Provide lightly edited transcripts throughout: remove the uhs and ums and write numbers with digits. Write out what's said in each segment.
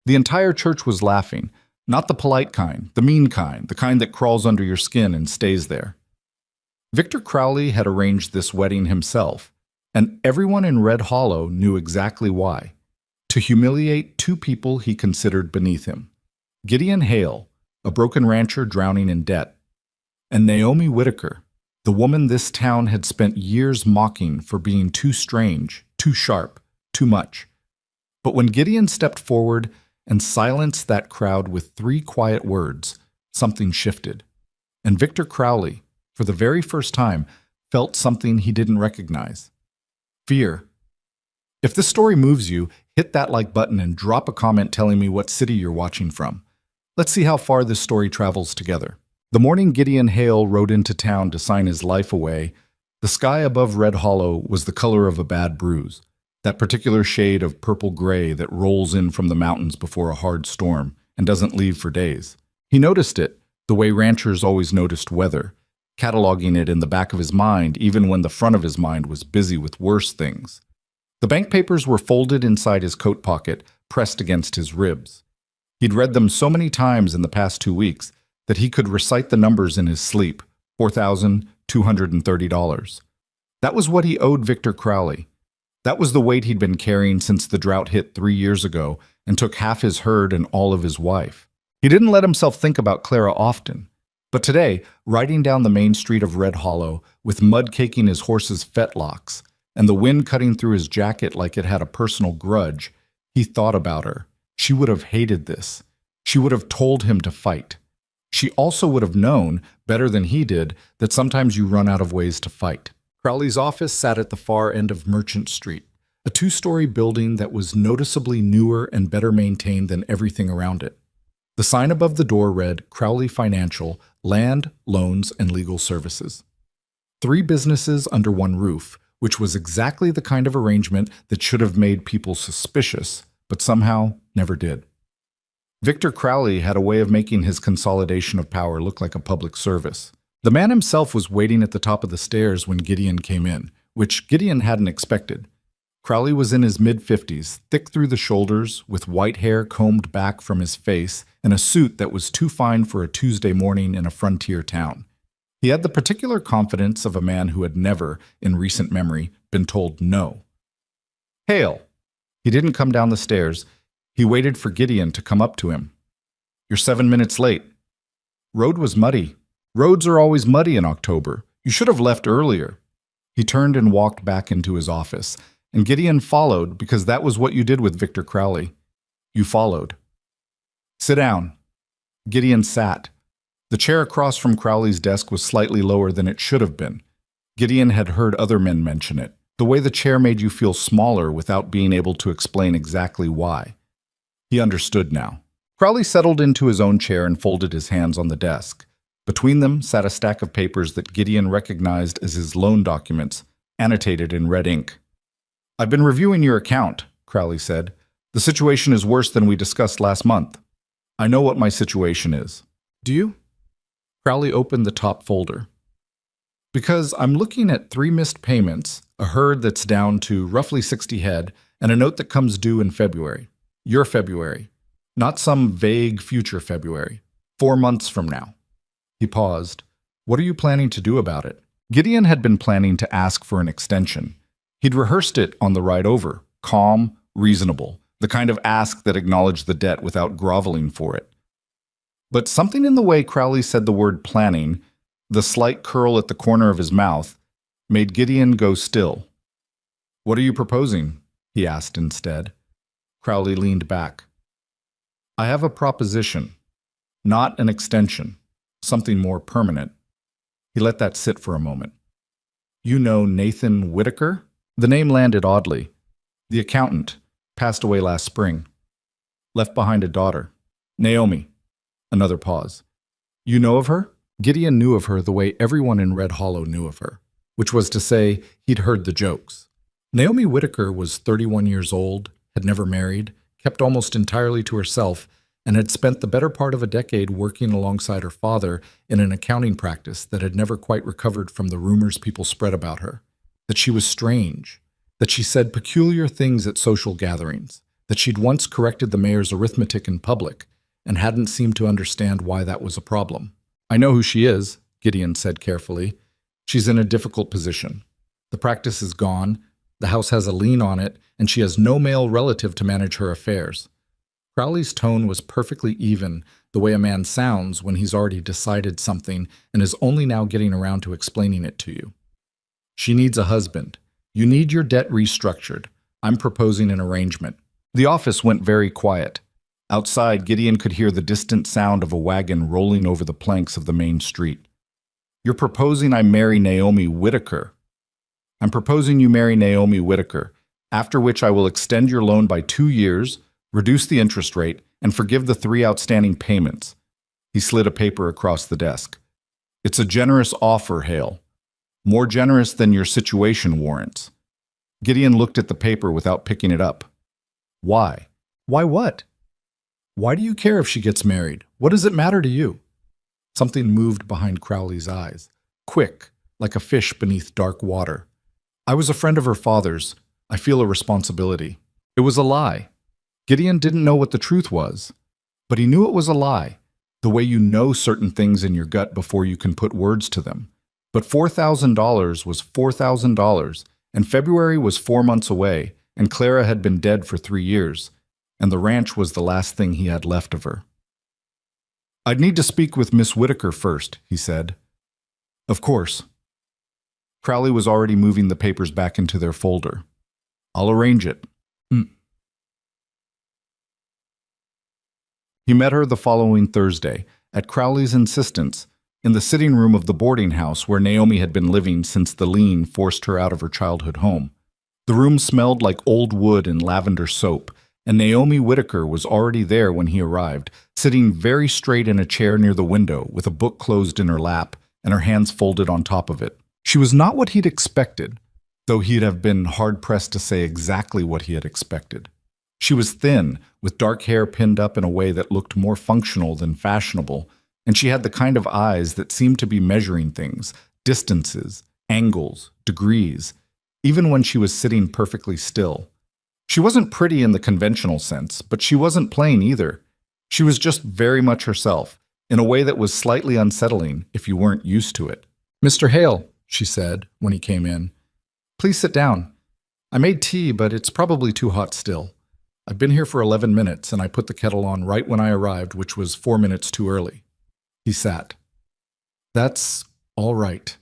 The entire church was laughing, not the polite kind, the mean kind, the kind that crawls under your skin and stays there. Victor Crowley had arranged this wedding himself, and everyone in Red Hollow knew exactly why. To humiliate two people he considered beneath him. Gideon Hale, a broken rancher drowning in debt, and Naomi Whitaker, the woman this town had spent years mocking for being too strange, too sharp, too much. But when Gideon stepped forward and silenced that crowd with 3 quiet words, something shifted. And Victor Crowley, for the very first time, felt something he didn't recognize. Fear. If this story moves you, hit that like button and drop a comment telling me what city you're watching from. Let's see how far this story travels together. The morning Gideon Hale rode into town to sign his life away, the sky above Red Hollow was the color of a bad bruise, that particular shade of purple-gray that rolls in from the mountains before a hard storm and doesn't leave for days. He noticed it, the way ranchers always noticed weather, cataloging it in the back of his mind even when the front of his mind was busy with worse things. The bank papers were folded inside his coat pocket, pressed against his ribs. He'd read them so many times in the past 2 weeks that he could recite the numbers in his sleep, $4,230. That was what he owed Victor Crowley. That was the weight he'd been carrying since the drought hit 3 years ago and took half his herd and all of his wife. He didn't let himself think about Clara often. But today, riding down the main street of Red Hollow, with mud caking his horse's fetlocks, and the wind cutting through his jacket like it had a personal grudge, he thought about her. She would have hated this. She would have told him to fight. She also would have known, better than he did, that sometimes you run out of ways to fight. Crowley's office sat at the far end of Merchant Street, a 2-story building that was noticeably newer and better maintained than everything around it. The sign above the door read, Crowley Financial, Land, Loans, and Legal Services. 3 businesses under one roof, which was exactly the kind of arrangement that should have made people suspicious, but somehow never did. Victor Crowley had a way of making his consolidation of power look like a public service. The man himself was waiting at the top of the stairs when Gideon came in, which Gideon hadn't expected. Crowley was in his mid-50s, thick through the shoulders, with white hair combed back from his face, and a suit that was too fine for a Tuesday morning in a frontier town. He had the particular confidence of a man who had never, in recent memory, been told no. Hail! He didn't come down the stairs. He waited for Gideon to come up to him. You're 7 minutes late. Road was muddy. Roads are always muddy in October. You should have left earlier. He turned and walked back into his office, and Gideon followed because that was what you did with Victor Crowley. You followed. Sit down. Gideon sat. The chair across from Crowley's desk was slightly lower than it should have been. Gideon had heard other men mention it, the way the chair made you feel smaller without being able to explain exactly why. He understood now. Crowley settled into his own chair and folded his hands on the desk. Between them sat a stack of papers that Gideon recognized as his loan documents, annotated in red ink. I've been reviewing your account, Crowley said. The situation is worse than we discussed last month. I know what my situation is. Do you? Crowley opened the top folder. Because I'm looking at 3 missed payments, a herd that's down to roughly 60 head, and a note that comes due in February. Your February. Not some vague future February. 4 months from now. He paused. What are you planning to do about it? Gideon had been planning to ask for an extension. He'd rehearsed it on the ride over. Calm, reasonable. The kind of ask that acknowledged the debt without groveling for it. But something in the way Crowley said the word planning, the slight curl at the corner of his mouth, made Gideon go still. What are you proposing? He asked instead. Crowley leaned back. I have a proposition, not an extension, something more permanent. He let that sit for a moment. You know Nathan Whitaker? The name landed oddly. The accountant, passed away last spring. Left behind a daughter. Naomi. Another pause. You know of her? Gideon knew of her the way everyone in Red Hollow knew of her, which was to say, he'd heard the jokes. Naomi Whitaker was 31 years old, had never married, kept almost entirely to herself, and had spent the better part of a decade working alongside her father in an accounting practice that had never quite recovered from the rumors people spread about her. That she was strange, that she said peculiar things at social gatherings, that she'd once corrected the mayor's arithmetic in public and hadn't seemed to understand why that was a problem. "I know who she is," Gideon said carefully. "She's in a difficult position. The practice is gone, the house has a lien on it, and she has no male relative to manage her affairs." Crowley's tone was perfectly even, the way a man sounds when he's already decided something and is only now getting around to explaining it to you. "She needs a husband. You need your debt restructured. I'm proposing an arrangement." The office went very quiet. Outside, Gideon could hear the distant sound of a wagon rolling over the planks of the main street. "You're proposing I marry Naomi Whitaker." "I'm proposing you marry Naomi Whitaker, after which I will extend your loan by 2 years, reduce the interest rate, and forgive the 3 outstanding payments." He slid a paper across the desk. "It's a generous offer, Hale. More generous than your situation warrants." Gideon looked at the paper without picking it up. "Why?" "Why what? Why do you care if she gets married? What does it matter to you?" Something moved behind Crowley's eyes, quick, like a fish beneath dark water. "I was a friend of her father's. I feel a responsibility." It was a lie. Gideon didn't know what the truth was, but he knew it was a lie, the way you know certain things in your gut before you can put words to them. But $4,000 was $4,000, and February was 4 months away, and Clara had been dead for 3 years, and the ranch was the last thing he had left of her. "I'd need to speak with Miss Whitaker first," he said. "Of course." Crowley was already moving the papers back into their folder. "I'll arrange it." He met her the following Thursday, at Crowley's insistence, in the sitting room of the boarding house where Naomi had been living since the lien forced her out of her childhood home. The room smelled like old wood and lavender soap, and Naomi Whitaker was already there when he arrived, sitting very straight in a chair near the window with a book closed in her lap and her hands folded on top of it. She was not what he'd expected, though he'd have been hard-pressed to say exactly what he had expected. She was thin, with dark hair pinned up in a way that looked more functional than fashionable, and she had the kind of eyes that seemed to be measuring things, distances, angles, degrees, even when she was sitting perfectly still. She wasn't pretty in the conventional sense, but she wasn't plain either. She was just very much herself, in a way that was slightly unsettling if you weren't used to it. "Mr. Hale," she said when he came in, "please sit down. I made tea, but it's probably too hot still. I've been here for 11 minutes, and I put the kettle on right when I arrived, which was 4 minutes too early." He sat. "That's all right."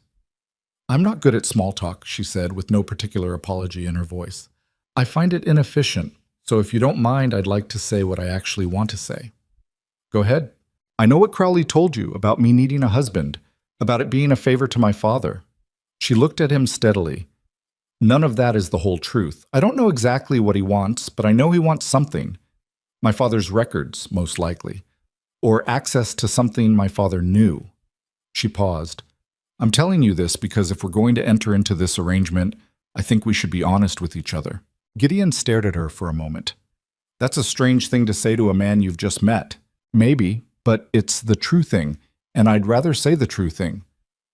"I'm not good at small talk," she said, with no particular apology in her voice. "I find it inefficient, so if you don't mind, I'd like to say what I actually want to say." "Go ahead." "I know what Crowley told you about me needing a husband, about it being a favor to my father." She looked at him steadily. "None of that is the whole truth. I don't know exactly what he wants, but I know he wants something. My father's records, most likely. Or access to something my father knew." She paused. "I'm telling you this because if we're going to enter into this arrangement, I think we should be honest with each other." Gideon stared at her for a moment. "That's a strange thing to say to a man you've just met." "Maybe, but it's the true thing, and I'd rather say the true thing."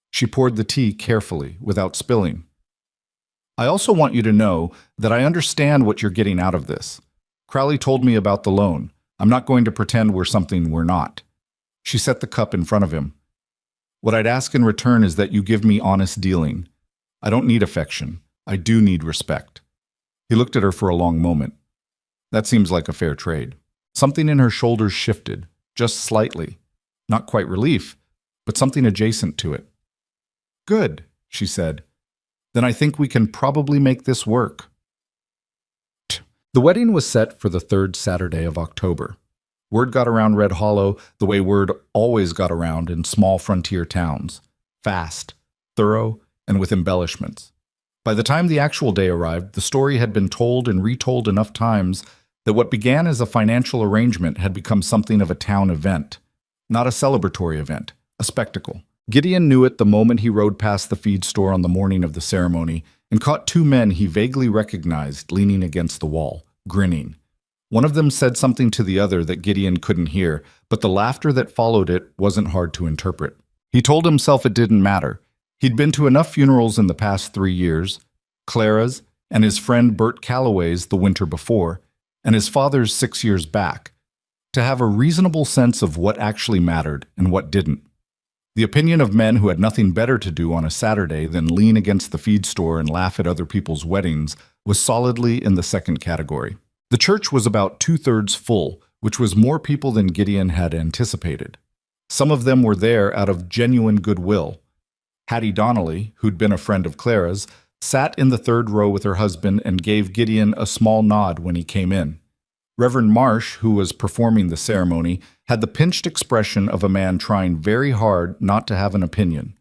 She poured the tea carefully, without spilling. "I also want you to know that I understand what you're getting out of this. Crowley told me about the loan. I'm not going to pretend we're something we're not." She set the cup in front of him. "What I'd ask in return is that you give me honest dealing. I don't need affection. I do need respect." He looked at her for a long moment. "That seems like a fair trade." Something in her shoulders shifted, just slightly. Not quite relief, but something adjacent to it. "Good," she said. "Then I think we can probably make this work." The wedding was set for the 3rd Saturday of October. Word got around Red Hollow the way word always got around in small frontier towns. Fast, thorough, and with embellishments. By the time the actual day arrived, the story had been told and retold enough times that what began as a financial arrangement had become something of a town event. Not a celebratory event, a spectacle. Gideon knew it the moment he rode past the feed store on the morning of the ceremony and caught 2 men he vaguely recognized leaning against the wall, grinning. One of them said something to the other that Gideon couldn't hear, but the laughter that followed it wasn't hard to interpret. He told himself it didn't matter. He'd been to enough funerals in the past 3 years, Clara's and his friend Bert Calloway's the winter before, and his father's 6 years back, to have a reasonable sense of what actually mattered and what didn't. The opinion of men who had nothing better to do on a Saturday than lean against the feed store and laugh at other people's weddings was solidly in the second category. The church was about 2/3 full, which was more people than Gideon had anticipated. Some of them were there out of genuine goodwill. Hattie Donnelly, who'd been a friend of Clara's, sat in the third row with her husband and gave Gideon a small nod when he came in. Reverend Marsh, who was performing the ceremony, had the pinched expression of a man trying very hard not to have an opinion.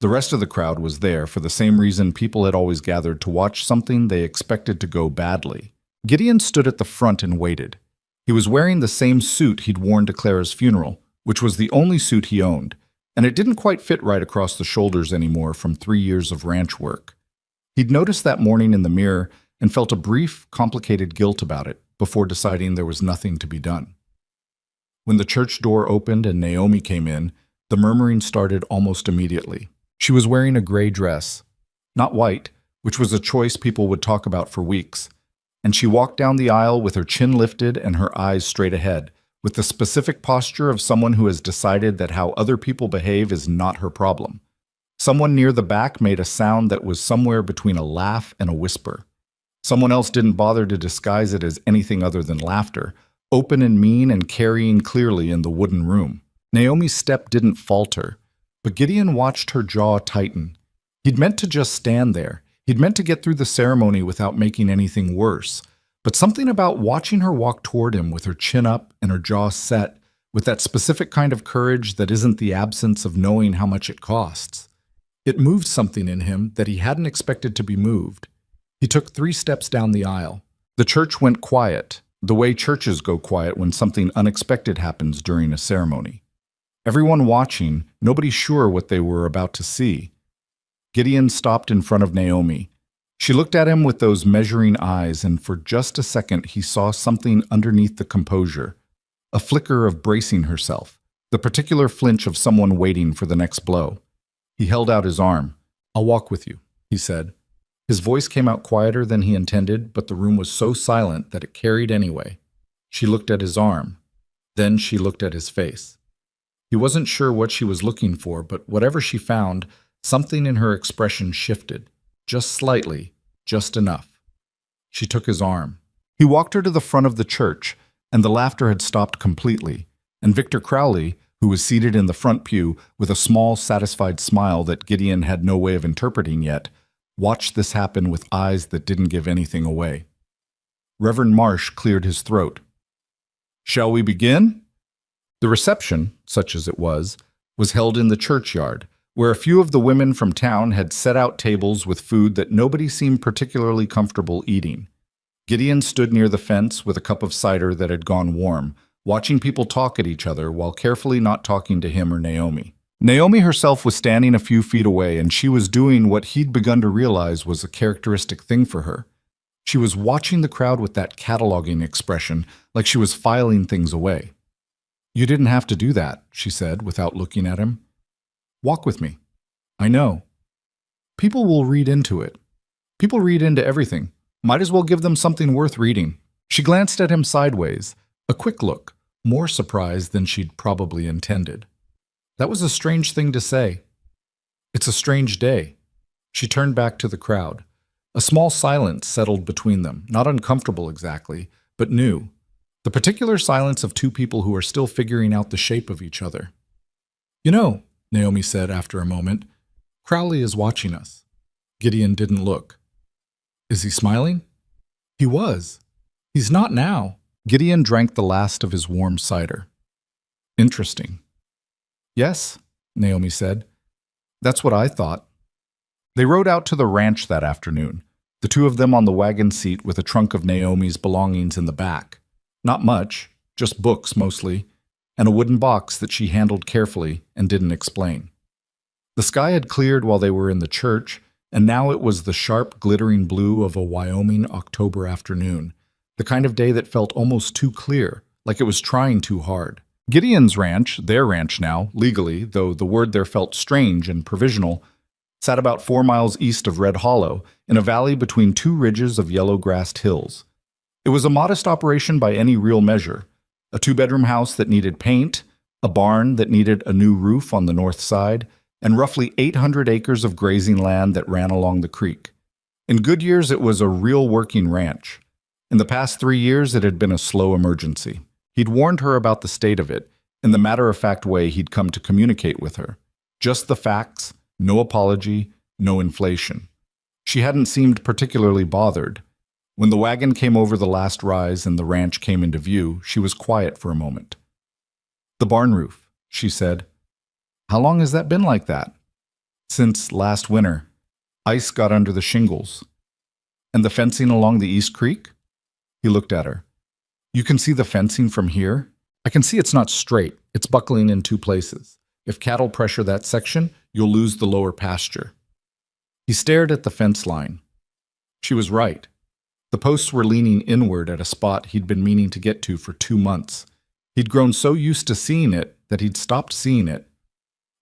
The rest of the crowd was there for the same reason people had always gathered to watch something they expected to go badly. Gideon stood at the front and waited. He was wearing the same suit he'd worn to Clara's funeral, which was the only suit he owned, and it didn't quite fit right across the shoulders anymore from 3 years of ranch work. He'd noticed that morning in the mirror and felt a brief, complicated guilt about it before deciding there was nothing to be done. When the church door opened and Naomi came in, the murmuring started almost immediately. She was wearing a gray dress, not white, which was a choice people would talk about for weeks, and she walked down the aisle with her chin lifted and her eyes straight ahead, with the specific posture of someone who has decided that how other people behave is not her problem. Someone near the back made a sound that was somewhere between a laugh and a whisper. Someone else didn't bother to disguise it as anything other than laughter, open and mean and carrying clearly in the wooden room. Naomi's step didn't falter, but Gideon watched her jaw tighten. He'd meant to just stand there. He'd meant to get through the ceremony without making anything worse. But something about watching her walk toward him with her chin up and her jaw set, with that specific kind of courage that isn't the absence of knowing how much it costs. It moved something in him that he hadn't expected to be moved. He took 3 steps down the aisle. The church went quiet, the way churches go quiet when something unexpected happens during a ceremony. Everyone watching, nobody sure what they were about to see. Gideon stopped in front of Naomi. She looked at him with those measuring eyes, and for just a second he saw something underneath the composure, a flicker of bracing herself, the particular flinch of someone waiting for the next blow. He held out his arm. "I'll walk with you," he said. His voice came out quieter than he intended, but the room was so silent that it carried anyway. She looked at his arm. Then she looked at his face. He wasn't sure what she was looking for, but whatever she found, something in her expression shifted. Just slightly, just enough. She took his arm. He walked her to the front of the church, and the laughter had stopped completely, and Victor Crowley, who was seated in the front pew with a small, satisfied smile that Gideon had no way of interpreting yet, watched this happen with eyes that didn't give anything away. Reverend Marsh cleared his throat. "Shall we begin?" The reception, such as it was held in the churchyard, where a few of the women from town had set out tables with food that nobody seemed particularly comfortable eating. Gideon stood near the fence with a cup of cider that had gone warm, watching people talk at each other while carefully not talking to him or Naomi. Naomi herself was standing a few feet away, and she was doing what he'd begun to realize was a characteristic thing for her. She was watching the crowd with that cataloging expression, like she was filing things away. "You didn't have to do that," she said, without looking at him. "Walk with me. I know. People will read into it. People read into everything. Might as well give them something worth reading." She glanced at him sideways, a quick look, more surprised than she'd probably intended. That was a strange thing to say. "It's a strange day." She turned back to the crowd. A small silence settled between them, not uncomfortable exactly, but new. The particular silence of two people who are still figuring out the shape of each other. "You know," Naomi said after a moment, "Crowley is watching us." Gideon didn't look. "Is he smiling?" "He was. He's not now." Gideon drank the last of his warm cider. "Interesting." "Yes," Naomi said. "That's what I thought." They rode out to the ranch that afternoon, the two of them on the wagon seat with a trunk of Naomi's belongings in the back. Not much, just books mostly, and a wooden box that she handled carefully and didn't explain. The sky had cleared while they were in the church, and now it was the sharp, glittering blue of a Wyoming October afternoon, the kind of day that felt almost too clear, like it was trying too hard. Gideon's ranch, their ranch now, legally, though the word there felt strange and provisional, sat about 4 miles east of Red Hollow, in a valley between 2 ridges of yellow-grassed hills. It was a modest operation by any real measure. A two-bedroom house that needed paint, a barn that needed a new roof on the north side, and roughly 800 acres of grazing land that ran along the creek. In good years, it was a real working ranch. In the past 3 years, it had been a slow emergency. He'd warned her about the state of it, in the matter-of-fact way he'd come to communicate with her. Just the facts, no apology, no inflation. She hadn't seemed particularly bothered. When the wagon came over the last rise and the ranch came into view, she was quiet for a moment. "The barn roof," she said. "How long has that been like that?" "Since last winter. Ice got under the shingles." "And the fencing along the East Creek?" He looked at her. "You can see the fencing from here?" "I can see it's not straight. It's buckling in two places. If cattle pressure that section, you'll lose the lower pasture." He stared at the fence line. She was right. The posts were leaning inward at a spot he'd been meaning to get to for 2 months. He'd grown so used to seeing it that he'd stopped seeing it.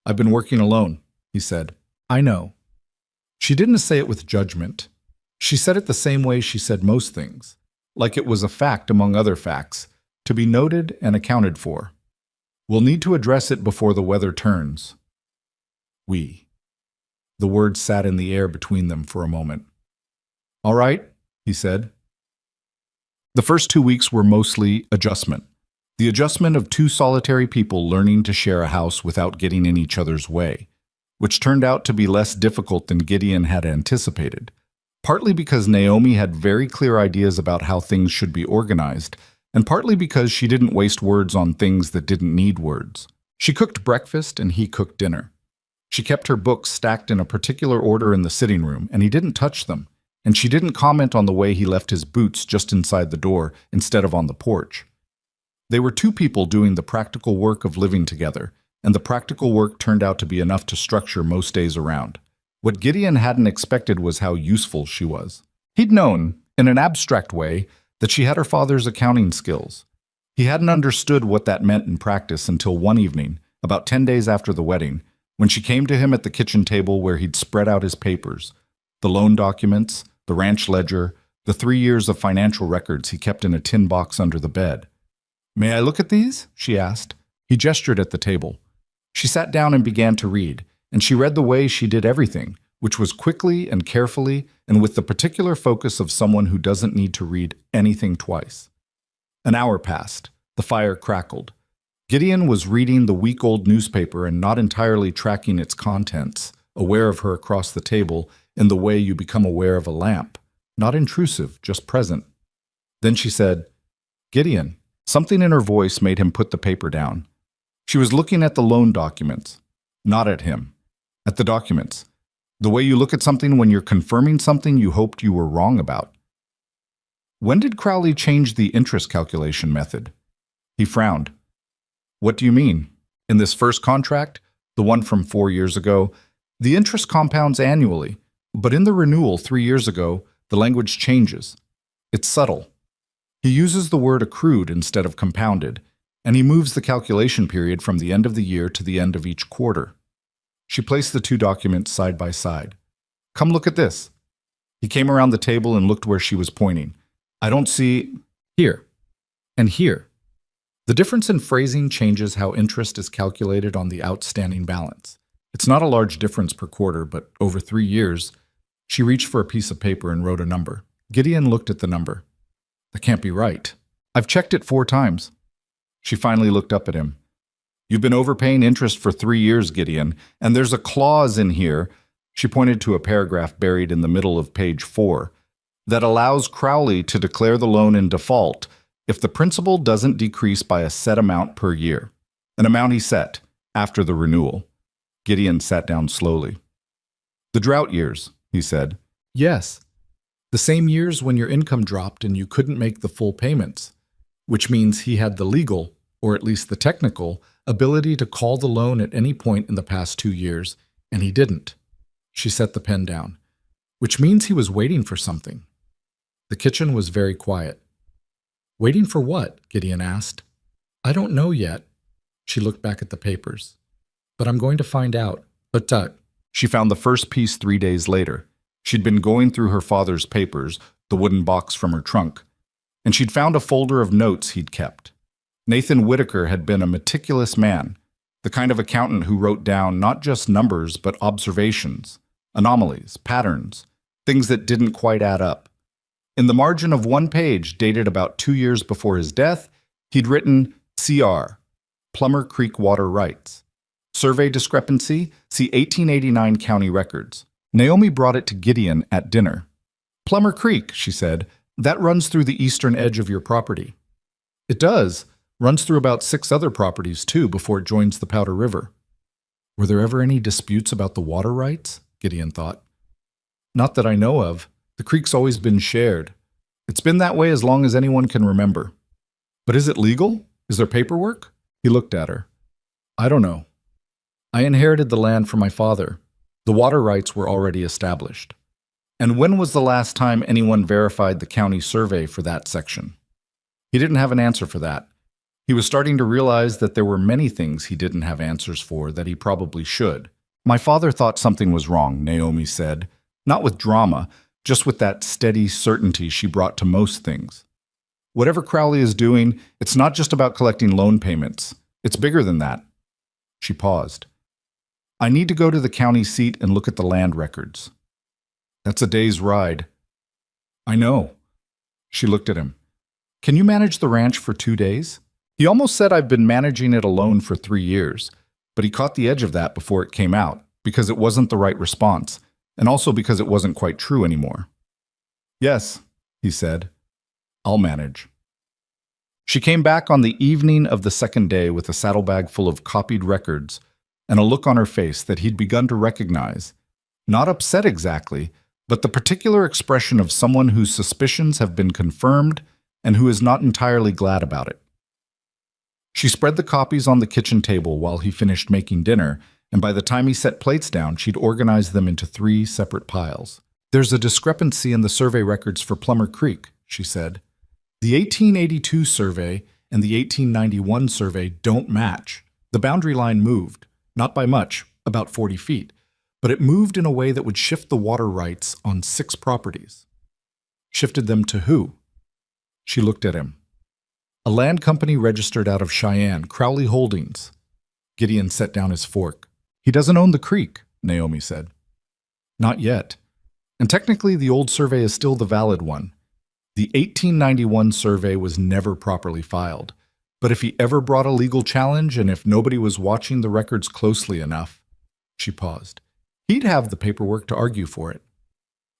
"I've been working alone," he said. "I know." She didn't say it with judgment. She said it the same way she said most things, like it was a fact among other facts, to be noted and accounted for. "We'll need to address it before the weather turns." "We." The words sat in the air between them for a moment. "All right," he said. The first 2 weeks were mostly adjustment. The adjustment of two solitary people learning to share a house without getting in each other's way, which turned out to be less difficult than Gideon had anticipated, partly because Naomi had very clear ideas about how things should be organized, and partly because she didn't waste words on things that didn't need words. She cooked breakfast and he cooked dinner. She kept her books stacked in a particular order in the sitting room, and he didn't touch them, and she didn't comment on the way he left his boots just inside the door instead of on the porch. They were two people doing the practical work of living together, and the practical work turned out to be enough to structure most days around. What Gideon hadn't expected was how useful she was. He'd known, in an abstract way, that she had her father's accounting skills. He hadn't understood what that meant in practice until one evening, about 10 days after the wedding, when she came to him at the kitchen table where he'd spread out his papers, the loan documents, the ranch ledger, the 3 years of financial records he kept in a tin box under the bed. "May I look at these?" she asked. He gestured at the table. She sat down and began to read, and she read the way she did everything, which was quickly and carefully and with the particular focus of someone who doesn't need to read anything twice. An hour passed. The fire crackled. Gideon was reading the week-old newspaper and not entirely tracking its contents, aware of her across the table in the way you become aware of a lamp. Not intrusive, just present. Then she said, "Gideon." Something in her voice made him put the paper down. She was looking at the loan documents, not at him. At the documents. The way you look at something when you're confirming something you hoped you were wrong about. "When did Crowley change the interest calculation method?" He frowned. "What do you mean? In this first contract, the one from 4 years ago, the interest compounds annually, but in the renewal 3 years ago, the language changes. It's subtle. He uses the word accrued instead of compounded, and he moves the calculation period from the end of the year to the end of each quarter." She placed the two documents side by side. "Come look at this." He came around the table and looked where she was pointing. "I don't see—" "Here. And here." The difference in phrasing changes how interest is calculated on the outstanding balance. It's not a large difference per quarter, but over 3 years. She reached for a piece of paper and wrote a number. Gideon looked at the number. "That can't be right. I've checked it 4 times. She finally looked up at him. "You've been overpaying interest for 3 years, Gideon, and there's a clause in here," she pointed to a paragraph buried in the middle of page 4, "that allows Crowley to declare the loan in default if the principal doesn't decrease by a set amount per year, an amount he set after the renewal." Gideon sat down slowly. "The drought years," he said. "Yes. The same years when your income dropped and you couldn't make the full payments, which means he had the legal, or at least the technical, ability to call the loan at any point in the past 2 years, and he didn't." She set the pen down. "Which means he was waiting for something." The kitchen was very quiet. "Waiting for what?" Gideon asked. "I don't know yet." She looked back at the papers. "But I'm going to find out." But she found the first piece 3 days later. She'd been going through her father's papers, the wooden box from her trunk. and she'd found a folder of notes he'd kept. Nathan Whitaker had been a meticulous man, the kind of accountant who wrote down not just numbers but observations, anomalies, patterns, things that didn't quite add up. In the margin of one page, dated about 2 years before his death, he'd written CR, Plummer Creek Water Rights. Survey discrepancy, see 1889 county records. Naomi brought it to Gideon at dinner. Plummer Creek, she said, that runs through the eastern edge of your property. It does. Runs through about 6 other properties, too, before it joins the Powder River. Were there ever any disputes about the water rights? Gideon thought. Not that I know of. The creek's always been shared. It's been that way as long as anyone can remember. But is it legal? Is there paperwork? He looked at her. I don't know. I inherited the land from my father. The water rights were already established. And when was the last time anyone verified the county survey for that section? He didn't have an answer for that. He was starting to realize that there were many things he didn't have answers for that he probably should. My father thought something was wrong, Naomi said. Not with drama, just with that steady certainty she brought to most things. Whatever Crowley is doing, it's not just about collecting loan payments. It's bigger than that. She paused. I need to go to the county seat and look at the land records. That's a day's ride. I know. She looked at him. Can you manage the ranch for 2 days? He almost said I've been managing it alone for 3 years, but he caught the edge of that before it came out, because it wasn't the right response, and also because it wasn't quite true anymore. Yes, he said. I'll manage. She came back on the evening of the second day with a saddlebag full of copied records and a look on her face that he'd begun to recognize. Not upset exactly, but the particular expression of someone whose suspicions have been confirmed and who is not entirely glad about it. She spread the copies on the kitchen table while he finished making dinner, and by the time he set plates down, she'd organized them into 3 separate piles. There's a discrepancy in the survey records for Plummer Creek, she said. The 1882 survey and the 1891 survey don't match. The boundary line moved, not by much, about 40 feet, but it moved in a way that would shift the water rights on 6 properties. Shifted them to who? She looked at him. A land company registered out of Cheyenne, Crowley Holdings. Gideon set down his fork. He doesn't own the creek, Naomi said. Not yet. And technically the old survey is still the valid one. The 1891 survey was never properly filed. But if he ever brought a legal challenge and if nobody was watching the records closely enough, she paused, he'd have the paperwork to argue for it.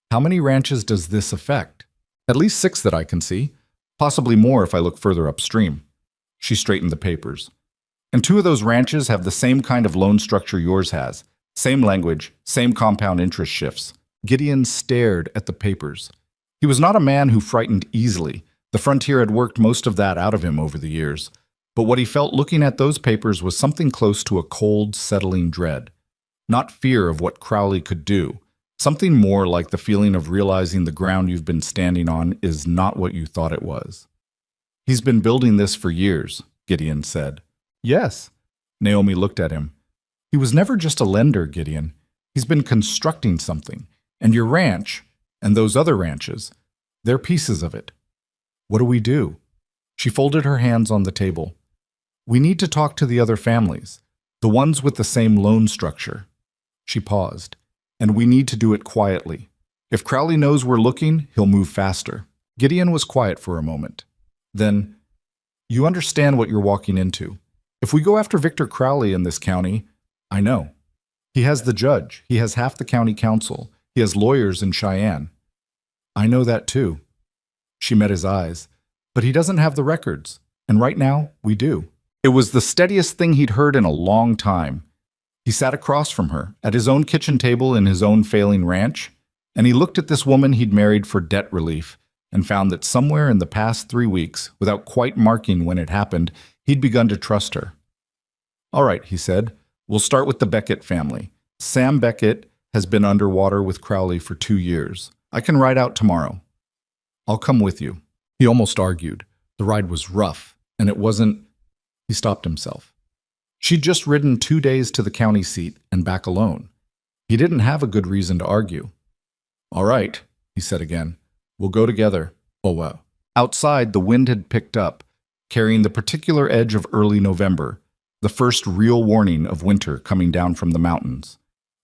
How many ranches does this affect? At least 6 that I can see. Possibly more if I look further upstream. She straightened the papers. And 2 of those ranches have the same kind of loan structure yours has. Same language, same compound interest shifts. Gideon stared at the papers. He was not a man who frightened easily. The frontier had worked most of that out of him over the years. But what he felt looking at those papers was something close to a cold, settling dread. Not fear of what Crowley could do. Something more like the feeling of realizing the ground you've been standing on is not what you thought it was. He's been building this for years, Gideon said. Yes. Naomi looked at him. He was never just a lender, Gideon. He's been constructing something. And your ranch, and those other ranches, they're pieces of it. What do we do? She folded her hands on the table. We need to talk to the other families, the ones with the same loan structure. She paused. And we need to do it quietly. If Crowley knows we're looking, he'll move faster. Gideon was quiet for a moment. Then, you understand what you're walking into. If we go after Victor Crowley in this county, I know. He has the judge. He has half the county council. He has lawyers in Cheyenne. I know that too. She met his eyes. But he doesn't have the records. And right now, we do. It was the steadiest thing he'd heard in a long time. He sat across from her, at his own kitchen table in his own failing ranch, and he looked at this woman he'd married for debt relief and found that somewhere in the past 3 weeks, without quite marking when it happened, he'd begun to trust her. All right, he said, we'll start with the Beckett family. Sam Beckett has been underwater with Crowley for 2 years. I can ride out tomorrow. I'll come with you. He almost argued. The ride was rough, and it wasn't... He stopped himself. She'd just ridden 2 days to the county seat and back alone. He didn't have a good reason to argue. All right, he said again. We'll go together. Oh, well. Outside, the wind had picked up, carrying the particular edge of early November, the first real warning of winter coming down from the mountains.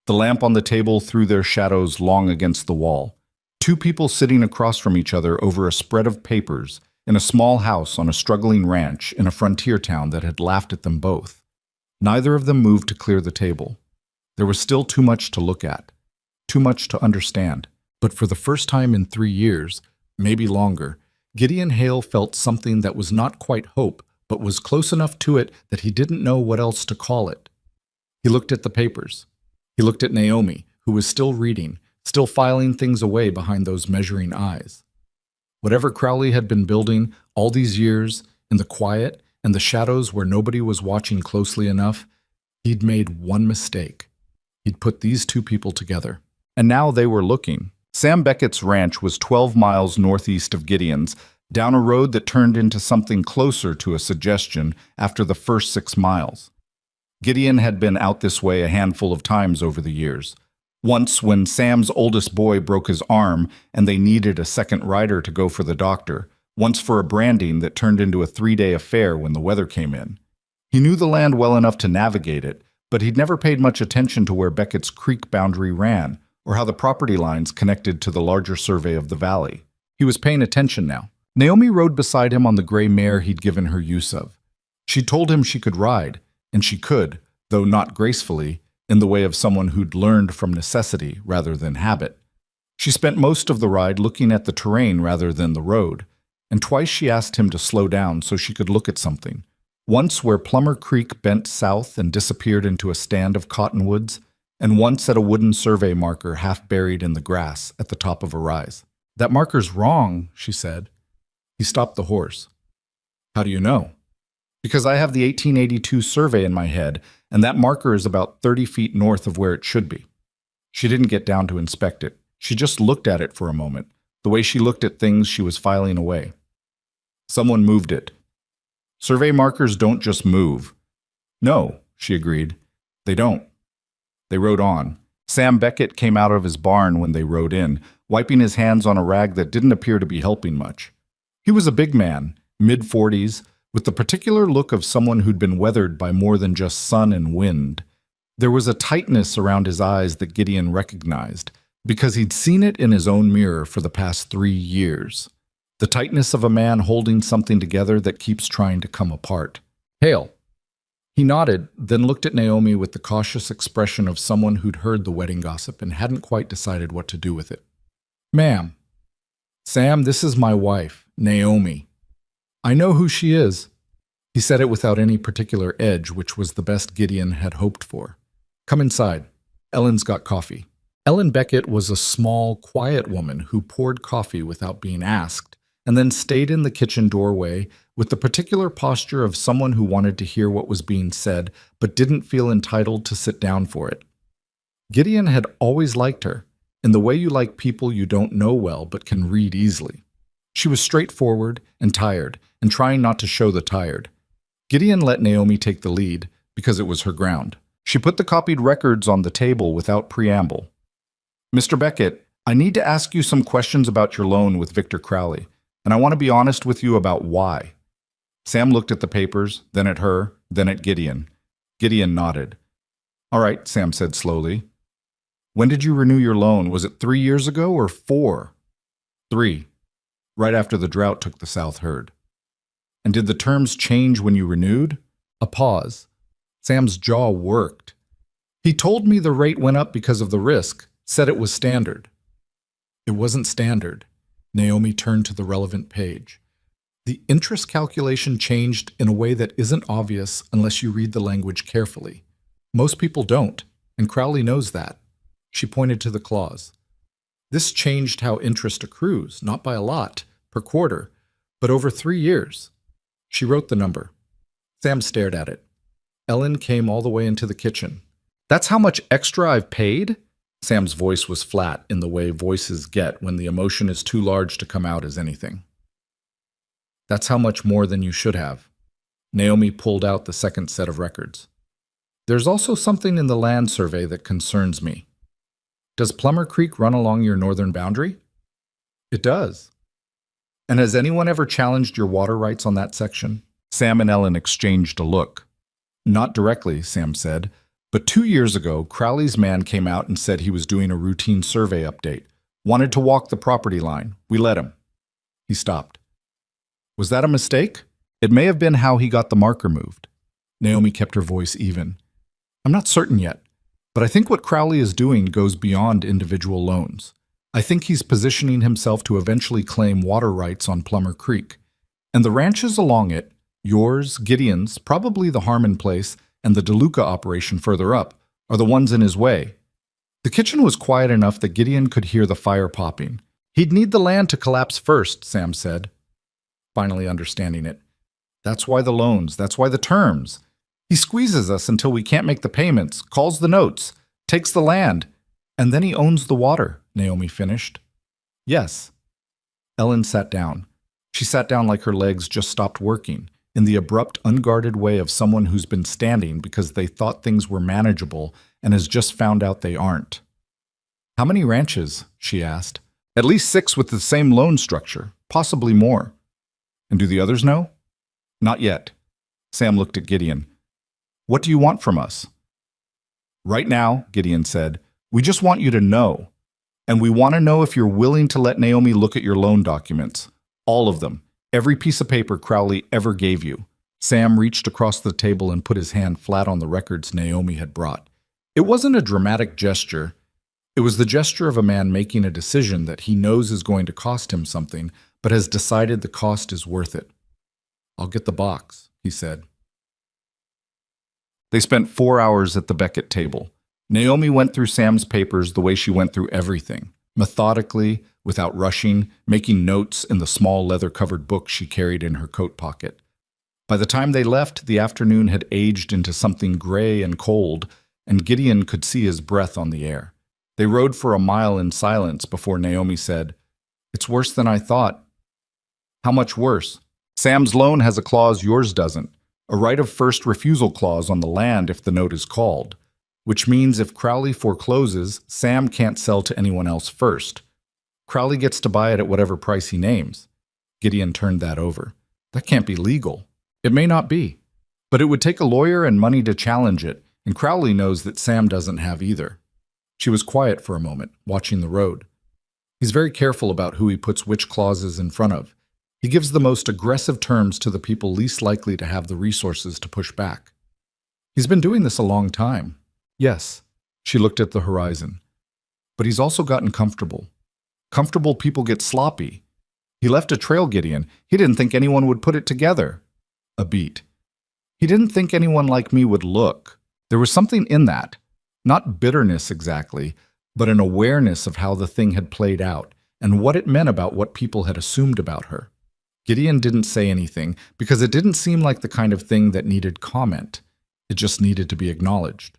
The lamp on the table threw their shadows long against the wall. Two people sitting across from each other over a spread of papers in a small house on a struggling ranch in a frontier town that had laughed at them both. Neither of them moved to clear the table. There was still too much to look at, too much to understand. But for the first time in 3 years, maybe longer, Gideon Hale felt something that was not quite hope, but was close enough to it that he didn't know what else to call it. He looked at the papers. He looked at Naomi, who was still reading, still filing things away behind those measuring eyes. Whatever Crowley had been building all these years, in the quiet and the shadows where nobody was watching closely enough, he'd made one mistake. He'd put these two people together. And now they were looking. Sam Beckett's ranch was 12 miles northeast of Gideon's, down a road that turned into something closer to a suggestion after the first 6 miles. Gideon had been out this way a handful of times over the years. Once when Sam's oldest boy broke his arm and they needed a second rider to go for the doctor. Once for a branding that turned into a 3-day affair when the weather came in. He knew the land well enough to navigate it, but he'd never paid much attention to where Beckett's creek boundary ran, or how the property lines connected to the larger survey of the valley. He was paying attention now. Naomi rode beside him on the gray mare he'd given her use of. She told him she could ride, and she could, though not gracefully, in the way of someone who'd learned from necessity rather than habit. She spent most of the ride looking at the terrain rather than the road, and twice she asked him to slow down so she could look at something. Once where Plummer Creek bent south and disappeared into a stand of cottonwoods, and once at a wooden survey marker half buried in the grass at the top of a rise. "That marker's wrong," she said. He stopped the horse. "How do you know?" "Because I have the 1882 survey in my head, and that marker is about 30 feet north of where it should be." She didn't get down to inspect it. She just looked at it for a moment, the way she looked at things she was filing away. Someone moved it. "Survey markers don't just move." "No," she agreed. "They don't." They rode on. Sam Beckett came out of his barn when they rode in, wiping his hands on a rag that didn't appear to be helping much. He was a big man, mid-40s, with the particular look of someone who'd been weathered by more than just sun and wind. There was a tightness around his eyes that Gideon recognized, because he'd seen it in his own mirror for the past 3 years. The tightness of a man holding something together that keeps trying to come apart. "Hale." He nodded, then looked at Naomi with the cautious expression of someone who'd heard the wedding gossip and hadn't quite decided what to do with it. "Ma'am." "Sam, this is my wife, Naomi." "I know who she is." He said it without any particular edge, which was the best Gideon had hoped for. "Come inside. Ellen's got coffee." Ellen Beckett was a small, quiet woman who poured coffee without being asked, and then stayed in the kitchen doorway with the particular posture of someone who wanted to hear what was being said, but didn't feel entitled to sit down for it. Gideon had always liked her, in the way you like people you don't know well but can read easily. She was straightforward and tired, and trying not to show the tired. Gideon let Naomi take the lead, because it was her ground. She put the copied records on the table without preamble. "Mr. Beckett, I need to ask you some questions about your loan with Victor Crowley, and I want to be honest with you about why." Sam looked at the papers, then at her, then at Gideon. Gideon nodded. "All right," Sam said slowly. "When did you renew your loan? Was it 3 years ago or 4? 3. Right after the drought took the south herd. And did the terms change when you renewed?" A pause. Sam's jaw worked. "He told me the rate went up because of the risk, said it was standard." "It wasn't standard." Naomi turned to the relevant page. "The interest calculation changed in a way that isn't obvious unless you read the language carefully. Most people don't, and Crowley knows that." She pointed to the clause. "This changed how interest accrues, not by a lot, per quarter, but over 3 years." She wrote the number. Sam stared at it. Ellen came all the way into the kitchen. "That's how much extra I've paid?" Sam's voice was flat in the way voices get when the emotion is too large to come out as anything. "That's how much more than you should have." Naomi pulled out the second set of records. "There's also something in the land survey that concerns me. Does Plummer Creek run along your northern boundary?" "It does." And has anyone ever challenged your water rights on that section? Sam and Ellen exchanged a look. Not directly, Sam said, but 2 years ago, Crowley's man came out and said he was doing a routine survey update. Wanted to walk the property line. We let him. He stopped. Was that a mistake? It may have been how he got the marker moved. Naomi kept her voice even. I'm not certain yet, but I think what Crowley is doing goes beyond individual loans. I think he's positioning himself to eventually claim water rights on Plummer Creek. And the ranches along it, yours, Gideon's, probably the Harmon place, and the DeLuca operation further up, are the ones in his way. The kitchen was quiet enough that Gideon could hear the fire popping. He'd need the land to collapse first, Sam said, finally understanding it. That's why the loans, that's why the terms. He squeezes us until we can't make the payments, calls the notes, takes the land, and then he owns the water, Naomi finished. Yes. Ellen sat down. She sat down like her legs just stopped working, in the abrupt, unguarded way of someone who's been standing because they thought things were manageable and has just found out they aren't. How many ranches? She asked. At least 6 with the same loan structure, possibly more. And do the others know? Not yet. Sam looked at Gideon. What do you want from us? Right now, Gideon said, we just want you to know. And we want to know if you're willing to let Naomi look at your loan documents. All of them. Every piece of paper Crowley ever gave you. Sam reached across the table and put his hand flat on the records Naomi had brought. It wasn't a dramatic gesture. It was the gesture of a man making a decision that he knows is going to cost him something, but has decided the cost is worth it. I'll get the box, he said. They spent 4 hours at the Beckett table. Naomi went through Sam's papers the way she went through everything, methodically, without rushing, making notes in the small leather-covered book she carried in her coat pocket. By the time they left, the afternoon had aged into something gray and cold, and Gideon could see his breath on the air. They rode for a mile in silence before Naomi said, It's worse than I thought. How much worse? Sam's loan has a clause yours doesn't, a right of first refusal clause on the land if the note is called, which means if Crowley forecloses, Sam can't sell to anyone else first. Crowley gets to buy it at whatever price he names. Gideon turned that over. That can't be legal. It may not be. But it would take a lawyer and money to challenge it, and Crowley knows that Sam doesn't have either. She was quiet for a moment, watching the road. He's very careful about who he puts which clauses in front of. He gives the most aggressive terms to the people least likely to have the resources to push back. He's been doing this a long time. Yes, she looked at the horizon. But he's also gotten comfortable. Comfortable people get sloppy. He left a trail, Gideon. He didn't think anyone would put it together. A beat. He didn't think anyone like me would look. There was something in that. Not bitterness exactly, but an awareness of how the thing had played out and what it meant about what people had assumed about her. Gideon didn't say anything because it didn't seem like the kind of thing that needed comment. It just needed to be acknowledged.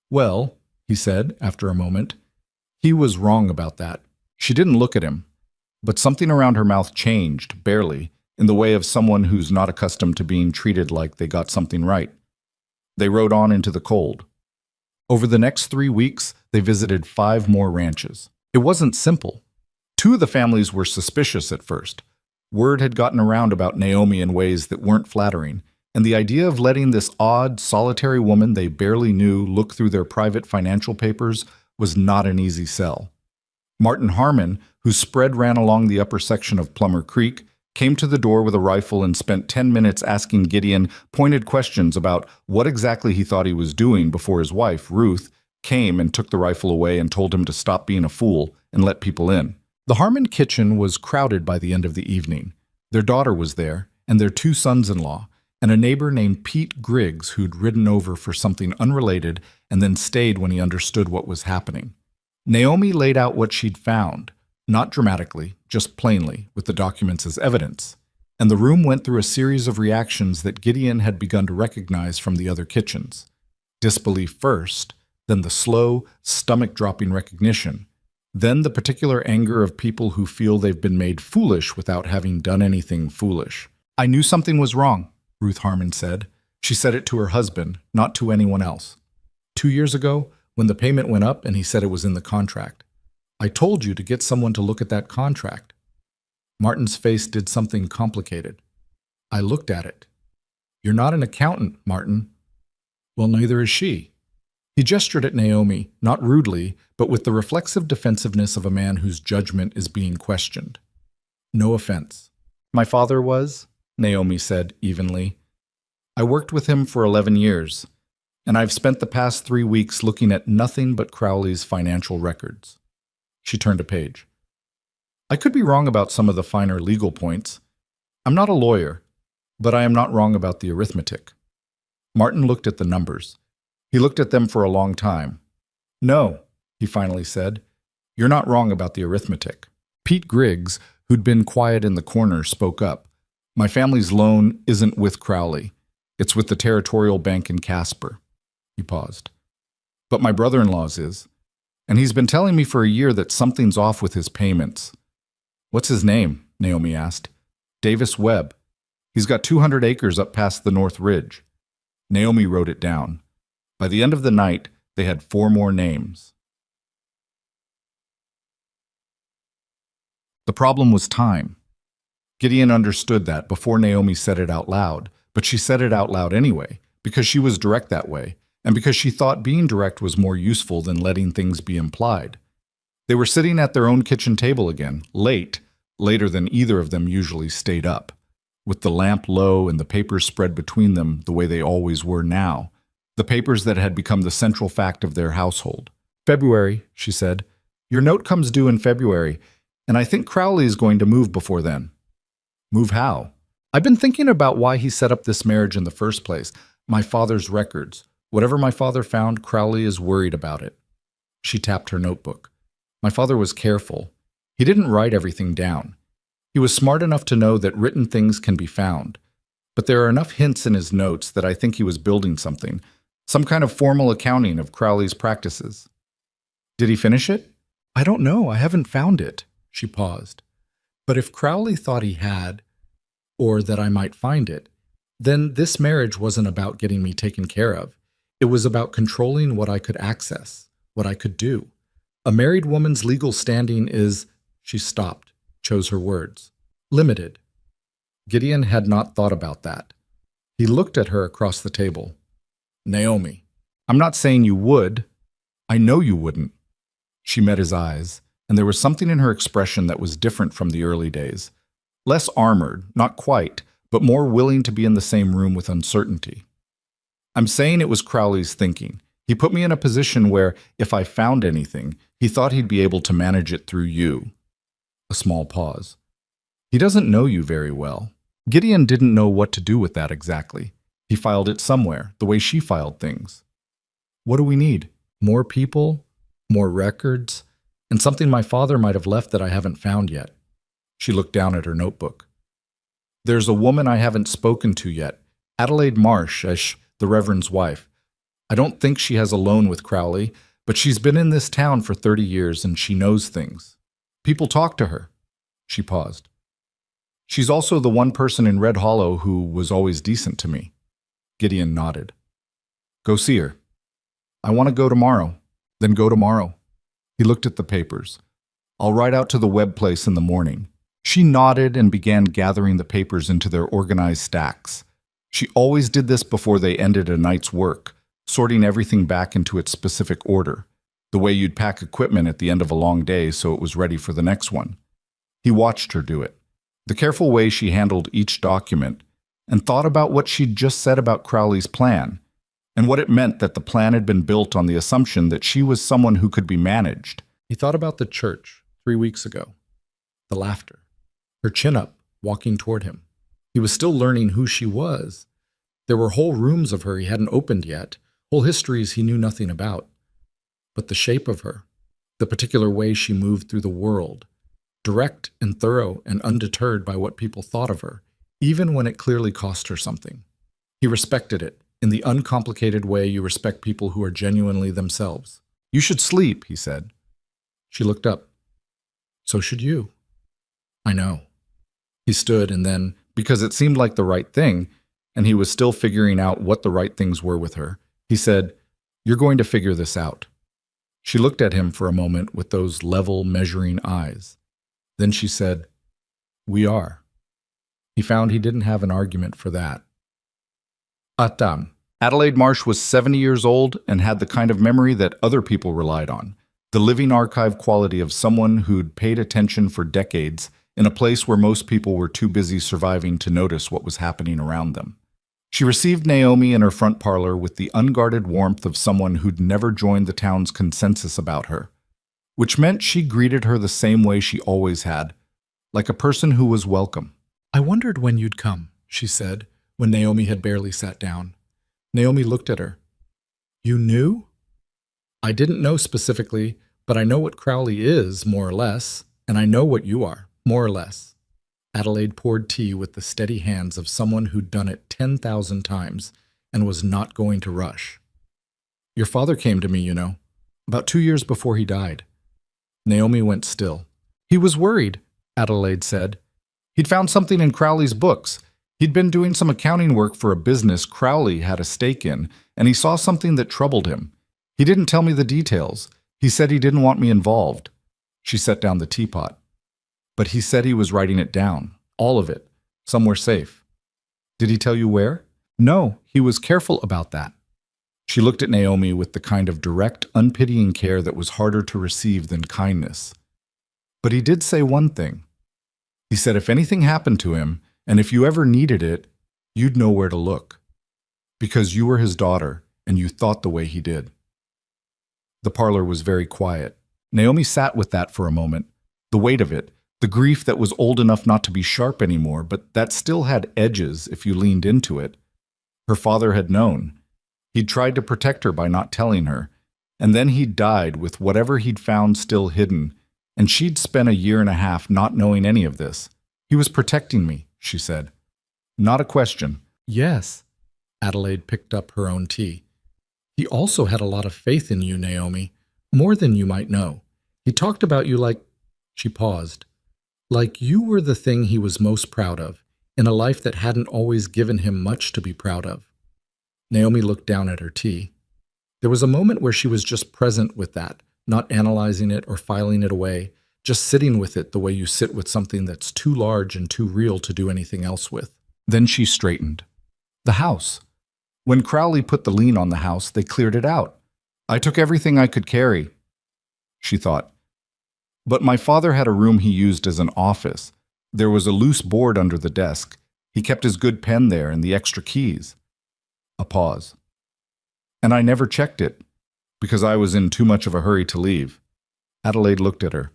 Well, he said after a moment, he was wrong about that. She didn't look at him, but something around her mouth changed, barely, in the way of someone who's not accustomed to being treated like they got something right. They rode on into the cold. Over the next 3 weeks, they visited 5 more ranches. It wasn't simple. 2 of the families were suspicious at first. Word had gotten around about Naomi in ways that weren't flattering, and the idea of letting this odd, solitary woman they barely knew look through their private financial papers was not an easy sell. Martin Harmon, whose spread ran along the upper section of Plummer Creek, came to the door with a rifle and spent 10 minutes asking Gideon pointed questions about what exactly he thought he was doing before his wife, Ruth, came and took the rifle away and told him to stop being a fool and let people in. The Harmon kitchen was crowded by the end of the evening. Their daughter was there, and their 2 sons-in-law, and a neighbor named Pete Griggs who'd ridden over for something unrelated and then stayed when he understood what was happening. Naomi laid out what she'd found, not dramatically, just plainly, with the documents as evidence, and the room went through a series of reactions that Gideon had begun to recognize from the other kitchens. Disbelief first, then the slow, stomach-dropping recognition, then the particular anger of people who feel they've been made foolish without having done anything foolish. I knew something was wrong, Ruth Harmon said. She said it to her husband, not to anyone else. 2 years ago, when the payment went up and he said it was in the contract. I told you to get someone to look at that contract. Martin's face did something complicated. I looked at it. You're not an accountant, Martin. Well, neither is she. He gestured at Naomi, not rudely, but with the reflexive defensiveness of a man whose judgment is being questioned. No offense. My father was, Naomi said evenly. I worked with him for 11 years, and I've spent the past 3 weeks looking at nothing but Crowley's financial records. She turned a page. I could be wrong about some of the finer legal points. I'm not a lawyer, but I am not wrong about the arithmetic. Martin looked at the numbers. He looked at them for a long time. No, he finally said, you're not wrong about the arithmetic. Pete Griggs, who'd been quiet in the corner, spoke up. My family's loan isn't with Crowley. It's with the Territorial Bank in Casper. He paused. But my brother-in-law's is. And he's been telling me for a year that something's off with his payments. What's his name? Naomi asked. Davis Webb. He's got 200 acres up past the North Ridge. Naomi wrote it down. By the end of the night, they had 4 more names. The problem was time. Gideon understood that before Naomi said it out loud, but she said it out loud anyway, because she was direct that way, and because she thought being direct was more useful than letting things be implied. They were sitting at their own kitchen table again, later than either of them usually stayed up, with the lamp low and the papers spread between them the way they always were now, the papers that had become the central fact of their household. February, she said. Your note comes due in February, and I think Crowley is going to move before then. Move how? I've been thinking about why he set up this marriage in the first place. My father's records. Whatever my father found, Crowley is worried about it. She tapped her notebook. My father was careful. He didn't write everything down. He was smart enough to know that written things can be found. But there are enough hints in his notes that I think he was building something, some kind of formal accounting of Crowley's practices. Did he finish it? I don't know. I haven't found it. She paused. But if Crowley thought he had, or that I might find it, then this marriage wasn't about getting me taken care of. It was about controlling what I could access, what I could do. A married woman's legal standing is, she stopped, chose her words, limited. Gideon had not thought about that. He looked at her across the table. Naomi, I'm not saying you would. I know you wouldn't. She met his eyes, and there was something in her expression that was different from the early days. Less armored, not quite, but more willing to be in the same room with uncertainty. I'm saying it was Crowley's thinking. He put me in a position where, if I found anything, he thought he'd be able to manage it through you. A small pause. He doesn't know you very well. Gideon didn't know what to do with that exactly. He filed it somewhere, the way she filed things. What do we need? More people? More records? And something my father might have left that I haven't found yet. She looked down at her notebook. There's a woman I haven't spoken to yet, Adelaide Marsh, as the Reverend's wife. I don't think she has a loan with Crowley, but she's been in this town for 30 years and she knows things. People talk to her. She paused. She's also the one person in Red Hollow who was always decent to me. Gideon nodded. Go see her. I want to go tomorrow. Then go tomorrow. He looked at the papers. I'll ride out to the Webb place in the morning. She nodded and began gathering the papers into their organized stacks. She always did this before they ended a night's work, sorting everything back into its specific order, the way you'd pack equipment at the end of a long day so it was ready for the next one. He watched her do it, the careful way she handled each document, and thought about what she'd just said about Crowley's plan, and what it meant that the plan had been built on the assumption that she was someone who could be managed. He thought about the church 3 weeks ago, the laughter, her chin up, walking toward him. He was still learning who she was. There were whole rooms of her he hadn't opened yet, whole histories he knew nothing about. But the shape of her, the particular way she moved through the world, direct and thorough and undeterred by what people thought of her, even when it clearly cost her something. He respected it in the uncomplicated way you respect people who are genuinely themselves. You should sleep, he said. She looked up. So should you. I know. He stood and then, because it seemed like the right thing, and he was still figuring out what the right things were with her, he said, You're going to figure this out. She looked at him for a moment with those level, measuring eyes. Then she said, We are. He found he didn't have an argument for that. Atam. Adelaide Marsh was 70 years old and had the kind of memory that other people relied on, the living archive quality of someone who'd paid attention for decades in a place where most people were too busy surviving to notice what was happening around them. She received Naomi in her front parlor with the unguarded warmth of someone who'd never joined the town's consensus about her, which meant she greeted her the same way she always had, like a person who was welcome. "I wondered when you'd come," she said, when Naomi had barely sat down. Naomi looked at her. "You knew?" "I didn't know specifically, but I know what Crowley is, more or less, and I know what you are, more or less." Adelaide poured tea with the steady hands of someone who'd done it 10,000 times and was not going to rush. "Your father came to me, you know, about 2 years before he died." Naomi went still. "He was worried," Adelaide said. "He'd found something in Crowley's books. He'd been doing some accounting work for a business Crowley had a stake in, and he saw something that troubled him. He didn't tell me the details. He said he didn't want me involved." She set down the teapot. "But he said he was writing it down, all of it, somewhere safe." "Did he tell you where?" "No, he was careful about that." She looked at Naomi with the kind of direct, unpitying care that was harder to receive than kindness. "But he did say one thing. He said if anything happened to him, and if you ever needed it, you'd know where to look. Because you were his daughter, and you thought the way he did." The parlor was very quiet. Naomi sat with that for a moment, the weight of it, the grief that was old enough not to be sharp anymore, but that still had edges if you leaned into it. Her father had known. He'd tried to protect her by not telling her, and then he'd died with whatever he'd found still hidden, and she'd spent 1.5 years not knowing any of this. "He was protecting me," she said. "Not a question." "Yes." Adelaide picked up her own tea. "He also had a lot of faith in you, Naomi, more than you might know. He talked about you like—" She paused. "Like you were the thing he was most proud of, in a life that hadn't always given him much to be proud of." Naomi looked down at her tea. There was a moment where she was just present with that, not analyzing it or filing it away, just sitting with it the way you sit with something that's too large and too real to do anything else with. Then she straightened. "The house. When Crowley put the lien on the house, they cleared it out. I took everything I could carry," she thought. "But my father had a room he used as an office. There was a loose board under the desk. He kept his good pen there and the extra keys." A pause. "And I never checked it, because I was in too much of a hurry to leave." Adelaide looked at her.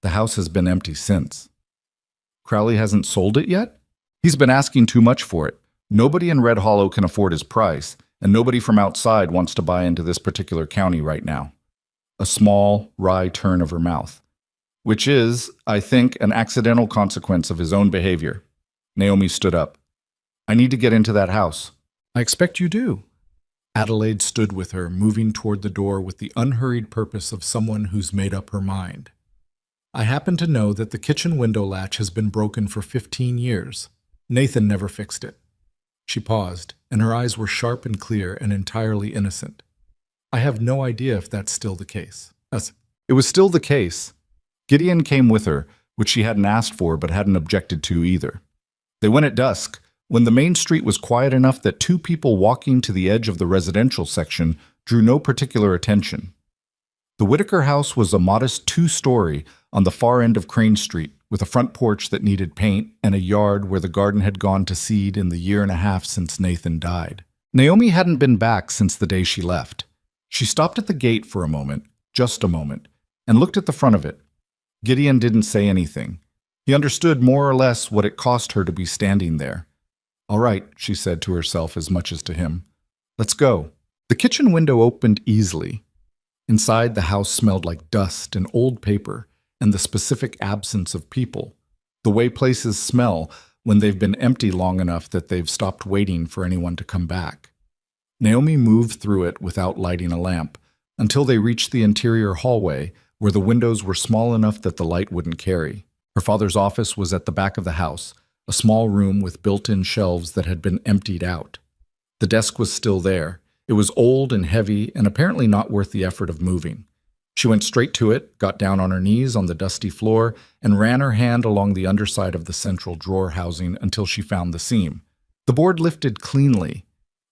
"The house has been empty since." "Crowley hasn't sold it yet?" "He's been asking too much for it. Nobody in Red Hollow can afford his price, and nobody from outside wants to buy into this particular county right now." A small, wry turn of her mouth. "Which is, I think, an accidental consequence of his own behavior." Naomi stood up. "I need to get into that house." "I expect you do." Adelaide stood with her, moving toward the door with the unhurried purpose of someone who's made up her mind. "I happen to know that the kitchen window latch has been broken for 15 years. Nathan never fixed it." She paused, and her eyes were sharp and clear and entirely innocent. "I have no idea if that's still the case." It was still the case. Gideon came with her, which she hadn't asked for but hadn't objected to either. They went at dusk, when the main street was quiet enough that 2 people walking to the edge of the residential section drew no particular attention. The Whitaker house was a modest 2-story on the far end of Crane Street, with a front porch that needed paint and a yard where the garden had gone to seed in the 1.5 years since Nathan died. Naomi hadn't been back since the day she left. She stopped at the gate for a moment, just a moment, and looked at the front of it. Gideon didn't say anything. He understood more or less what it cost her to be standing there. "All right," she said to herself as much as to him. "Let's go." The kitchen window opened easily. Inside, the house smelled like dust and old paper and the specific absence of people, the way places smell when they've been empty long enough that they've stopped waiting for anyone to come back. Naomi moved through it without lighting a lamp until they reached the interior hallway where the windows were small enough that the light wouldn't carry. Her father's office was at the back of the house, a small room with built-in shelves that had been emptied out. The desk was still there. It was old and heavy and apparently not worth the effort of moving. She went straight to it, got down on her knees on the dusty floor, and ran her hand along the underside of the central drawer housing until she found the seam. The board lifted cleanly.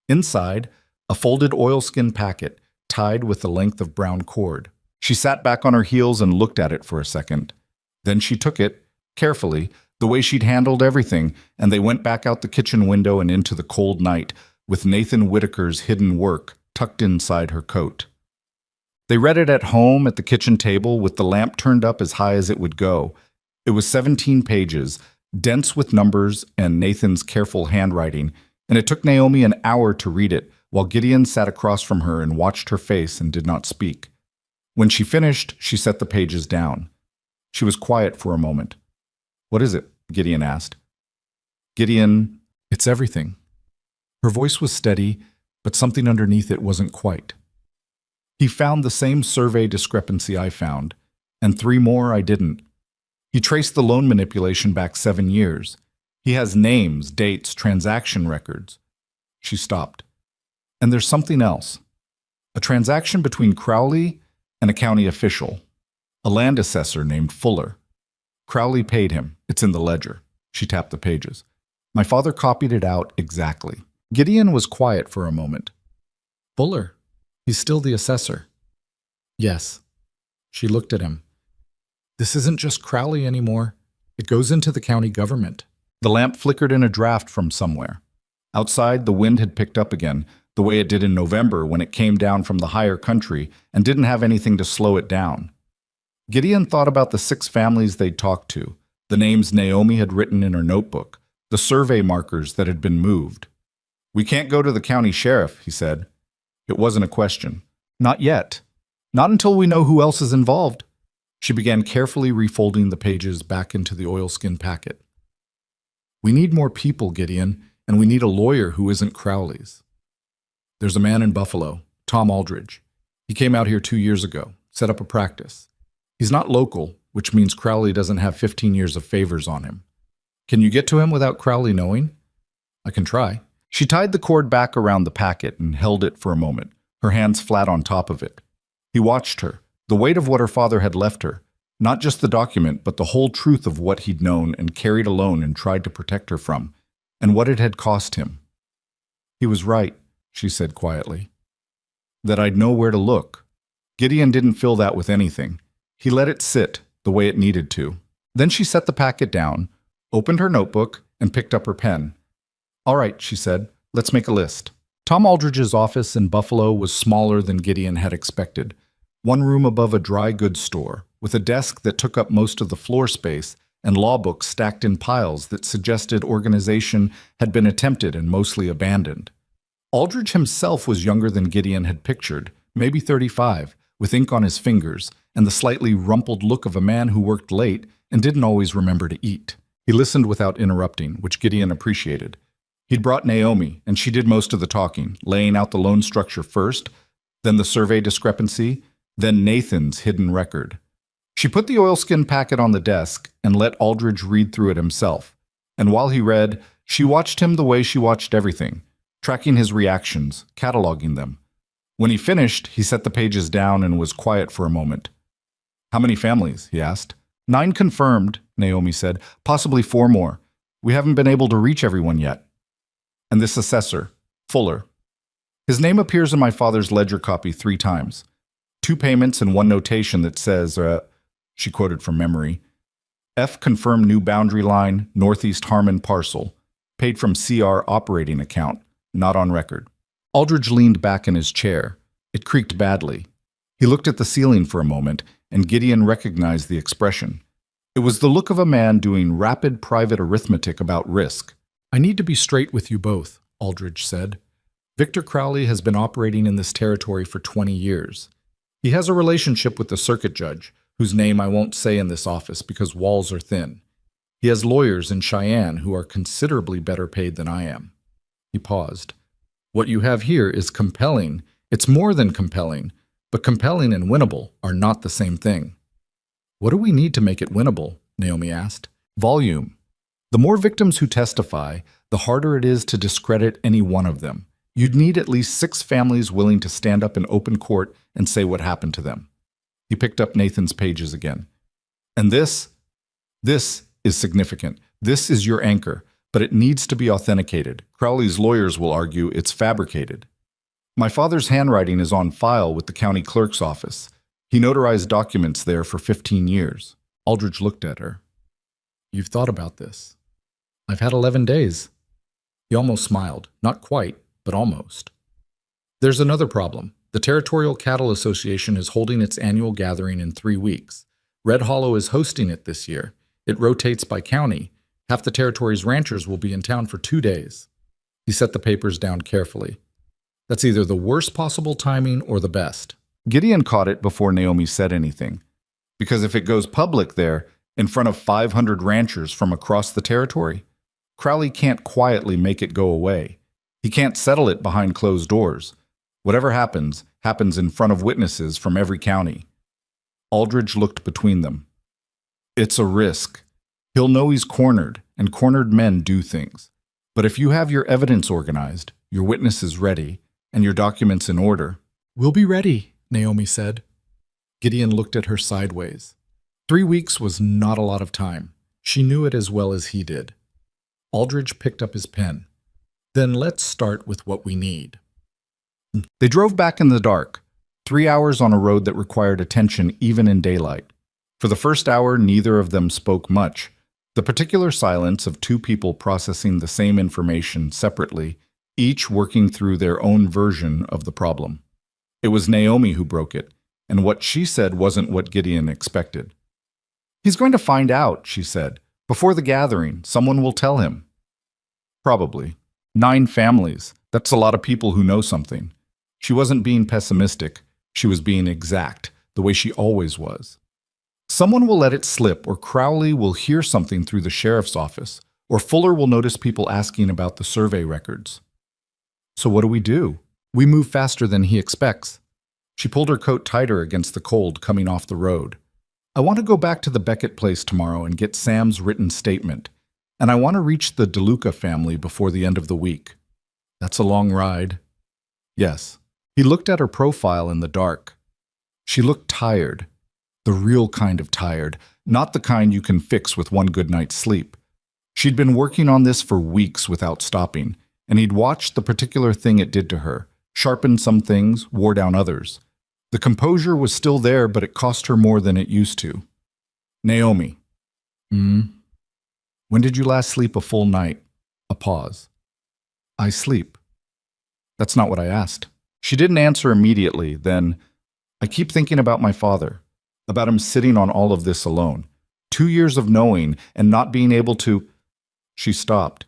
Inside, a folded oilskin packet tied with the length of brown cord. She sat back on her heels and looked at it for a second. Then she took it, carefully, the way she'd handled everything, and they went back out the kitchen window and into the cold night, with Nathan Whitaker's hidden work tucked inside her coat. They read it at home at the kitchen table with the lamp turned up as high as it would go. It was 17 pages, dense with numbers and Nathan's careful handwriting, and it took Naomi an hour to read it, while Gideon sat across from her and watched her face and did not speak. When she finished, she set the pages down. She was quiet for a moment. "What is it?" Gideon asked. "Gideon, it's everything." Her voice was steady, but something underneath it wasn't quite. "He found the same survey discrepancy I found, and 3 more I didn't. He traced the loan manipulation back 7 years. He has names, dates, transaction records." She stopped. "And there's something else. A transaction between Crowley and a county official, a land assessor named Fuller. Crowley paid him. It's in the ledger." She tapped the pages. "My father copied it out exactly." Gideon was quiet for a moment. "Fuller? He's still the assessor?" "Yes." She looked at him. "This isn't just Crowley anymore. It goes into the county government." The lamp flickered in a draft from somewhere. Outside, the wind had picked up again, the way it did in November when it came down from the higher country and didn't have anything to slow it down. Gideon thought about the 6 families they'd talked to, the names Naomi had written in her notebook, the survey markers that had been moved. "We can't go to the county sheriff," he said. It wasn't a question. "Not yet. Not until we know who else is involved." She began carefully refolding the pages back into the oilskin packet. "We need more people, Gideon, and we need a lawyer who isn't Crowley's. There's a man in Buffalo, Tom Aldridge. He came out here 2 years ago, set up a practice. He's not local, which means Crowley doesn't have 15 years of favors on him. Can you get to him without Crowley knowing?" "I can try." She tied the cord back around the packet and held it for a moment, her hands flat on top of it. He watched her, the weight of what her father had left her, not just the document, but the whole truth of what he'd known and carried alone and tried to protect her from, and what it had cost him. "He was right," she said quietly. "That I'd know where to look." Gideon didn't fill that with anything. He let it sit the way it needed to. Then she set the packet down, opened her notebook, and picked up her pen. "All right," she said, "let's make a list." Tom Aldridge's office in Buffalo was smaller than Gideon had expected. 1 room above a dry goods store, with a desk that took up most of the floor space and law books stacked in piles that suggested organization had been attempted and mostly abandoned. Aldridge himself was younger than Gideon had pictured, maybe 35, with ink on his fingers and the slightly rumpled look of a man who worked late and didn't always remember to eat. He listened without interrupting, which Gideon appreciated. He'd brought Naomi, and she did most of the talking, laying out the loan structure first, then the survey discrepancy, then Nathan's hidden record. She put the oilskin packet on the desk and let Aldridge read through it himself. And while he read, she watched him the way she watched everything, tracking his reactions, cataloging them. When he finished, he set the pages down and was quiet for a moment. "How many families?" he asked. 9 confirmed, Naomi said. "Possibly 4 more. We haven't been able to reach everyone yet." "And this assessor, Fuller. His name appears in my father's ledger copy 3 times. 2 payments and 1 notation that says, she quoted from memory, F confirmed new boundary line, Northeast Harmon parcel, paid from CR operating account, not on record." Aldridge leaned back in his chair. It creaked badly. He looked at the ceiling for a moment, and Gideon recognized the expression. It was the look of a man doing rapid private arithmetic about risk. "I need to be straight with you both," Aldridge said. "Victor Crowley has been operating in this territory for 20 years. He has a relationship with the circuit judge, whose name I won't say in this office because walls are thin. He has lawyers in Cheyenne who are considerably better paid than I am." He paused. "What you have here is compelling. It's more than compelling, but compelling and winnable are not the same thing." "What do we need to make it winnable?" Naomi asked. "Volume. The more victims who testify, the harder it is to discredit any one of them. You'd need at least 6 families willing to stand up in open court and say what happened to them. He picked up Nathan's pages again. And this is significant. This is your anchor, but it needs to be authenticated. Crowley's lawyers will argue it's fabricated. My father's handwriting is on file with the county clerk's office. He notarized documents there for 15 years. Aldridge looked at her. You've thought about this. I've had 11 days. He almost smiled. Not quite, but almost. There's another problem. The Territorial Cattle Association is holding its annual gathering in 3 weeks. Red Hollow is hosting it this year. It rotates by county. Half the territory's ranchers will be in town for 2 days. He set the papers down carefully. That's either the worst possible timing or the best. Gideon caught it before Naomi said anything. Because if it goes public there, in front of 500 ranchers from across the territory, Crowley can't quietly make it go away. He can't settle it behind closed doors. Whatever happens, happens in front of witnesses from every county. Aldridge looked between them. It's a risk. He'll know he's cornered, and cornered men do things. But if you have your evidence organized, your witnesses ready, and your documents in order, we'll be ready, Naomi said. Gideon looked at her sideways. 3 weeks was not a lot of time. She knew it as well as he did. Aldridge picked up his pen. Then let's start with what we need. They drove back in the dark, 3 hours on a road that required attention even in daylight. For the first hour, neither of them spoke much. The particular silence of two people processing the same information separately, each working through their own version of the problem. It was Naomi who broke it, and what she said wasn't what Gideon expected. He's going to find out, she said. Before the gathering, someone will tell him. Probably. 9 families. That's a lot of people who know something. She wasn't being pessimistic. She was being exact, the way she always was. Someone will let it slip, or Crowley will hear something through the sheriff's office, or Fuller will notice people asking about the survey records. So what do? We move faster than he expects. She pulled her coat tighter against the cold coming off the road. I want to go back to the Beckett place tomorrow and get Sam's written statement, and I want to reach the DeLuca family before the end of the week. That's a long ride. Yes. He looked at her profile in the dark. She looked tired. The real kind of tired, not the kind you can fix with one good night's sleep. She'd been working on this for weeks without stopping, and he'd watched the particular thing it did to her, sharpened some things, wore down others. The composure was still there, but it cost her more than it used to. Naomi. When did you last sleep a full night? A pause. I sleep. That's not what I asked. She didn't answer immediately, then, I keep thinking about my father, about him sitting on all of this alone. 2 years of knowing and not being able to... She stopped.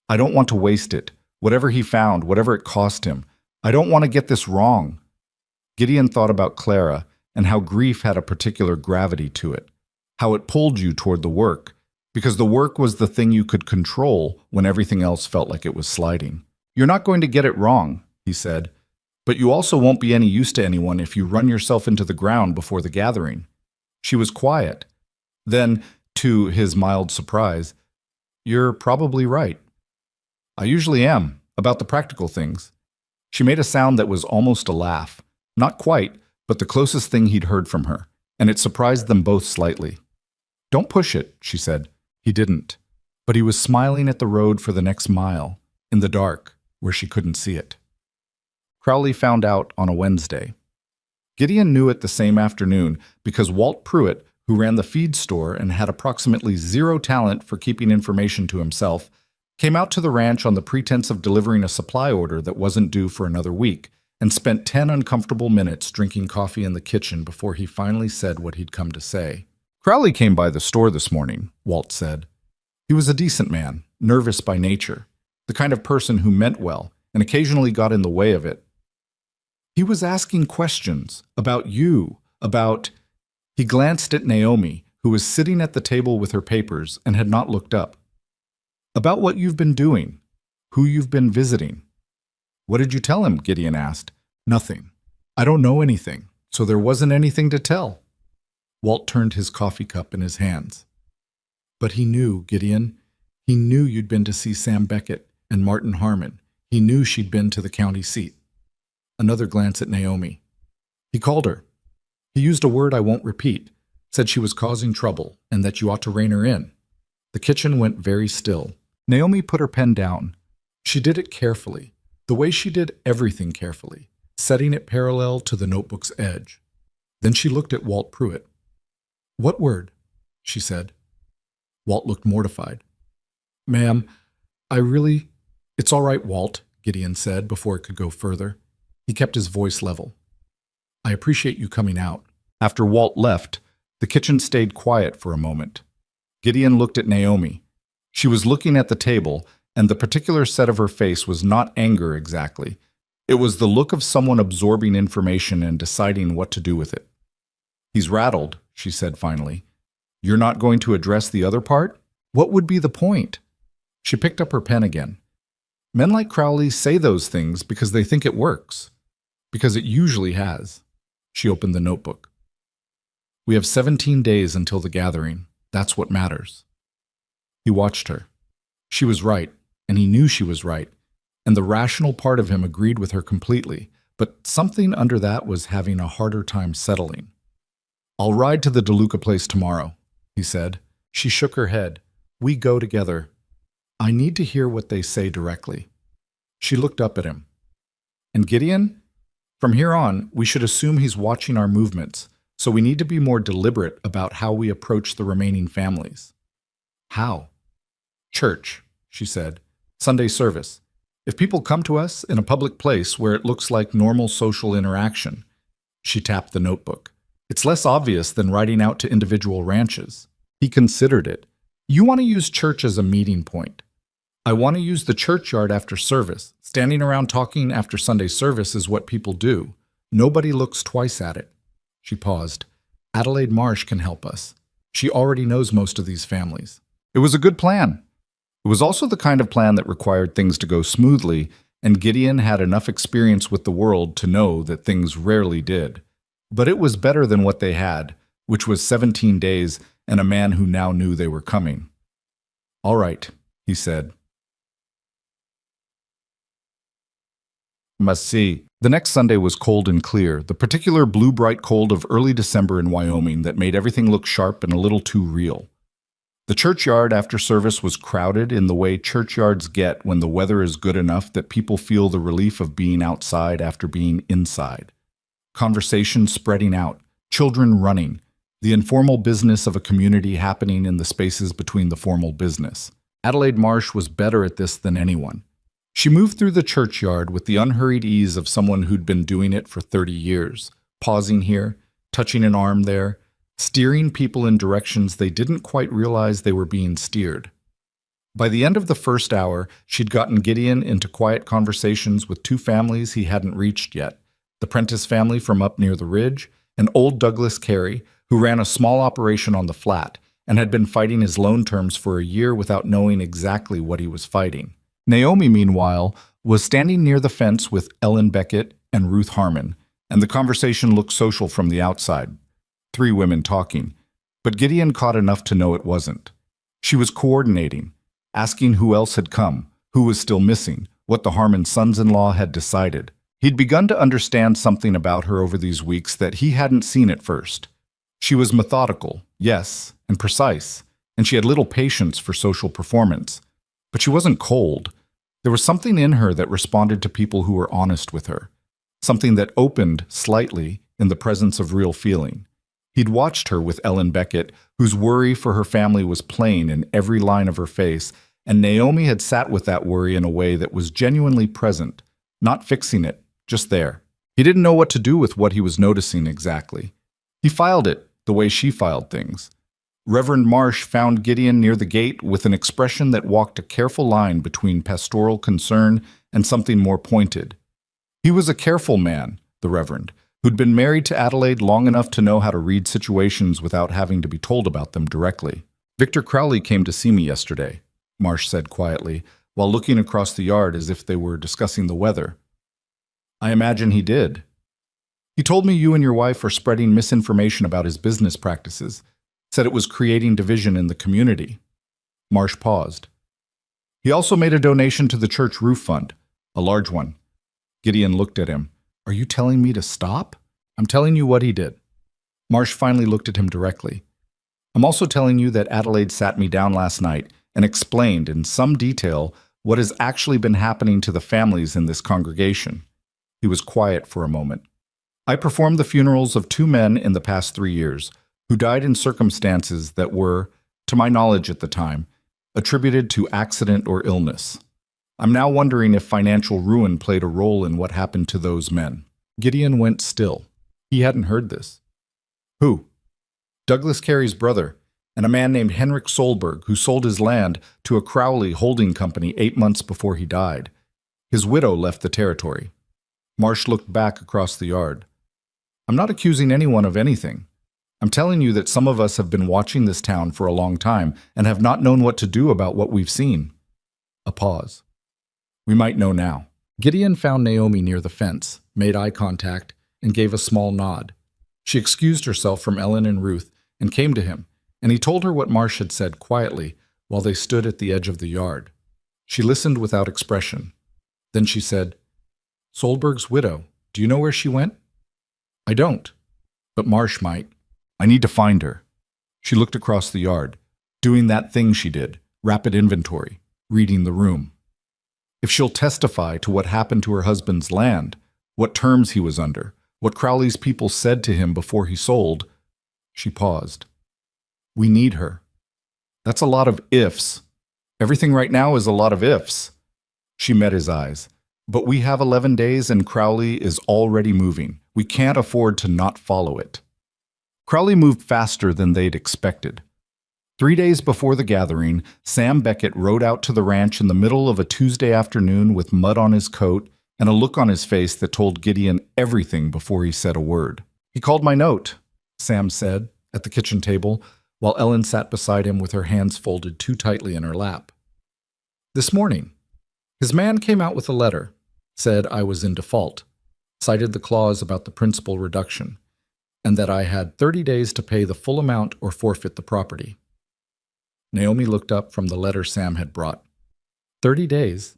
I don't want to waste it. Whatever he found, whatever it cost him. I don't want to get this wrong. Gideon thought about Clara and how grief had a particular gravity to it, how it pulled you toward the work, because the work was the thing you could control when everything else felt like it was sliding. You're not going to get it wrong, he said, but you also won't be any use to anyone if you run yourself into the ground before the gathering. She was quiet. Then, to his mild surprise, you're probably right. I usually am, about the practical things. She made a sound that was almost a laugh. Not quite, but the closest thing he'd heard from her, and it surprised them both slightly. Don't push it, she said. He didn't. But he was smiling at the road for the next mile, in the dark, where she couldn't see it. Crowley found out on a Wednesday. Gideon knew it the same afternoon because Walt Pruitt, who ran the feed store and had approximately 0 talent for keeping information to himself, came out to the ranch on the pretense of delivering a supply order that wasn't due for another week, and spent 10 uncomfortable minutes drinking coffee in the kitchen before he finally said what he'd come to say. Crowley came by the store this morning, Walt said. He was a decent man, nervous by nature, the kind of person who meant well and occasionally got in the way of it. He was asking questions about you, about... He glanced at Naomi, who was sitting at the table with her papers and had not looked up. About what you've been doing, who you've been visiting. What did you tell him? Gideon asked. Nothing. I don't know anything, so there wasn't anything to tell. Walt turned his coffee cup in his hands. But he knew, Gideon. He knew you'd been to see Sam Beckett and Martin Harmon. He knew she'd been to the county seat. Another glance at Naomi. He called her. He used a word I won't repeat, said she was causing trouble and that you ought to rein her in. The kitchen went very still. Naomi put her pen down. She did it carefully, the way she did everything carefully, setting it parallel to the notebook's edge. Then she looked at Walt Pruitt. "What word?" she said. Walt looked mortified. "Ma'am, It's all right, Walt," Gideon said before it could go further. He kept his voice level. "I appreciate you coming out." After Walt left, the kitchen stayed quiet for a moment. Gideon looked at Naomi. She was looking at the table, and the particular set of her face was not anger exactly. It was the look of someone absorbing information and deciding what to do with it. "He's rattled," she said finally. "You're not going to address the other part? What would be the point?" She picked up her pen again. "Men like Crowley say those things because they think it works. Because it usually has." She opened the notebook. "We have 17 days until the gathering. That's what matters." He watched her. She was right, and he knew she was right, and the rational part of him agreed with her completely, but something under that was having a harder time settling. "I'll ride to the DeLuca place tomorrow," he said. She shook her head. "We go together. I need to hear what they say directly." She looked up at him. "And Gideon? From here on, we should assume he's watching our movements, so we need to be more deliberate about how we approach the remaining families." "How?" "Church," she said. "Sunday service. If people come to us in a public place where it looks like normal social interaction." She tapped the notebook. "It's less obvious than riding out to individual ranches." He considered it. "You want to use church as a meeting point. I want to use the churchyard after service. Standing around talking after Sunday service is what people do. Nobody looks twice at it." She paused. "Adelaide Marsh can help us. She already knows most of these families." It was a good plan. It was also the kind of plan that required things to go smoothly, and Gideon had enough experience with the world to know that things rarely did. But it was better than what they had, which was 17 days and a man who now knew they were coming. "All right," he said. Must see. The next Sunday was cold and clear, the particular blue-bright cold of early December in Wyoming that made everything look sharp and a little too real. The churchyard after service was crowded in the way churchyards get when the weather is good enough that people feel the relief of being outside after being inside. Conversation spreading out, children running, the informal business of a community happening in the spaces between the formal business. Adelaide Marsh was better at this than anyone. She moved through the churchyard with the unhurried ease of someone who'd been doing it for 30 years, pausing here, touching an arm there, steering people in directions they didn't quite realize they were being steered. By the end of the first hour, she'd gotten Gideon into quiet conversations with two families he hadn't reached yet, the Prentice family from up near the ridge, and old Douglas Carey, who ran a small operation on the flat and had been fighting his loan terms for a year without knowing exactly what he was fighting. Naomi, meanwhile, was standing near the fence with Ellen Beckett and Ruth Harmon, and the conversation looked social from the outside. 3 women talking, but Gideon caught enough to know it wasn't. She was coordinating, asking who else had come, who was still missing, what the Harmon sons-in-law had decided. He'd begun to understand something about her over these weeks that he hadn't seen at first. She was methodical, yes, and precise, and she had little patience for social performance. But she wasn't cold. There was something in her that responded to people who were honest with her, something that opened slightly in the presence of real feeling. He'd watched her with Ellen Beckett, whose worry for her family was plain in every line of her face, and Naomi had sat with that worry in a way that was genuinely present, not fixing it, just there. He didn't know what to do with what he was noticing exactly. He filed it the way she filed things. Reverend Marsh found Gideon near the gate with an expression that walked a careful line between pastoral concern and something more pointed. He was a careful man, the Reverend, who'd been married to Adelaide long enough to know how to read situations without having to be told about them directly. "Victor Crowley came to see me yesterday," Marsh said quietly, while looking across the yard as if they were discussing the weather. "I imagine he did. He told me you and your wife are spreading misinformation about his business practices. Said it was creating division in the community." Marsh paused. "He also made a donation to the church roof fund, a large one." Gideon looked at him. "Are you telling me to stop?" "I'm telling you what he did." Marsh finally looked at him directly. I'm also telling you that Adelaide sat me down last night and explained in some detail what has actually been happening to the families in this congregation. He was quiet for a moment. I performed the funerals of 2 men in the past 3 years who died in circumstances that were, to my knowledge at the time, attributed to accident or illness. I'm now wondering if financial ruin played a role in what happened to those men. Gideon went still. He hadn't heard this. Who? Douglas Carey's brother, and a man named Henrik Solberg, who sold his land to a Crowley holding company 8 months before he died. His widow left the territory. Marsh looked back across the yard. I'm not accusing anyone of anything. I'm telling you that some of us have been watching this town for a long time and have not known what to do about what we've seen. A pause. We might know now. Gideon found Naomi near the fence, made eye contact, and gave a small nod. She excused herself from Ellen and Ruth and came to him, and he told her what Marsh had said quietly while they stood at the edge of the yard. She listened without expression. Then she said, Solberg's widow, do you know where she went? I don't, but Marsh might. I need to find her. She looked across the yard, doing that thing she did, rapid inventory, reading the room. If she'll testify to what happened to her husband's land, what terms he was under, what Crowley's people said to him before he sold, she paused. We need her. That's a lot of ifs. Everything right now is a lot of ifs. She met his eyes. But we have 11 days and Crowley is already moving. We can't afford to not follow it. Crowley moved faster than they'd expected. 3 days before the gathering, Sam Beckett rode out to the ranch in the middle of a Tuesday afternoon with mud on his coat and a look on his face that told Gideon everything before he said a word. He called my note, Sam said, at the kitchen table, while Ellen sat beside him with her hands folded too tightly in her lap. This morning. His man came out with a letter, said I was in default, cited the clause about the principal reduction, and that I had 30 days to pay the full amount or forfeit the property. Naomi looked up from the letter Sam had brought. 30 days?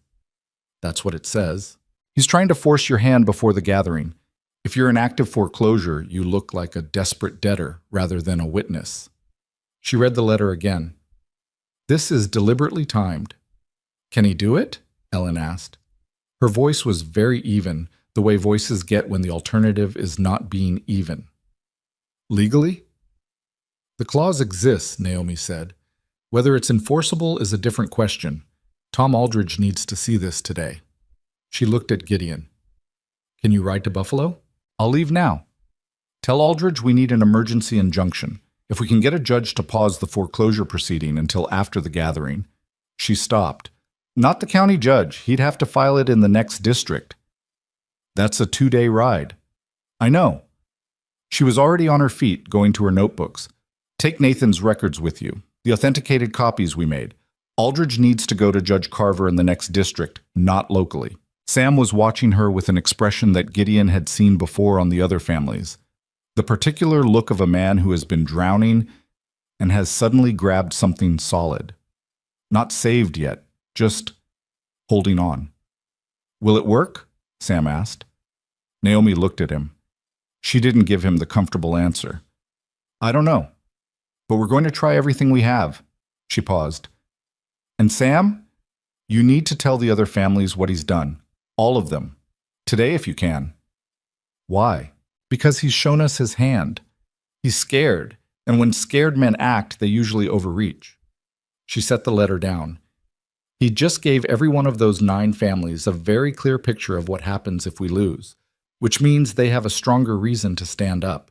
That's what it says. He's trying to force your hand before the gathering. If you're in active foreclosure, you look like a desperate debtor rather than a witness. She read the letter again. This is deliberately timed. Can he do it? Ellen asked. Her voice was very even, the way voices get when the alternative is not being even. Legally? The clause exists, Naomi said. Whether it's enforceable is a different question. Tom Aldridge needs to see this today. She looked at Gideon. Can you ride to Buffalo? I'll leave now. Tell Aldridge we need an emergency injunction. If we can get a judge to pause the foreclosure proceeding until after the gathering. She stopped. Not the county judge. He'd have to file it in the next district. That's a 2-day ride. I know. She was already on her feet, going to her notebooks. Take Nathan's records with you, the authenticated copies we made. Aldridge needs to go to Judge Carver in the next district, not locally. Sam was watching her with an expression that Gideon had seen before on the other families. The particular look of a man who has been drowning and has suddenly grabbed something solid. Not saved yet, just holding on. Will it work? Sam asked. Naomi looked at him. She didn't give him the comfortable answer. I don't know, but we're going to try everything we have. She paused. And Sam, you need to tell the other families what he's done. All of them. Today if you can. Why? Because he's shown us his hand. He's scared, and when scared men act, they usually overreach. She set the letter down. He just gave every one of those 9 families a very clear picture of what happens if we lose, which means they have a stronger reason to stand up.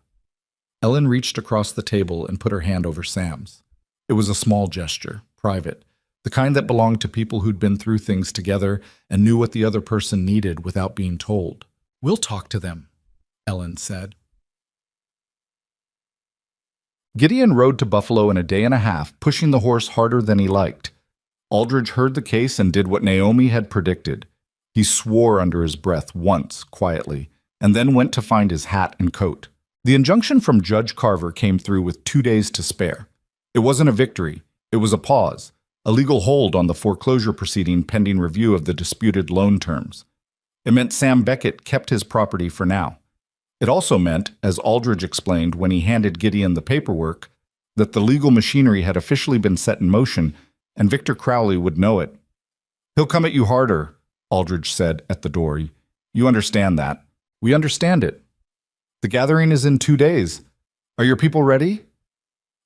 Ellen reached across the table and put her hand over Sam's. It was a small gesture, private, the kind that belonged to people who'd been through things together and knew what the other person needed without being told. We'll talk to them, Ellen said. Gideon rode to Buffalo in a day and a half, pushing the horse harder than he liked. Aldridge heard the case and did what Naomi had predicted. He swore under his breath once, quietly, and then went to find his hat and coat. The injunction from Judge Carver came through with 2 days to spare. It wasn't a victory. It was a pause, a legal hold on the foreclosure proceeding pending review of the disputed loan terms. It meant Sam Beckett kept his property for now. It also meant, as Aldridge explained when he handed Gideon the paperwork, that the legal machinery had officially been set in motion, and Victor Crowley would know it. "He'll come at you harder," Aldridge said at the door. "You understand that." "We understand it. The gathering is in 2 days. Are your people ready?"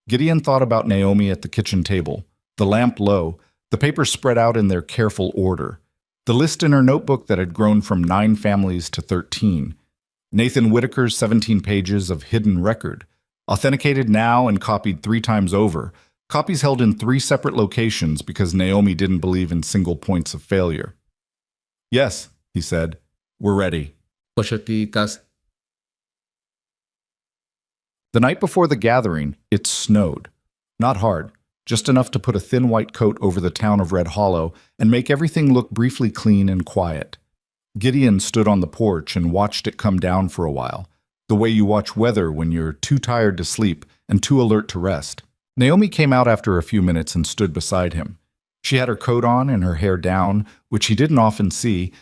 Gideon thought about Naomi at the kitchen table, the lamp low, the papers spread out in their careful order, the list in her notebook that had grown from 9 families to 13, Nathan Whitaker's 17 pages of hidden record, authenticated now and copied 3 times over, copies held in 3 separate locations because Naomi didn't believe in single points of failure. "Yes," he said, "we're ready." The night before the gathering, it snowed. Not hard, just enough to put a thin white coat over the town of Red Hollow and make everything look briefly clean and quiet. Gideon stood on the porch and watched it come down for a while, the way you watch weather when you're too tired to sleep and too alert to rest. Naomi came out after a few minutes and stood beside him. She had her coat on and her hair down, which he didn't often see,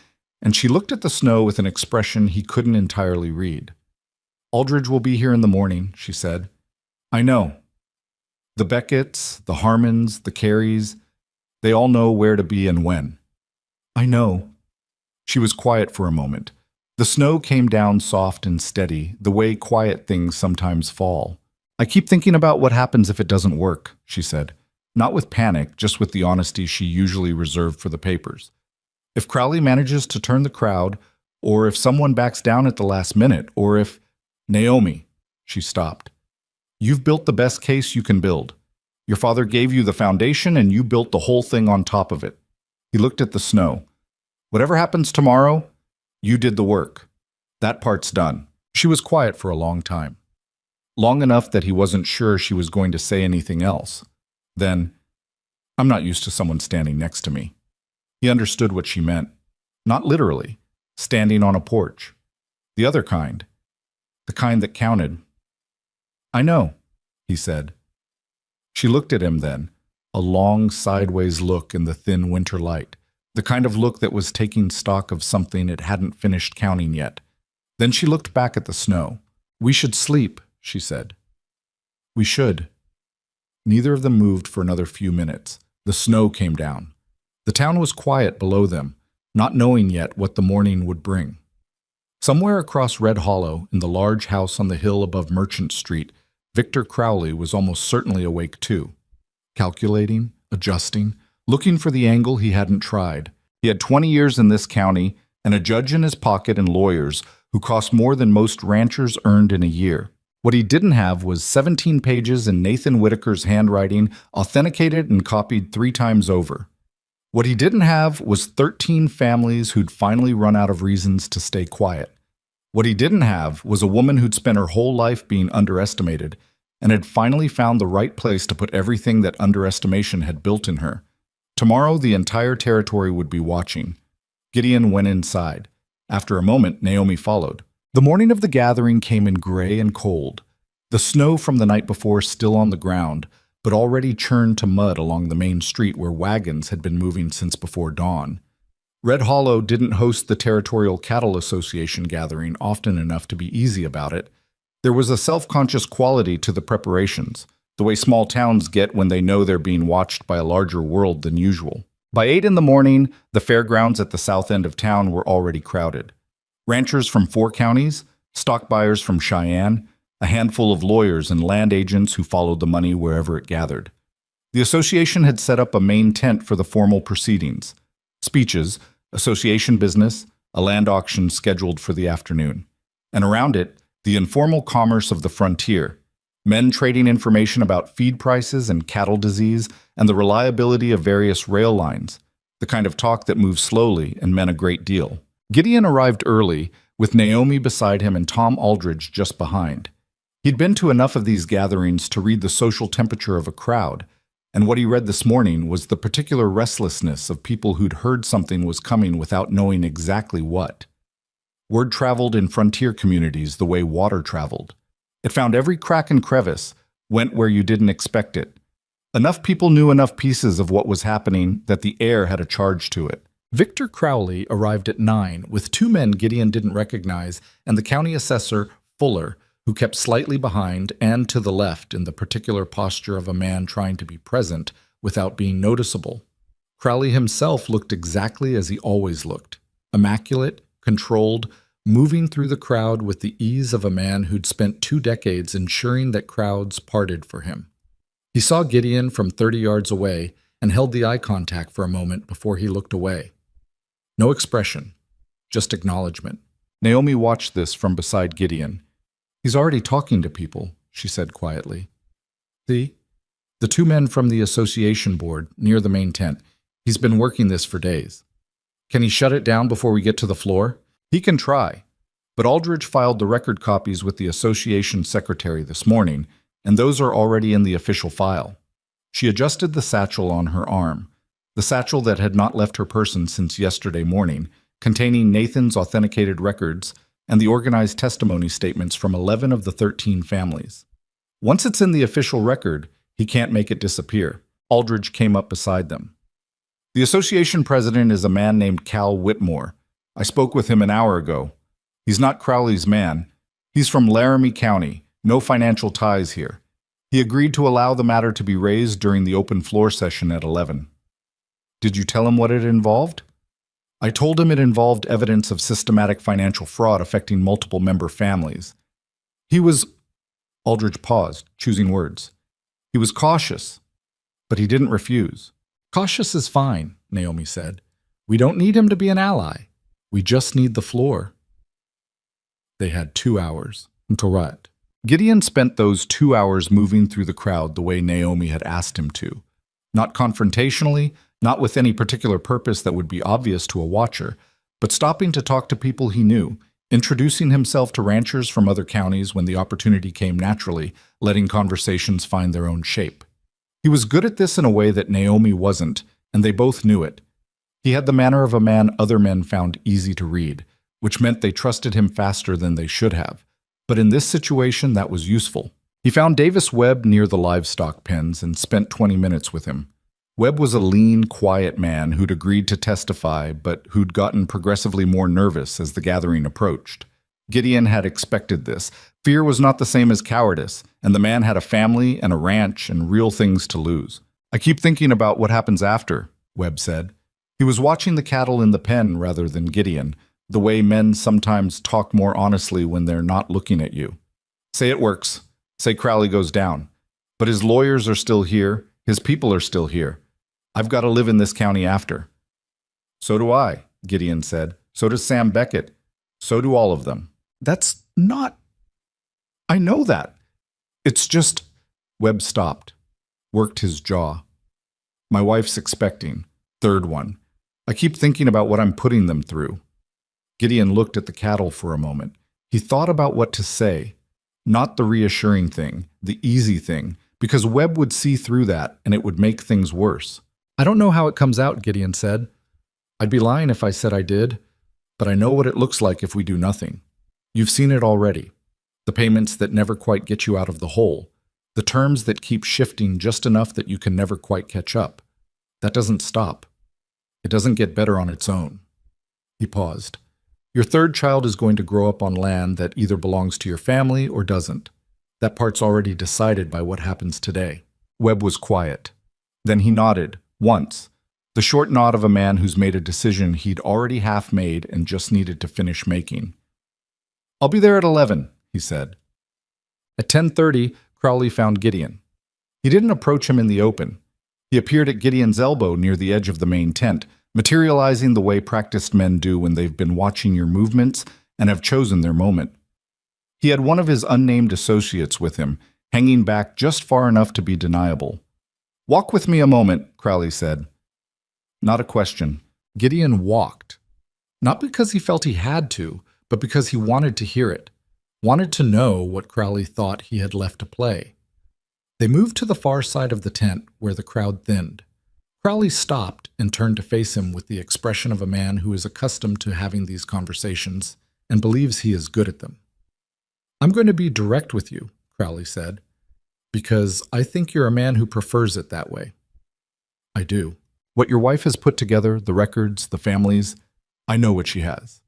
and she looked at the snow with an expression he couldn't entirely read. "Aldridge will be here in the morning," she said. "I know. The Becketts, the Harmons, the Careys, they all know where to be and when." "I know." She was quiet for a moment. The snow came down soft and steady, the way quiet things sometimes fall. "I keep thinking about what happens if it doesn't work," she said. Not with panic, just with the honesty she usually reserved for the papers. "If Crowley manages to turn the crowd, or if someone backs down at the last minute, or if—" "Naomi," she stopped. "You've built the best case you can build. Your father gave you the foundation and you built the whole thing on top of it." He looked at the snow. "Whatever happens tomorrow, you did the work. That part's done." She was quiet for a long time. Long enough that he wasn't sure she was going to say anything else. Then, "I'm not used to someone standing next to me." He understood what she meant. Not literally, standing on a porch. The other kind. The kind that counted. "I know," he said. She looked at him then, a long sideways look in the thin winter light, the kind of look that was taking stock of something it hadn't finished counting yet. Then she looked back at the snow. "We should sleep," she said. "We should." Neither of them moved for another few minutes. The snow came down. The town was quiet below them, not knowing yet what the morning would bring. Somewhere across Red Hollow, in the large house on the hill above Merchant Street, Victor Crowley was almost certainly awake too. Calculating, adjusting, looking for the angle he hadn't tried. He had 20 years in this county, and a judge in his pocket and lawyers who cost more than most ranchers earned in a year. What he didn't have was 17 pages in Nathan Whitaker's handwriting, authenticated and copied 3 times over. What he didn't have was 13 families who'd finally run out of reasons to stay quiet. What he didn't have was a woman who'd spent her whole life being underestimated and had finally found the right place to put everything that underestimation had built in her. Tomorrow, the entire territory would be watching. Gideon went inside. After a moment, Naomi followed. The morning of the gathering came in gray and cold, the snow from the night before still on the ground, but already churned to mud along the main street where wagons had been moving since before dawn. Red Hollow didn't host the Territorial Cattle Association gathering often enough to be easy about it. There was a self-conscious quality to the preparations, the way small towns get when they know they're being watched by a larger world than usual. By 8 in the morning, the fairgrounds at the south end of town were already crowded. Ranchers from 4 counties, stock buyers from Cheyenne, a handful of lawyers and land agents who followed the money wherever it gathered. The association had set up a main tent for the formal proceedings. Speeches, association business, a land auction scheduled for the afternoon. And around it, the informal commerce of the frontier, men trading information about feed prices and cattle disease and the reliability of various rail lines, the kind of talk that moved slowly and meant a great deal. Gideon arrived early, with Naomi beside him and Tom Aldridge just behind. He'd been to enough of these gatherings to read the social temperature of a crowd, and what he read this morning was the particular restlessness of people who'd heard something was coming without knowing exactly what. Word traveled in frontier communities the way water traveled. It found every crack and crevice, went where you didn't expect it. Enough people knew enough pieces of what was happening that the air had a charge to it. Victor Crowley arrived at 9 with 2 men Gideon didn't recognize and the county assessor Fuller, who kept slightly behind and to the left in the particular posture of a man trying to be present without being noticeable. Crowley himself looked exactly as he always looked, immaculate, controlled, moving through the crowd with the ease of a man who'd spent 2 decades ensuring that crowds parted for him. He saw Gideon from 30 yards away and held the eye contact for a moment before he looked away. No expression, just acknowledgement. Naomi watched this from beside Gideon. "He's already talking to people," she said quietly. "See? The 2 men from the association board near the main tent. He's been working this for days. Can he shut it down before we get to the floor?" "He can try." But Aldridge filed the record copies with the association secretary this morning, and those are already in the official file. She adjusted the satchel on her arm, the satchel that had not left her person since yesterday morning, containing Nathan's authenticated records and the organized testimony statements from 11 of the 13 families. Once it's in the official record, he can't make it disappear. Aldridge came up beside them. "The association president is a man named Cal Whitmore. I spoke with him an hour ago. He's not Crowley's man. He's from Laramie County. No financial ties here. He agreed to allow the matter to be raised during the open floor session at 11. "Did you tell him what it involved?" "I told him it involved evidence of systematic financial fraud affecting multiple member families. He was—" Aldridge paused, choosing words. "He was cautious, but he didn't refuse." "Cautious is fine," Naomi said. "We don't need him to be an ally. We just need the floor." They had 2 hours. Until what? Gideon spent those 2 hours moving through the crowd the way Naomi had asked him to. Not confrontationally, not with any particular purpose that would be obvious to a watcher, but stopping to talk to people he knew, introducing himself to ranchers from other counties when the opportunity came naturally, letting conversations find their own shape. He was good at this in a way that Naomi wasn't, and they both knew it. He had the manner of a man other men found easy to read, which meant they trusted him faster than they should have. But in this situation, that was useful. He found Davis Webb near the livestock pens and spent 20 minutes with him. Webb was a lean, quiet man who'd agreed to testify, but who'd gotten progressively more nervous as the gathering approached. Gideon had expected this. Fear was not the same as cowardice, and the man had a family and a ranch and real things to lose. "I keep thinking about what happens after," Webb said. He was watching the cattle in the pen rather than Gideon, the way men sometimes talk more honestly when they're not looking at you. "Say it works. Say Crowley goes down. But his lawyers are still here. His people are still here. I've got to live in this county after." "So do I," Gideon said. "So does Sam Beckett. So do all of them." "That's not—" "I know that. It's just—" Webb stopped, worked his jaw. "My wife's expecting. Third one. I keep thinking about what I'm putting them through." Gideon looked at the cattle for a moment. He thought about what to say. Not the reassuring thing, the easy thing, because Webb would see through that and it would make things worse. "I don't know how it comes out," Gideon said. "I'd be lying if I said I did, but I know what it looks like if we do nothing. You've seen it already. The payments that never quite get you out of the hole. The terms that keep shifting just enough that you can never quite catch up. That doesn't stop. It doesn't get better on its own." He paused. "Your third child is going to grow up on land that either belongs to your family or doesn't. That part's already decided by what happens today." Webb was quiet. Then he nodded, once, the short nod of a man who's made a decision he'd already half made and just needed to finish making. "I'll be there at 11, he said. At 10:30, Crowley found Gideon. He didn't approach him in the open. He appeared at Gideon's elbow near the edge of the main tent, materializing the way practiced men do when they've been watching your movements and have chosen their moment. He had one of his unnamed associates with him, hanging back just far enough to be deniable. "Walk with me a moment," Crowley said. Not a question. Gideon walked. Not because he felt he had to, but because he wanted to hear it, wanted to know what Crowley thought he had left to play. They moved to the far side of the tent where the crowd thinned. Crowley stopped and turned to face him with the expression of a man who is accustomed to having these conversations and believes he is good at them. "I'm going to be direct with you," Crowley said, "because I think you're a man who prefers it that way." "I do. What your wife has put together, the records, the families, I know what she has.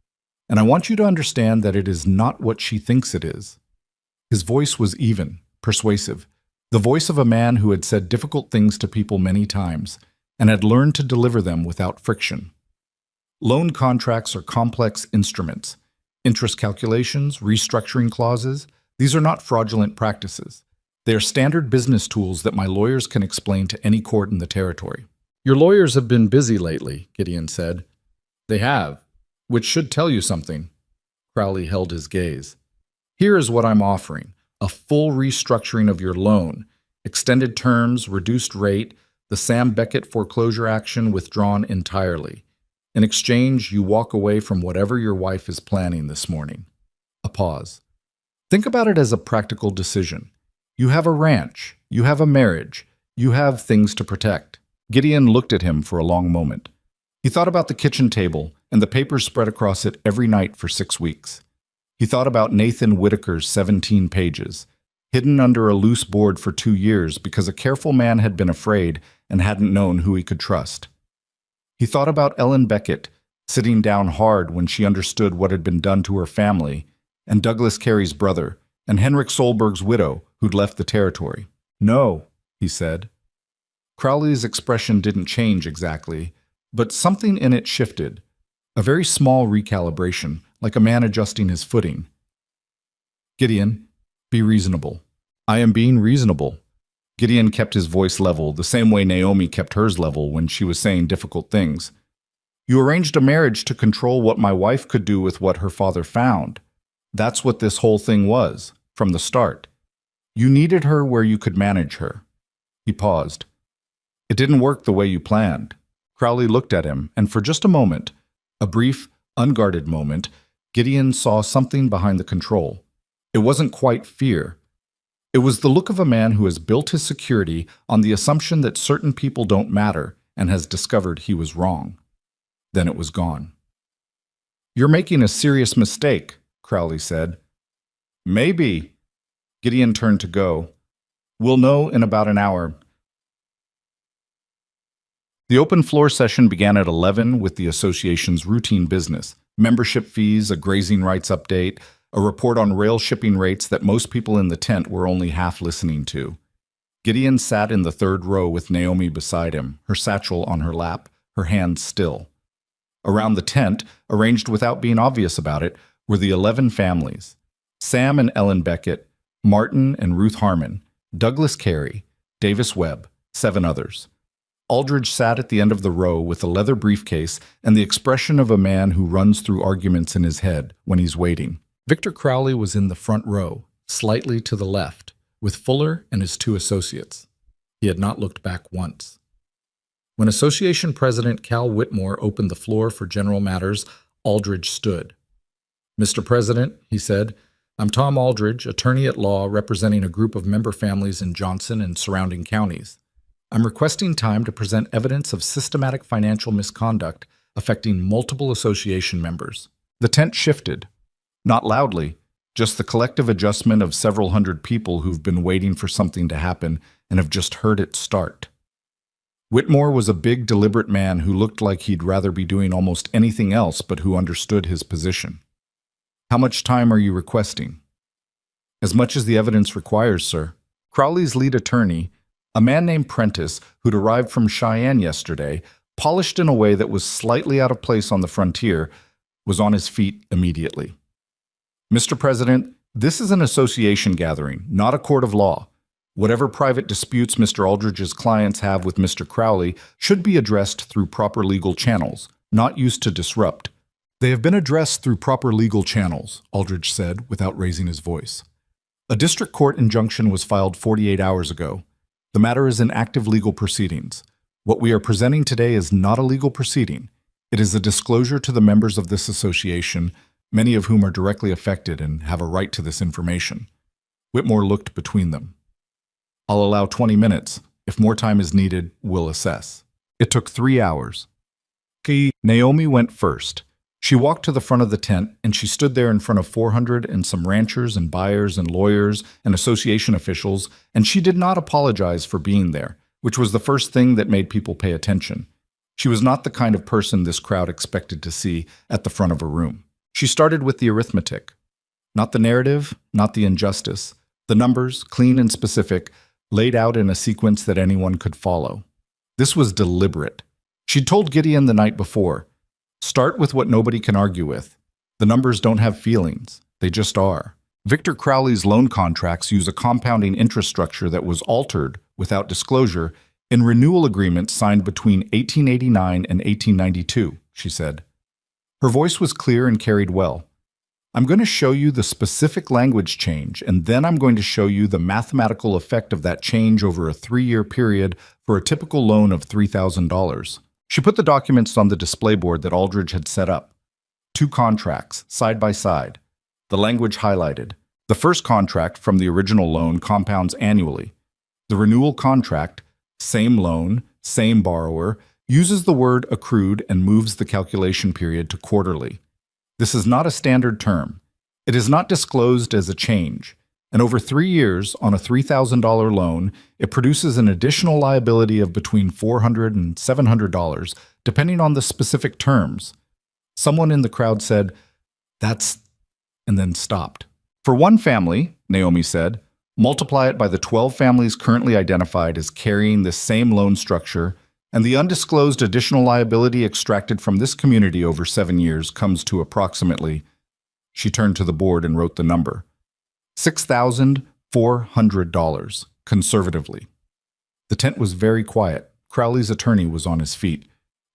And I want you to understand that it is not what she thinks it is. His voice was even, persuasive, the voice of a man who had said difficult things to people many times and had learned to deliver them without friction. Loan contracts are complex instruments. Interest calculations, restructuring clauses, these are not fraudulent practices. They are standard business tools that my lawyers can explain to any court in the territory. Your lawyers have been busy lately, Gideon said. They have, which should tell you something. Crowley held his gaze. Here is what I'm offering: a full restructuring of your loan, extended terms, reduced rate, the Sam Beckett foreclosure action withdrawn entirely. In exchange, you walk away from whatever your wife is planning this morning. A pause. Think about it as a practical decision. You have a ranch, you have a marriage, you have things to protect. Gideon looked at him for a long moment. He thought about the kitchen table and the papers spread across it every night for 6 weeks. He thought about Nathan Whitaker's 17 pages, hidden under a loose board for 2 years because a careful man had been afraid and hadn't known who he could trust. He thought about Ellen Beckett, sitting down hard when she understood what had been done to her family, and Douglas Carey's brother, and Henrik Solberg's widow, who'd left the territory. No, he said. Crowley's expression didn't change exactly, but something in it shifted. A very small recalibration, like a man adjusting his footing. Gideon, be reasonable. I am being reasonable. Gideon kept his voice level, the same way Naomi kept hers level when she was saying difficult things. You arranged a marriage to control what my wife could do with what her father found. That's what this whole thing was, from the start. You needed her where you could manage her. He paused. It didn't work the way you planned. Crowley looked at him, and for just a moment, a brief, unguarded moment, Gideon saw something behind the control. It wasn't quite fear. It was the look of a man who has built his security on the assumption that certain people don't matter and has discovered he was wrong. Then it was gone. You're making a serious mistake, Crowley said. Maybe. Gideon turned to go. We'll know in about an hour. The open floor session began at 11 with the association's routine business: membership fees, a grazing rights update, a report on rail shipping rates that most people in the tent were only half listening to. Gideon sat in the third row with Naomi beside him, her satchel on her lap, her hands still. Around the tent, arranged without being obvious about it, were the 11 families: Sam and Ellen Beckett, Martin and Ruth Harmon, Douglas Carey, Davis Webb, 7 others. Aldridge sat at the end of the row with a leather briefcase and the expression of a man who runs through arguments in his head when he's waiting. Victor Crowley was in the front row, slightly to the left, with Fuller and his 2 associates. He had not looked back once. When Association President Cal Whitmore opened the floor for general matters, Aldridge stood. Mr. President, he said, I'm Tom Aldridge, attorney at law representing a group of member families in Johnson and surrounding counties. I'm requesting time to present evidence of systematic financial misconduct affecting multiple association members. The tent shifted. Not loudly, just the collective adjustment of several hundred people who've been waiting for something to happen and have just heard it start. Whitmore was a big, deliberate man who looked like he'd rather be doing almost anything else but who understood his position. How much time are you requesting? As much as the evidence requires, sir. Crowley's lead attorney, a man named Prentice, who'd arrived from Cheyenne yesterday, polished in a way that was slightly out of place on the frontier, was on his feet immediately. Mr. President, this is an association gathering, not a court of law. Whatever private disputes Mr. Aldridge's clients have with Mr. Crowley should be addressed through proper legal channels, not used to disrupt. They have been addressed through proper legal channels, Aldridge said, without raising his voice. A district court injunction was filed 48 hours ago. The matter is in active legal proceedings. What we are presenting today is not a legal proceeding. It is a disclosure to the members of this association, many of whom are directly affected and have a right to this information. Whitmore looked between them. I'll allow 20 minutes. If more time is needed, we'll assess. It took 3 hours. Naomi went first. She walked to the front of the tent, and she stood there in front of 400 and some ranchers and buyers and lawyers and association officials, and she did not apologize for being there, which was the first thing that made people pay attention. She was not the kind of person this crowd expected to see at the front of a room. She started with the arithmetic. Not the narrative, not the injustice, The numbers, clean and specific, laid out in a sequence that anyone could follow. This was deliberate. She'd told Gideon the night before, start with what nobody can argue with. The numbers don't have feelings. They just are. Victor Crowley's loan contracts use a compounding interest structure that was altered, without disclosure, in renewal agreements signed between 1889 and 1892, she said. Her voice was clear and carried well. I'm going to show you the specific language change, and then I'm going to show you the mathematical effect of that change over a 3-year period for a typical loan of $3,000. She put the documents on the display board that Aldridge had set up. 2 contracts, side by side. The language highlighted. The first contract from the original loan compounds annually. The renewal contract, same loan, same borrower, uses the word accrued and moves the calculation period to quarterly. This is not a standard term. It is not disclosed as a change, and over 3 years, on a $3,000 loan, it produces an additional liability of between $400 and $700, depending on the specific terms. Someone in the crowd said, "That's," and then stopped. For one family, Naomi said, multiply it by the 12 families currently identified as carrying this same loan structure, and the undisclosed additional liability extracted from this community over 7 years comes to approximately, she turned to the board and wrote the number, $6,400, conservatively. The tent was very quiet. Crowley's attorney was on his feet.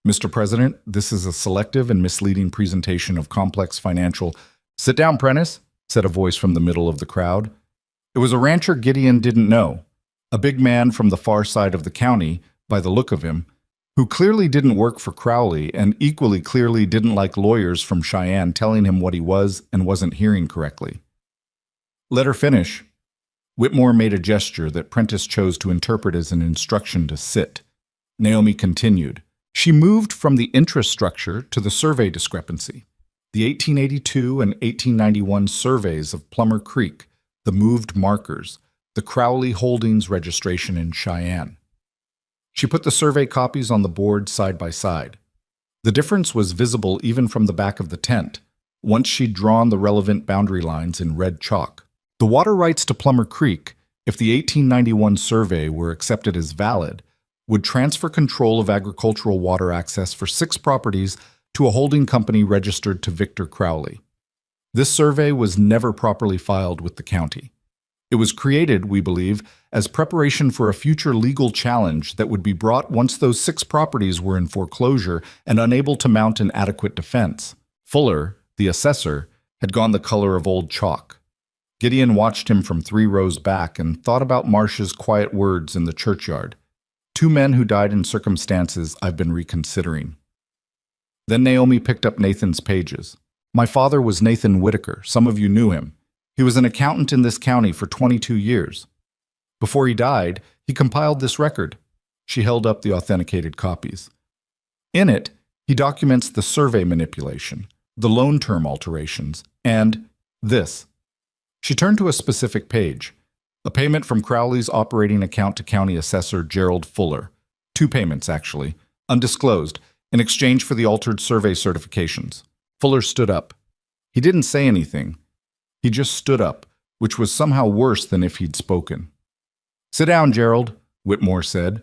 Mr. President, this is a selective and misleading presentation of complex financial— Sit down, Prentice, said a voice from the middle of the crowd. It was a rancher Gideon didn't know, a big man from the far side of the county, by the look of him, who clearly didn't work for Crowley and equally clearly didn't like lawyers from Cheyenne telling him what he was and wasn't hearing correctly. Let her finish. Whitmore made a gesture that Prentice chose to interpret as an instruction to sit. Naomi continued. She moved from the interest structure to the survey discrepancy. The 1882 and 1891 surveys of Plummer Creek, the moved markers, the Crowley Holdings registration in Cheyenne. She put the survey copies on the board side by side. The difference was visible even from the back of the tent, once she'd drawn the relevant boundary lines in red chalk. The water rights to Plummer Creek, if the 1891 survey were accepted as valid, would transfer control of agricultural water access for 6 properties to a holding company registered to Victor Crowley. This survey was never properly filed with the county. It was created, we believe, as preparation for a future legal challenge that would be brought once those 6 properties were in foreclosure and unable to mount an adequate defense. Fuller, the assessor, had gone the color of old chalk. Gideon watched him from 3 rows back and thought about Marsh's quiet words in the churchyard. 2 men who died in circumstances I've been reconsidering. Then Naomi picked up Nathan's pages. My father was Nathan Whitaker. Some of you knew him. He was an accountant in this county for 22 years. Before he died, he compiled this record. She held up the authenticated copies. In it, he documents the survey manipulation, the loan term alterations, and this. She turned to a specific page. A payment from Crowley's operating account to County Assessor Gerald Fuller. 2 payments, actually, undisclosed, in exchange for the altered survey certifications. Fuller stood up. He didn't say anything. He just stood up, which was somehow worse than if he'd spoken. Sit down, Gerald, Whitmore said.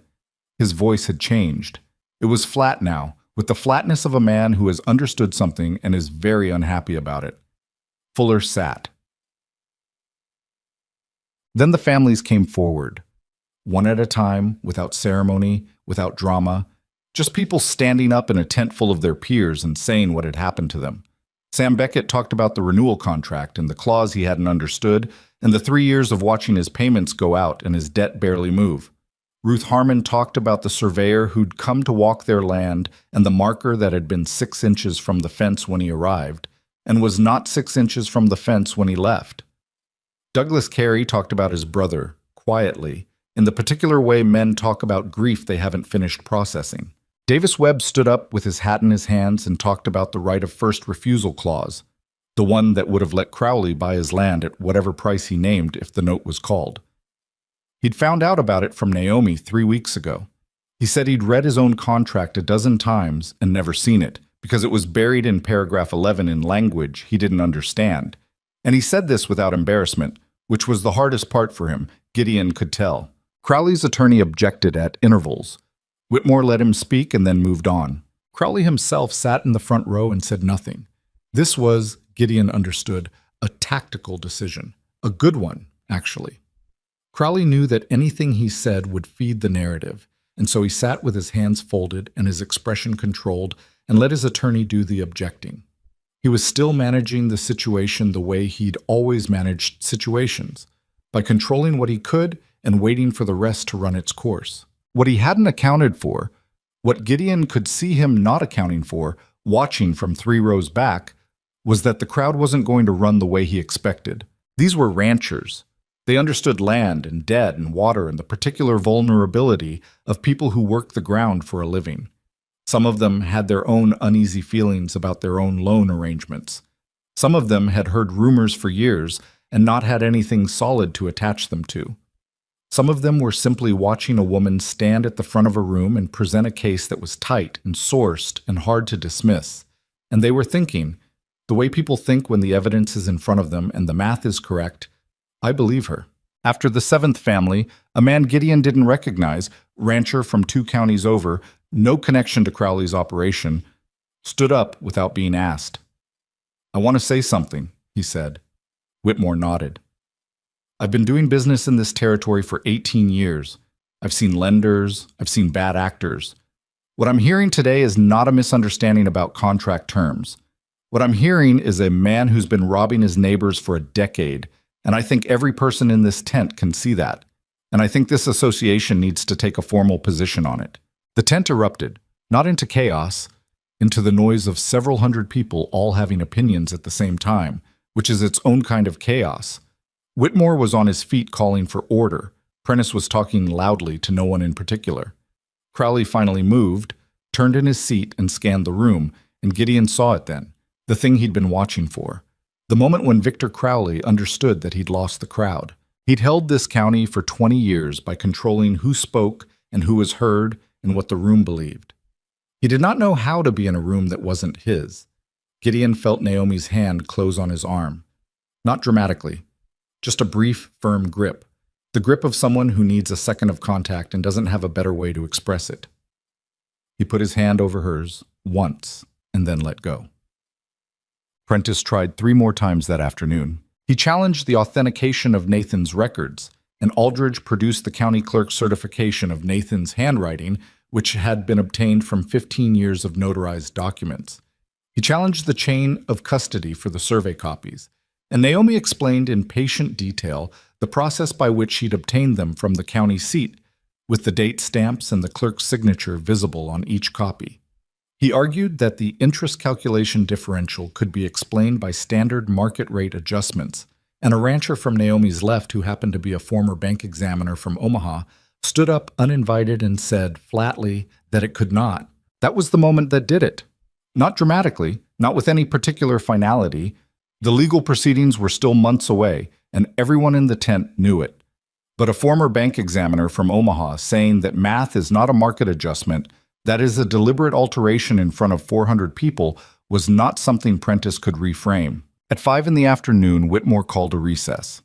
His voice had changed. It was flat now, with the flatness of a man who has understood something and is very unhappy about it. Fuller sat. Then the families came forward, one at a time, without ceremony, without drama, just people standing up in a tent full of their peers and saying what had happened to them. Sam Beckett talked about the renewal contract and the clause he hadn't understood, and the 3 years of watching his payments go out and his debt barely move. Ruth Harmon talked about the surveyor who'd come to walk their land and the marker that had been 6 inches from the fence when he arrived, and was not 6 inches from the fence when he left. Douglas Carey talked about his brother, quietly, in the particular way men talk about grief they haven't finished processing. Davis Webb stood up with his hat in his hands and talked about the right of first refusal clause, the one that would have let Crowley buy his land at whatever price he named if the note was called. He'd found out about it from Naomi 3 weeks ago. He said he'd read his own contract a dozen times and never seen it, because it was buried in paragraph 11 in language he didn't understand. And he said this without embarrassment, which was the hardest part for him, Gideon could tell. Crowley's attorney objected at intervals. Whitmore let him speak and then moved on. Crowley himself sat in the front row and said nothing. This was, Gideon understood, a tactical decision. A good one, actually. Crowley knew that anything he said would feed the narrative, and so he sat with his hands folded and his expression controlled and let his attorney do the objecting. He was still managing the situation the way he'd always managed situations, by controlling what he could and waiting for the rest to run its course. What he hadn't accounted for, what Gideon could see him not accounting for, watching from 3 rows back, was that the crowd wasn't going to run the way he expected. These were ranchers. They understood land and debt and water and the particular vulnerability of people who work the ground for a living. Some of them had their own uneasy feelings about their own loan arrangements. Some of them had heard rumors for years and not had anything solid to attach them to. Some of them were simply watching a woman stand at the front of a room and present a case that was tight and sourced and hard to dismiss. And they were thinking, the way people think when the evidence is in front of them and the math is correct, I believe her. After the 7th family, a man Gideon didn't recognize, rancher from 2 counties over, no connection to Crowley's operation, stood up without being asked. I want to say something, he said. Whitmore nodded. I've been doing business in this territory for 18 years. I've seen lenders, I've seen bad actors. What I'm hearing today is not a misunderstanding about contract terms. What I'm hearing is a man who's been robbing his neighbors for a decade, and I think every person in this tent can see that. And I think this association needs to take a formal position on it. The tent erupted, not into chaos, into the noise of several hundred people all having opinions at the same time, which is its own kind of chaos. Whitmore was on his feet calling for order. Prentice was talking loudly to no one in particular. Crowley finally moved, turned in his seat and scanned the room, and Gideon saw it then, the thing he'd been watching for. The moment when Victor Crowley understood that he'd lost the crowd. He'd held this county for 20 years by controlling who spoke and who was heard and what the room believed. He did not know how to be in a room that wasn't his. Gideon felt Naomi's hand close on his arm. Not dramatically, just a brief, firm grip. The grip of someone who needs a second of contact and doesn't have a better way to express it. He put his hand over hers once and then let go. Prentice tried 3 more times that afternoon. He challenged the authentication of Nathan's records, and Aldridge produced the county clerk's certification of Nathan's handwriting, which had been obtained from 15 years of notarized documents. He challenged the chain of custody for the survey copies, and Naomi explained in patient detail the process by which she'd obtained them from the county seat, with the date stamps and the clerk's signature visible on each copy. He argued that the interest calculation differential could be explained by standard market rate adjustments, and a rancher from Naomi's left who happened to be a former bank examiner from Omaha stood up uninvited and said flatly that it could not. That was the moment that did it. Not dramatically, not with any particular finality. The legal proceedings were still months away, and everyone in the tent knew it. But a former bank examiner from Omaha saying that math is not a market adjustment, that is a deliberate alteration in front of 400 people, was not something Prentice could reframe. At 5 in the afternoon, Whitmore called a recess.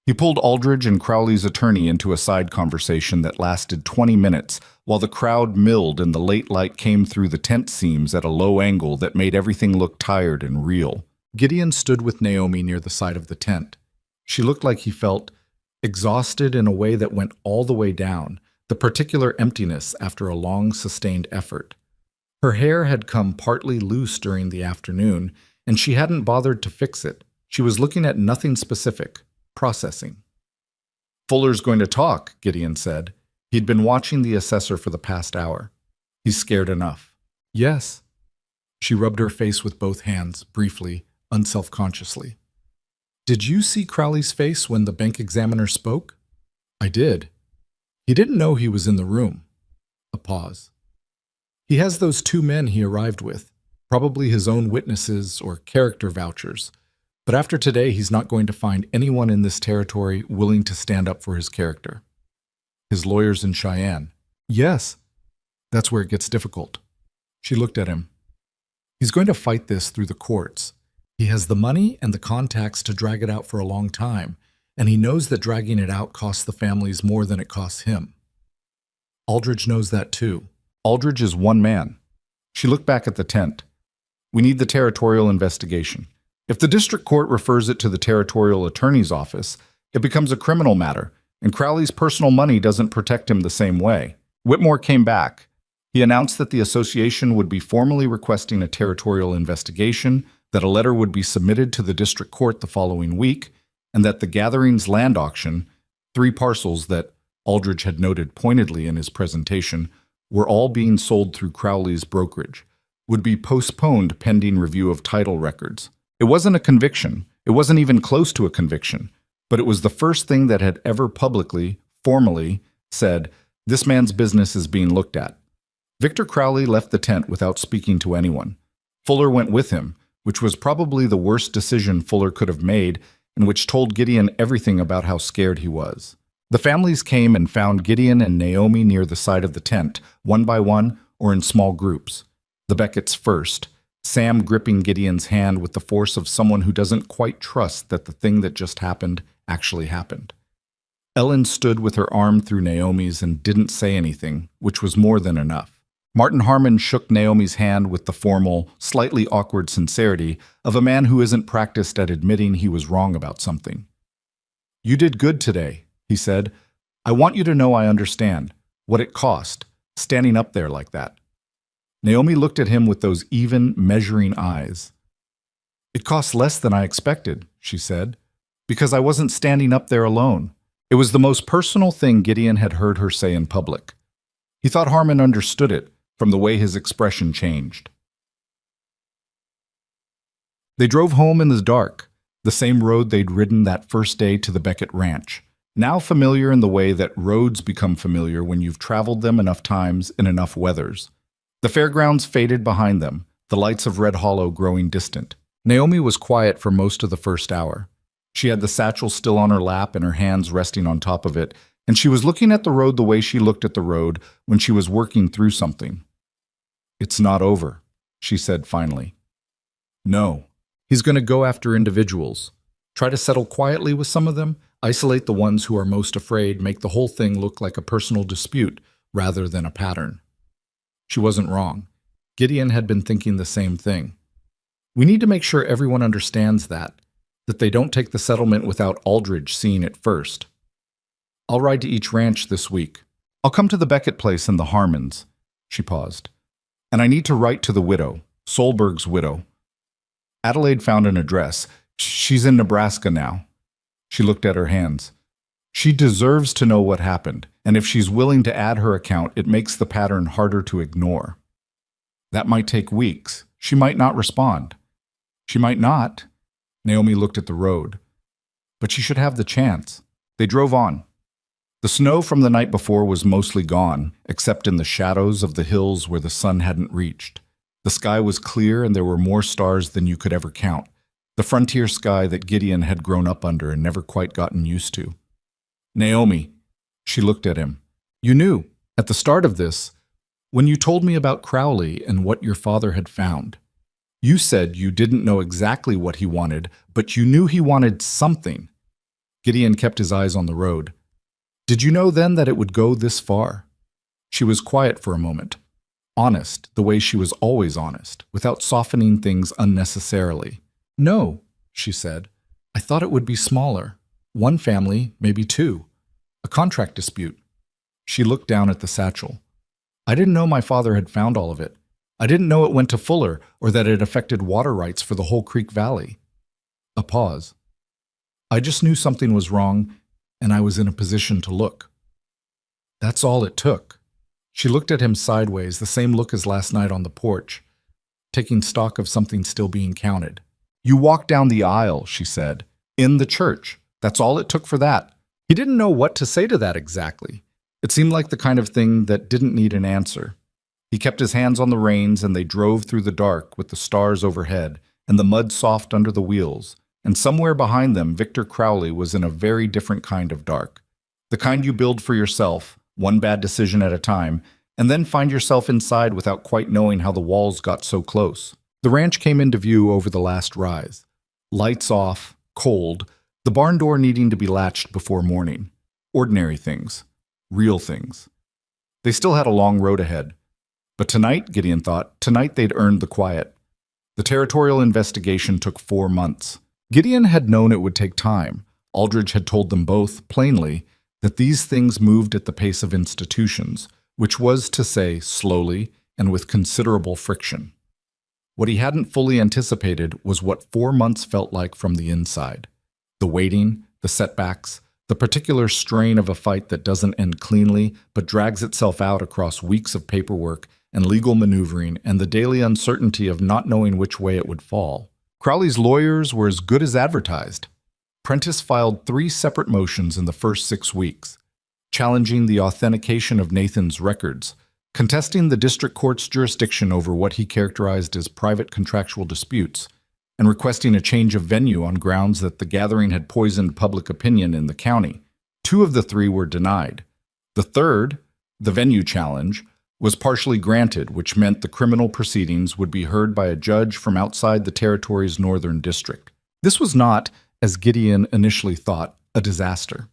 He pulled Aldridge and Crowley's attorney into a side conversation that lasted 20 minutes, while the crowd milled and the late light came through the tent seams at a low angle that made everything look tired and real. Gideon stood with Naomi near the side of the tent. She looked like he felt exhausted in a way that went all the way down, the particular emptiness after a long, sustained effort. Her hair had come partly loose during the afternoon, and she hadn't bothered to fix it. She was looking at nothing specific, processing. Fuller's going to talk, Gideon said. He'd been watching the assessor for the past hour. He's scared enough. Yes. She rubbed her face with both hands, briefly, unselfconsciously. Did you see Crowley's face when the bank examiner spoke? I did. He didn't know he was in the room. A pause. He has those 2 men he arrived with, probably his own witnesses or character vouchers. But after today, he's not going to find anyone in this territory willing to stand up for his character. His lawyers in Cheyenne. Yes, that's where it gets difficult. She looked at him. He's going to fight this through the courts. He has the money and the contacts to drag it out for a long time, and he knows that dragging it out costs the families more than it costs him. Aldridge knows that too. Aldridge is one man. She looked back at the tent. We need the territorial investigation. If the district court refers it to the territorial attorney's office, it becomes a criminal matter, and Crowley's personal money doesn't protect him the same way. Whitmore came back. He announced that the association would be formally requesting a territorial investigation, that a letter would be submitted to the district court the following week, and that the Gatherings land auction, 3 parcels that Aldridge had noted pointedly in his presentation, were all being sold through Crowley's brokerage, would be postponed pending review of title records. It wasn't a conviction. It wasn't even close to a conviction, but it was the first thing that had ever publicly, formally, said, "This man's business is being looked at." Victor Crowley left the tent without speaking to anyone. Fuller went with him, which was probably the worst decision Fuller could have made, and which told Gideon everything about how scared he was. The families came and found Gideon and Naomi near the side of the tent, one by one or in small groups. The Becketts first, Sam gripping Gideon's hand with the force of someone who doesn't quite trust that the thing that just happened actually happened. Ellen stood with her arm through Naomi's and didn't say anything, which was more than enough. Martin Harmon shook Naomi's hand with the formal, slightly awkward sincerity of a man who isn't practiced at admitting he was wrong about something. "You did good today," he said. "I want you to know I understand what it cost, standing up there like that." Naomi looked at him with those even, measuring eyes. "It cost less than I expected," she said, "because I wasn't standing up there alone." It was the most personal thing Gideon had heard her say in public. He thought Harmon understood it from the way his expression changed. They drove home in the dark, the same road they'd ridden that first day to the Beckett Ranch, now familiar in the way that roads become familiar when you've traveled them enough times in enough weathers. The fairgrounds faded behind them, the lights of Red Hollow growing distant. Naomi was quiet for most of the first hour. She had the satchel still on her lap and her hands resting on top of it, and she was looking at the road the way she looked at the road when she was working through something. "It's not over," she said finally. "No. He's going to go after individuals. Try to settle quietly with some of them, isolate the ones who are most afraid, make the whole thing look like a personal dispute rather than a pattern." She wasn't wrong. Gideon had been thinking the same thing. We need to make sure everyone understands that they don't take the settlement without Aldridge seeing it first. I'll ride to each ranch this week. I'll come to the Beckett place and the Harmons. She paused. And I need to write to the widow, Solberg's widow. Adelaide found an address. She's in Nebraska now. She looked at her hands. She deserves to know what happened, and if she's willing to add her account, it makes the pattern harder to ignore. That might take weeks. She might not respond. She might not. Naomi looked at the road. But she should have the chance. They drove on. The snow from the night before was mostly gone, except in the shadows of the hills where the sun hadn't reached. The sky was clear and there were more stars than you could ever count, the frontier sky that Gideon had grown up under and never quite gotten used to. "Naomi," she looked at him, "you knew, at the start of this, when you told me about Crowley and what your father had found. You said you didn't know exactly what he wanted, but you knew he wanted something." Gideon kept his eyes on the road. "Did you know then that it would go this far?" She was quiet for a moment, honest the way she was always honest, without softening things unnecessarily. "No," she said. "I thought it would be smaller. One family, maybe 2. A contract dispute." She looked down at the satchel. "I didn't know my father had found all of it. I didn't know it went to Fuller or that it affected water rights for the whole Creek Valley." A pause. "I just knew something was wrong, and I was in a position to look. That's all it took." She looked at him sideways, the same look as last night on the porch, taking stock of something still being counted. "You walked down the aisle," she said, "in the church. That's all it took for that." He didn't know what to say to that exactly. It seemed like the kind of thing that didn't need an answer. He kept his hands on the reins and they drove through the dark with the stars overhead and the mud soft under the wheels, and somewhere behind them Victor Crowley was in a very different kind of dark. The kind you build for yourself, one bad decision at a time, and then find yourself inside without quite knowing how the walls got so close. The ranch came into view over the last rise. Lights off, cold, The barn door needing to be latched before morning. Ordinary things. Real things. They still had a long road ahead. But tonight, Gideon thought, tonight they'd earned the quiet. The territorial investigation took 4 months. Gideon had known it would take time. Aldridge had told them both, plainly, that these things moved at the pace of institutions, which was to say slowly and with considerable friction. What he hadn't fully anticipated was what 4 months felt like from the inside. The waiting, the setbacks, the particular strain of a fight that doesn't end cleanly but drags itself out across weeks of paperwork and legal maneuvering and the daily uncertainty of not knowing which way it would fall. Crowley's lawyers were as good as advertised. Prentice filed 3 separate motions in the first 6 weeks, challenging the authentication of Nathan's records, contesting the district court's jurisdiction over what he characterized as private contractual disputes, and requesting a change of venue on grounds that the gathering had poisoned public opinion in the county. 2 of the 3 were denied. The third, the venue challenge, was partially granted, which meant the criminal proceedings would be heard by a judge from outside the territory's northern district. This was not, as Gideon initially thought, a disaster.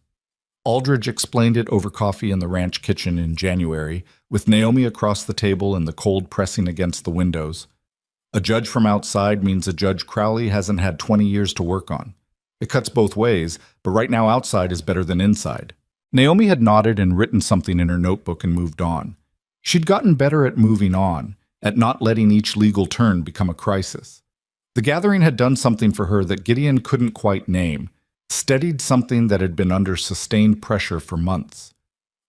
Aldridge explained it over coffee in the ranch kitchen in January, with Naomi across the table and the cold pressing against the windows. A judge from outside means a Judge Crowley hasn't had 20 years to work on. It cuts both ways, but right now outside is better than inside. Naomi had nodded and written something in her notebook and moved on. She'd gotten better at moving on, at not letting each legal turn become a crisis. The gathering had done something for her that Gideon couldn't quite name, steadied something that had been under sustained pressure for months.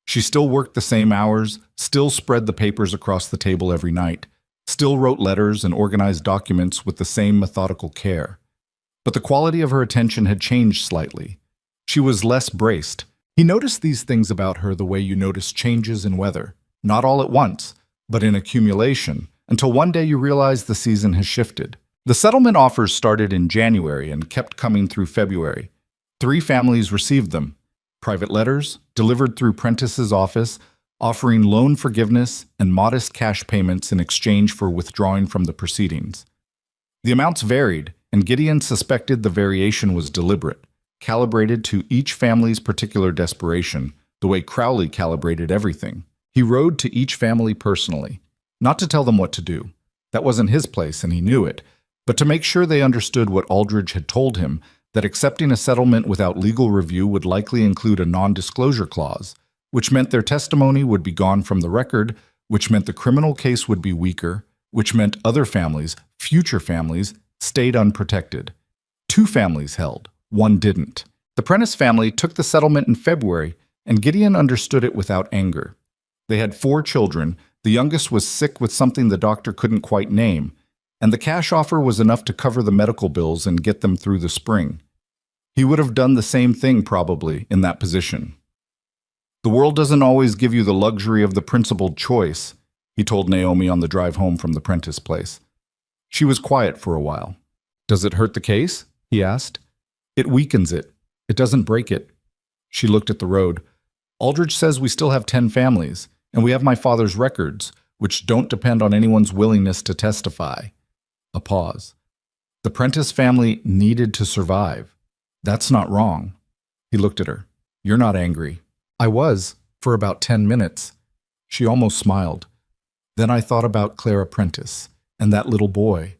She still worked the same hours, still spread the papers across the table every night, still wrote letters and organized documents with the same methodical care. But the quality of her attention had changed slightly. She was less braced. He noticed these things about her the way you notice changes in weather. Not all at once, but in accumulation, until one day you realize the season has shifted. The settlement offers started in January and kept coming through February. 3 families received them. Private letters, delivered through Prentice's office, offering loan forgiveness and modest cash payments in exchange for withdrawing from the proceedings. The amounts varied, and Gideon suspected the variation was deliberate, calibrated to each family's particular desperation, the way Crowley calibrated everything. He rode to each family personally, not to tell them what to do. That wasn't his place, and he knew it, but to make sure they understood what Aldridge had told him, that accepting a settlement without legal review would likely include a non-disclosure clause, which meant their testimony would be gone from the record, which meant the criminal case would be weaker, which meant other families, future families, stayed unprotected. 2 families held, 1 didn't. The Prentice family took the settlement in February, and Gideon understood it without anger. They had 4 children. The youngest was sick with something the doctor couldn't quite name, and the cash offer was enough to cover the medical bills and get them through the spring. He would have done the same thing, probably, in that position. The world doesn't always give you the luxury of the principled choice, he told Naomi on the drive home from the Prentice place. She was quiet for a while. Does it hurt the case? He asked. It weakens it. It doesn't break it. She looked at the road. Aldridge says we still have 10 families, and we have my father's records, which don't depend on anyone's willingness to testify. A pause. The Prentice family needed to survive. That's not wrong. He looked at her. You're not angry. I was, for about 10 minutes. She almost smiled. Then I thought about Clara Prentice and that little boy,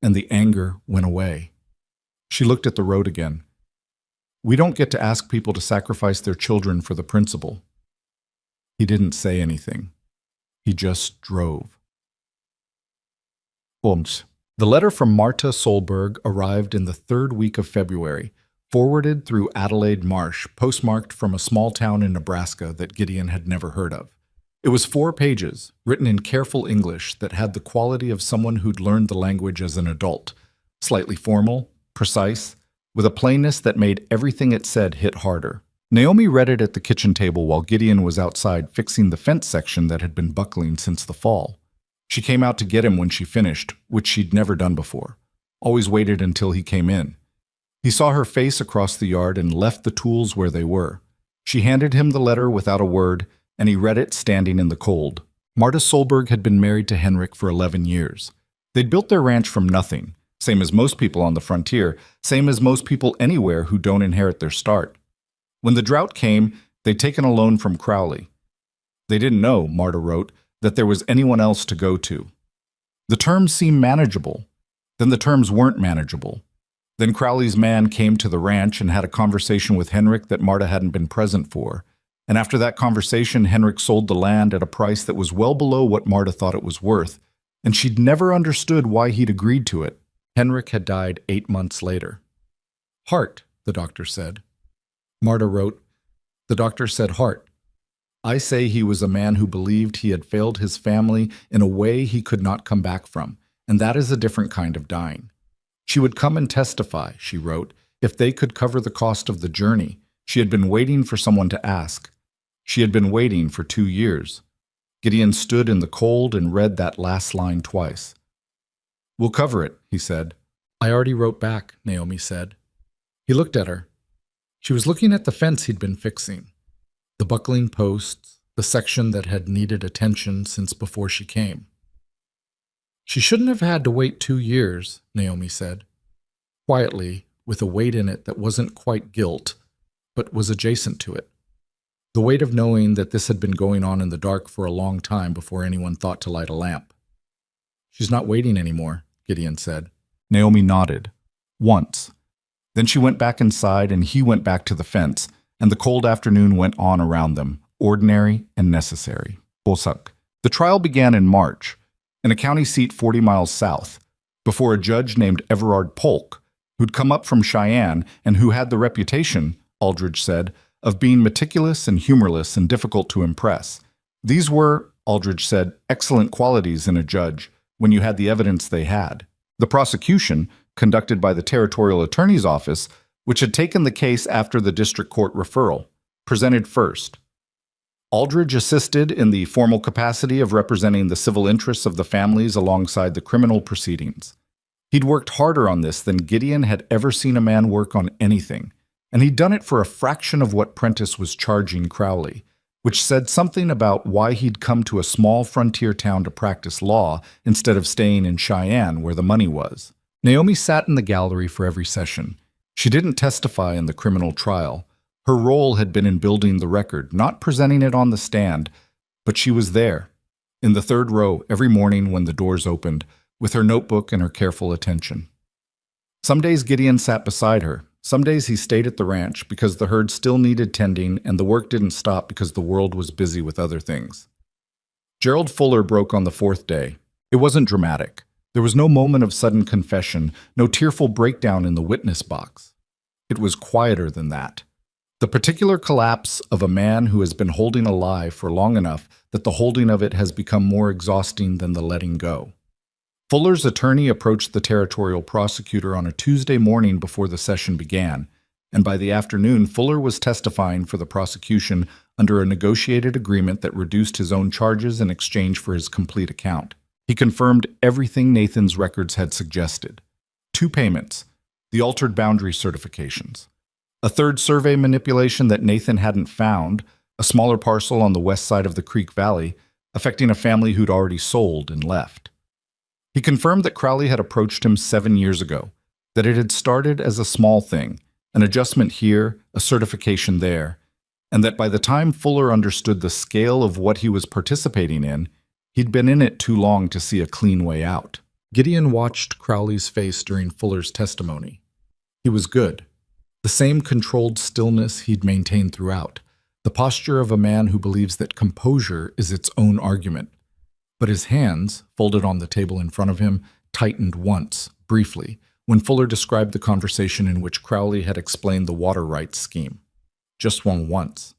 and the anger went away. She looked at the road again. We don't get to ask people to sacrifice their children for the principle. He didn't say anything. He just drove. The letter from Marta Solberg arrived in the 3rd week of February, forwarded through Adelaide Marsh, postmarked from a small town in Nebraska that Gideon had never heard of. It was 4 pages, written in careful English that had the quality of someone who'd learned the language as an adult, slightly formal, precise, with a plainness that made everything it said hit harder. Naomi read it at the kitchen table while Gideon was outside fixing the fence section that had been buckling since the fall. She came out to get him when she finished, which she'd never done before. Always waited until he came in. He saw her face across the yard and left the tools where they were. She handed him the letter without a word, and he read it standing in the cold. Marta Solberg had been married to Henrik for 11 years. They'd built their ranch from nothing, Same as most people on the frontier, same as most people anywhere who don't inherit their start. When the drought came, they'd taken a loan from Crowley. They didn't know, Marta wrote, that there was anyone else to go to. The terms seemed manageable. Then the terms weren't manageable. Then Crowley's man came to the ranch and had a conversation with Henrik that Marta hadn't been present for. And after that conversation, Henrik sold the land at a price that was well below what Marta thought it was worth, and she'd never understood why he'd agreed to it. Henrik had died 8 months later. Heart, the doctor said. Marta wrote, the doctor said heart. I say he was a man who believed he had failed his family in a way he could not come back from, and that is a different kind of dying. She would come and testify, she wrote, if they could cover the cost of the journey. She had been waiting for someone to ask. She had been waiting for 2 years. Gideon stood in the cold and read that last line twice. We'll cover it, he said. I already wrote back, Naomi said. He looked at her. She was looking at the fence he'd been fixing. The buckling posts, the section that had needed attention since before she came. She shouldn't have had to wait 2 years, Naomi said, quietly, with a weight in it that wasn't quite guilt, but was adjacent to it. The weight of knowing that this had been going on in the dark for a long time before anyone thought to light a lamp. She's not waiting anymore, Gideon said. Naomi nodded. Once. Then she went back inside and he went back to the fence, and the cold afternoon went on around them, ordinary and necessary. Bosak. The trial began in March, in a county seat 40 miles south, before a judge named Everard Polk, who'd come up from Cheyenne and who had the reputation, Aldridge said, of being meticulous and humorless and difficult to impress. These were, Aldridge said, excellent qualities in a judge when you had the evidence they had. The prosecution, conducted by the Territorial Attorney's Office, which had taken the case after the district court referral, presented first. Aldridge assisted in the formal capacity of representing the civil interests of the families alongside the criminal proceedings. He'd worked harder on this than Gideon had ever seen a man work on anything, and he'd done it for a fraction of what Prentice was charging Crowley, which said something about why he'd come to a small frontier town to practice law instead of staying in Cheyenne where the money was. Naomi sat in the gallery for every session. She didn't testify in the criminal trial. Her role had been in building the record, not presenting it on the stand, but she was there, in the third row every morning when the doors opened, with her notebook and her careful attention. Some days Gideon sat beside her. Some days he stayed at the ranch because the herd still needed tending and the work didn't stop because the world was busy with other things. Gerald Fuller broke on the 4th day. It wasn't dramatic. There was no moment of sudden confession, no tearful breakdown in the witness box. It was quieter than that. The particular collapse of a man who has been holding a lie for long enough that the holding of it has become more exhausting than the letting go. Fuller's attorney approached the territorial prosecutor on a Tuesday morning before the session began, and by the afternoon, Fuller was testifying for the prosecution under a negotiated agreement that reduced his own charges in exchange for his complete account. He confirmed everything Nathan's records had suggested. 2 payments, the altered boundary certifications, a 3rd survey manipulation that Nathan hadn't found, a smaller parcel on the west side of the Creek Valley, affecting a family who'd already sold and left. He confirmed that Crowley had approached him 7 years ago, that it had started as a small thing, an adjustment here, a certification there, and that by the time Fuller understood the scale of what he was participating in, he'd been in it too long to see a clean way out. Gideon watched Crowley's face during Fuller's testimony. He was good. The same controlled stillness he'd maintained throughout, the posture of a man who believes that composure is its own argument. But his hands, folded on the table in front of him, tightened once, briefly, when Fuller described the conversation in which Crowley had explained the water rights scheme. Just one once.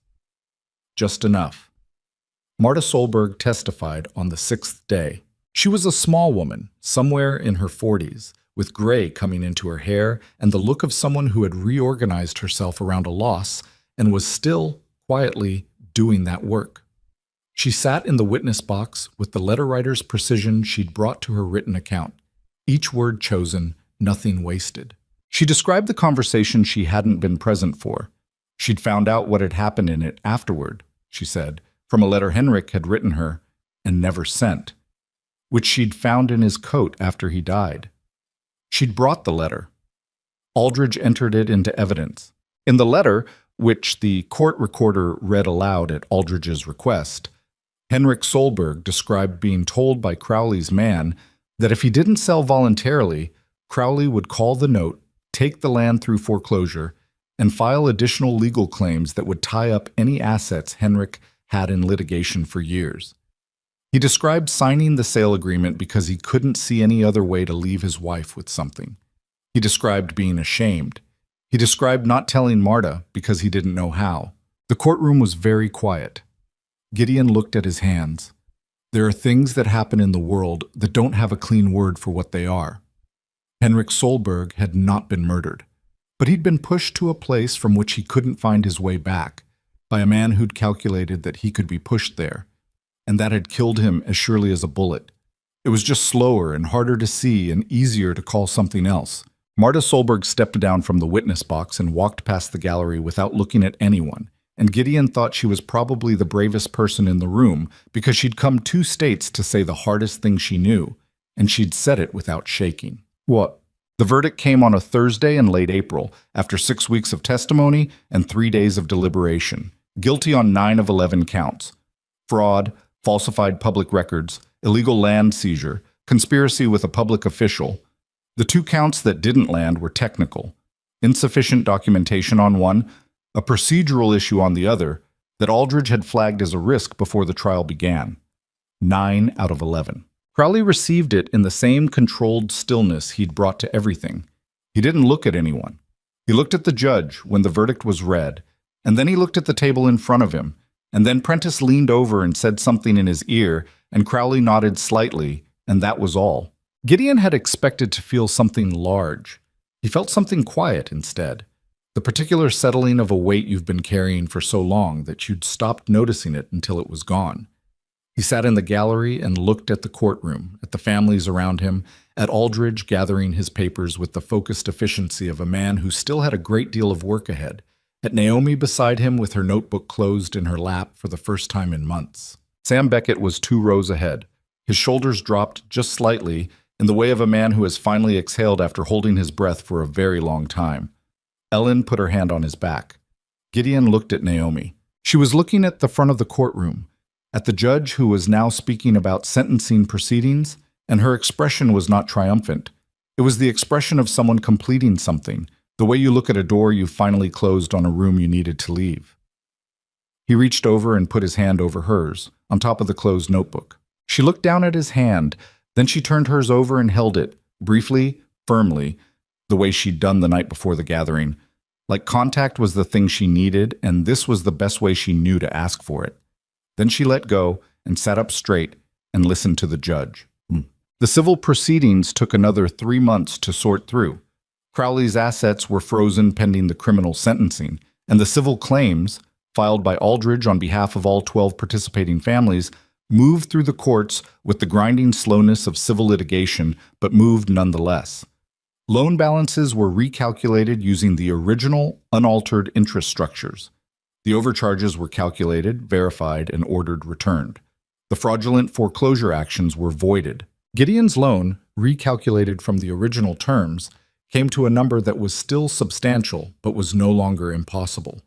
Just enough. Marta Solberg testified on the 6th day. She was a small woman, somewhere in her 40s, with gray coming into her hair and the look of someone who had reorganized herself around a loss and was still, quietly, doing that work. She sat in the witness box with the letter writer's precision she'd brought to her written account. Each word chosen, nothing wasted. She described the conversation she hadn't been present for. She'd found out what had happened in it afterward, she said, from a letter Henrik had written her and never sent, which she'd found in his coat after he died. She'd brought the letter. Aldridge entered it into evidence. In the letter, which the court recorder read aloud at Aldridge's request, Henrik Solberg described being told by Crowley's man that if he didn't sell voluntarily, Crowley would call the note, take the land through foreclosure, and file additional legal claims that would tie up any assets Henrik had in litigation for years. He described signing the sale agreement because he couldn't see any other way to leave his wife with something. He described being ashamed. He described not telling Marta because he didn't know how. The courtroom was very quiet. Gideon looked at his hands. There are things that happen in the world that don't have a clean word for what they are. Henrik Solberg had not been murdered, but he'd been pushed to a place from which he couldn't find his way back by a man who'd calculated that he could be pushed there, and that had killed him as surely as a bullet. It was just slower and harder to see and easier to call something else. Marta Solberg stepped down from the witness box and walked past the gallery without looking at anyone, and Gideon thought she was probably the bravest person in the room because she'd come 2 states to say the hardest thing she knew, and she'd said it without shaking. What? The verdict came on a Thursday in late April, after 6 weeks of testimony and 3 days of deliberation. Guilty on 9 of 11 counts: fraud, falsified public records, illegal land seizure, conspiracy with a public official. The 2 counts that didn't land were technical: insufficient documentation on one, a procedural issue on the other, that Aldridge had flagged as a risk before the trial began. 9 out of 11. Crowley received it in the same controlled stillness he'd brought to everything. He didn't look at anyone. He looked at the judge when the verdict was read, and then he looked at the table in front of him, and then Prentice leaned over and said something in his ear, and Crowley nodded slightly, and that was all. Gideon had expected to feel something large. He felt something quiet instead. The particular settling of a weight you've been carrying for so long that you'd stopped noticing it until it was gone. He sat in the gallery and looked at the courtroom, at the families around him, at Aldridge gathering his papers with the focused efficiency of a man who still had a great deal of work ahead, at Naomi beside him with her notebook closed in her lap for the first time in months. Sam Beckett was 2 rows ahead. His shoulders dropped just slightly in the way of a man who has finally exhaled after holding his breath for a very long time. Ellen put her hand on his back. Gideon looked at Naomi. She was looking at the front of the courtroom, at the judge who was now speaking about sentencing proceedings, and her expression was not triumphant. It was the expression of someone completing something, the way you look at a door you've finally closed on a room you needed to leave. He reached over and put his hand over hers, on top of the closed notebook. She looked down at his hand, then she turned hers over and held it, briefly, firmly, the way she'd done the night before the gathering. Like contact was the thing she needed, and this was the best way she knew to ask for it. Then she let go and sat up straight and listened to the judge. The civil proceedings took another 3 months to sort through. Crowley's assets were frozen pending the criminal sentencing, and the civil claims, filed by Aldridge on behalf of all 12 participating families, moved through the courts with the grinding slowness of civil litigation, but moved nonetheless. Loan balances were recalculated using the original, unaltered interest structures. The overcharges were calculated, verified, and ordered returned. The fraudulent foreclosure actions were voided. Gideon's loan, recalculated from the original terms, came to a number that was still substantial but was no longer impossible.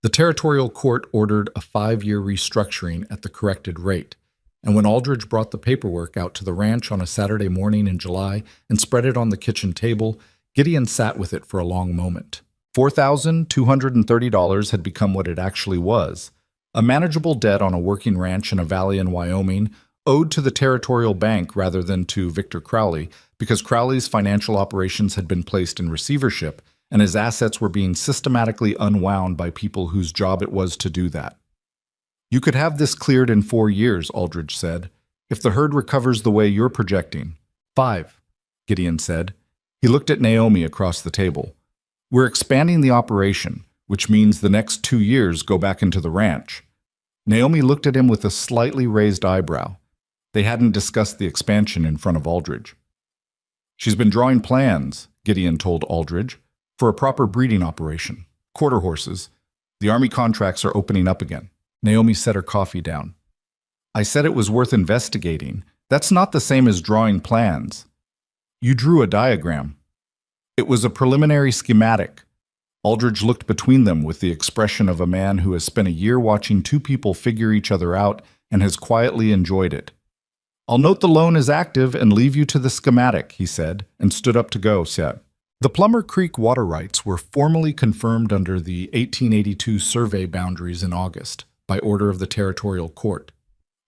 The territorial court ordered a 5-year restructuring at the corrected rate, and when Aldridge brought the paperwork out to the ranch on a Saturday morning in July and spread it on the kitchen table, Gideon sat with it for a long moment. $4,230 had become what it actually was, a manageable debt on a working ranch in a valley in Wyoming, owed to the territorial bank rather than to Victor Crowley, because Crowley's financial operations had been placed in receivership, and his assets were being systematically unwound by people whose job it was to do that. You could have this cleared in 4 years, Aldridge said, if the herd recovers the way you're projecting. 5, Gideon said. He looked at Naomi across the table. We're expanding the operation, which means the next 2 years go back into the ranch. Naomi looked at him with a slightly raised eyebrow. They hadn't discussed the expansion in front of Aldridge. She's been drawing plans, Gideon told Aldridge, for a proper breeding operation. Quarter horses. The Army contracts are opening up again. Naomi set her coffee down. I said it was worth investigating. That's not the same as drawing plans. You drew a diagram. It was a preliminary schematic. Aldridge looked between them with the expression of a man who has spent a year watching two people figure each other out and has quietly enjoyed it. "I'll note the loan is active and leave you to the schematic," he said, and stood up to go. The Plummer Creek water rights were formally confirmed under the 1882 survey boundaries in August, by order of the territorial court.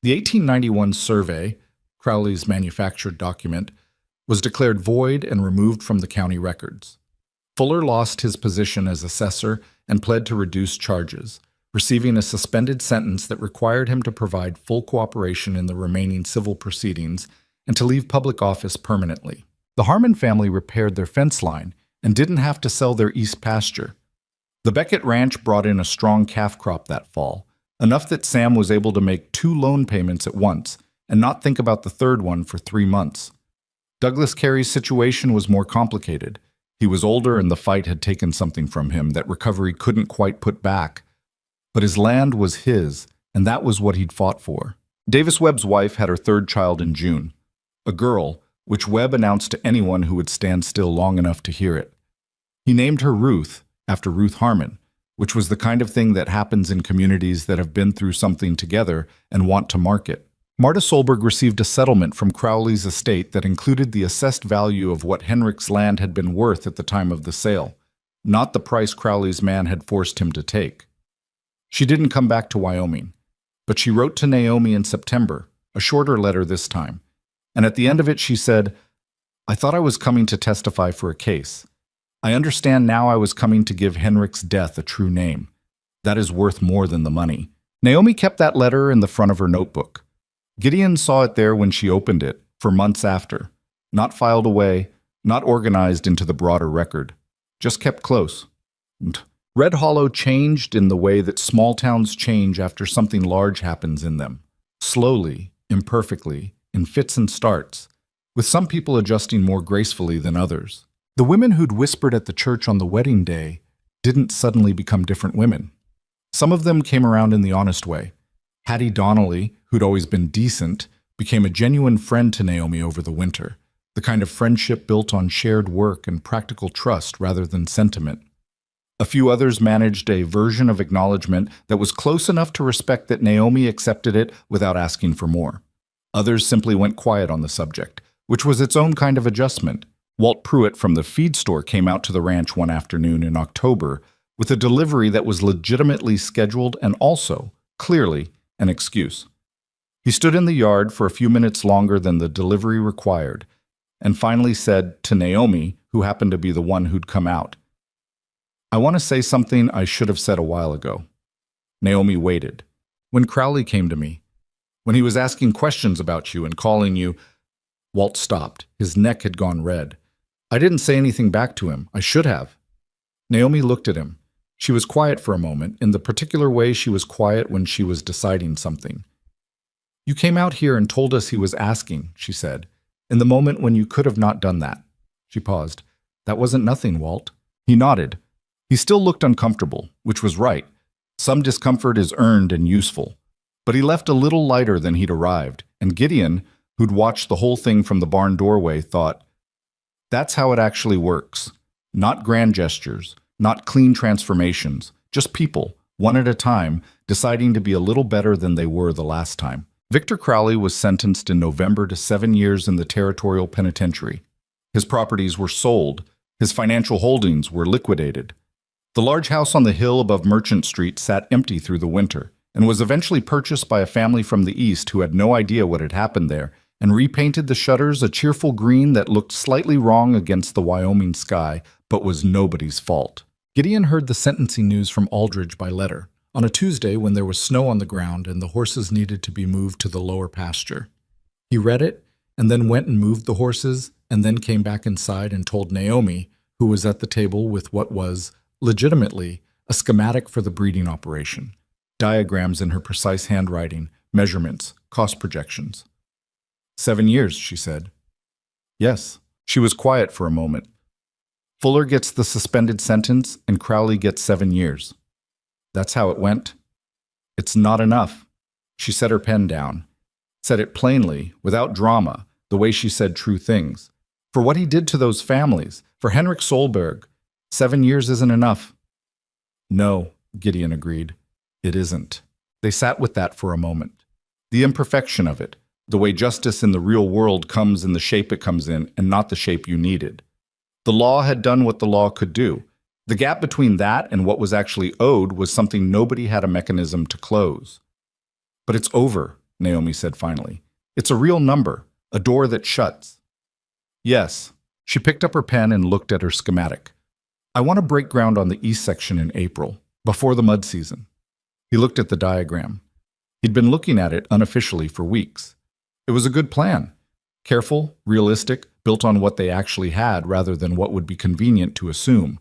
The 1891 survey, Crowley's manufactured document, was declared void and removed from the county records. Fuller lost his position as assessor and pled to reduce charges, receiving a suspended sentence that required him to provide full cooperation in the remaining civil proceedings and to leave public office permanently. The Harmon family repaired their fence line and didn't have to sell their east pasture. The Beckett Ranch brought in a strong calf crop that fall, enough that Sam was able to make 2 loan payments at once and not think about the third one for 3 months. Douglas Carey's situation was more complicated. He was older and the fight had taken something from him that recovery couldn't quite put back. But his land was his, and that was what he'd fought for. Davis Webb's wife had her 3rd child in June, a girl, which Webb announced to anyone who would stand still long enough to hear it. He named her Ruth, after Ruth Harmon, which was the kind of thing that happens in communities that have been through something together and want to mark it. Marta Solberg received a settlement from Crowley's estate that included the assessed value of what Henrik's land had been worth at the time of the sale, not the price Crowley's man had forced him to take. She didn't come back to Wyoming, but she wrote to Naomi in September, a shorter letter this time, and at the end of it she said, "I thought I was coming to testify for a case. I understand now I was coming to give Henrik's death a true name. That is worth more than the money." Naomi kept that letter in the front of her notebook. Gideon saw it there when she opened it, for months after, not filed away, not organized into the broader record, just kept close. Red Hollow changed in the way that small towns change after something large happens in them. Slowly, imperfectly, in fits and starts, with some people adjusting more gracefully than others. The women who'd whispered at the church on the wedding day didn't suddenly become different women. Some of them came around in the honest way. Hattie Donnelly, who'd always been decent, became a genuine friend to Naomi over the winter, the kind of friendship built on shared work and practical trust rather than sentiment. A few others managed a version of acknowledgement that was close enough to respect that Naomi accepted it without asking for more. Others simply went quiet on the subject, which was its own kind of adjustment. Walt Pruitt from the feed store came out to the ranch one afternoon in October with a delivery that was legitimately scheduled and also, clearly, an excuse. He stood in the yard for a few minutes longer than the delivery required, and finally said to Naomi, who happened to be the one who'd come out, "I want to say something I should have said a while ago." Naomi waited. "When Crowley came to me, when he was asking questions about you and calling you—" Walt stopped. His neck had gone red. "I didn't say anything back to him. I should have." Naomi looked at him. She was quiet for a moment, in the particular way she was quiet when she was deciding something. "You came out here and told us he was asking," she said, "in the moment when you could have not done that." She paused. "That wasn't nothing, Walt." He nodded. He still looked uncomfortable, which was right. Some discomfort is earned and useful. But he left a little lighter than he'd arrived, and Gideon, who'd watched the whole thing from the barn doorway, thought, "That's how it actually works. Not grand gestures, not clean transformations, just people, one at a time, deciding to be a little better than they were the last time." Victor Crowley was sentenced in November to 7 years in the Territorial Penitentiary. His properties were sold. His financial holdings were liquidated. The large house on the hill above Merchant Street sat empty through the winter and was eventually purchased by a family from the east who had no idea what had happened there and repainted the shutters a cheerful green that looked slightly wrong against the Wyoming sky, but was nobody's fault. Gideon heard the sentencing news from Aldridge by letter, on a Tuesday when there was snow on the ground and the horses needed to be moved to the lower pasture. He read it, and then went and moved the horses, and then came back inside and told Naomi, who was at the table with what was, legitimately, a schematic for the breeding operation, diagrams in her precise handwriting, measurements, cost projections. 7 years, she said. Yes. She was quiet for a moment. Fuller gets the suspended sentence, and Crowley gets 7 years. That's how it went. It's not enough. She set her pen down, said it plainly, without drama, the way she said true things. For what he did to those families, for Henrik Solberg. 7 years isn't enough. No, Gideon agreed. It isn't. They sat with that for a moment. The imperfection of it, the way justice in the real world comes in the shape it comes in and not the shape you needed. The law had done what the law could do. The gap between that and what was actually owed was something nobody had a mechanism to close. But it's over, Naomi said finally. It's a real number, a door that shuts. Yes. She picked up her pen and looked at her schematic. I want to break ground on the east section in April, before the mud season. He looked at the diagram. He'd been looking at it unofficially for weeks. It was a good plan. Careful, realistic, built on what they actually had rather than what would be convenient to assume.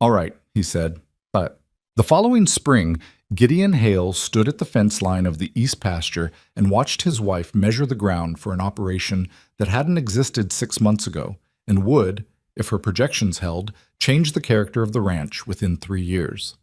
All right, he said, but the following spring, Gideon Hale stood at the fence line of the east pasture and watched his wife measure the ground for an operation that hadn't existed 6 months ago and would, if her projections held, change the character of the ranch within 3 years.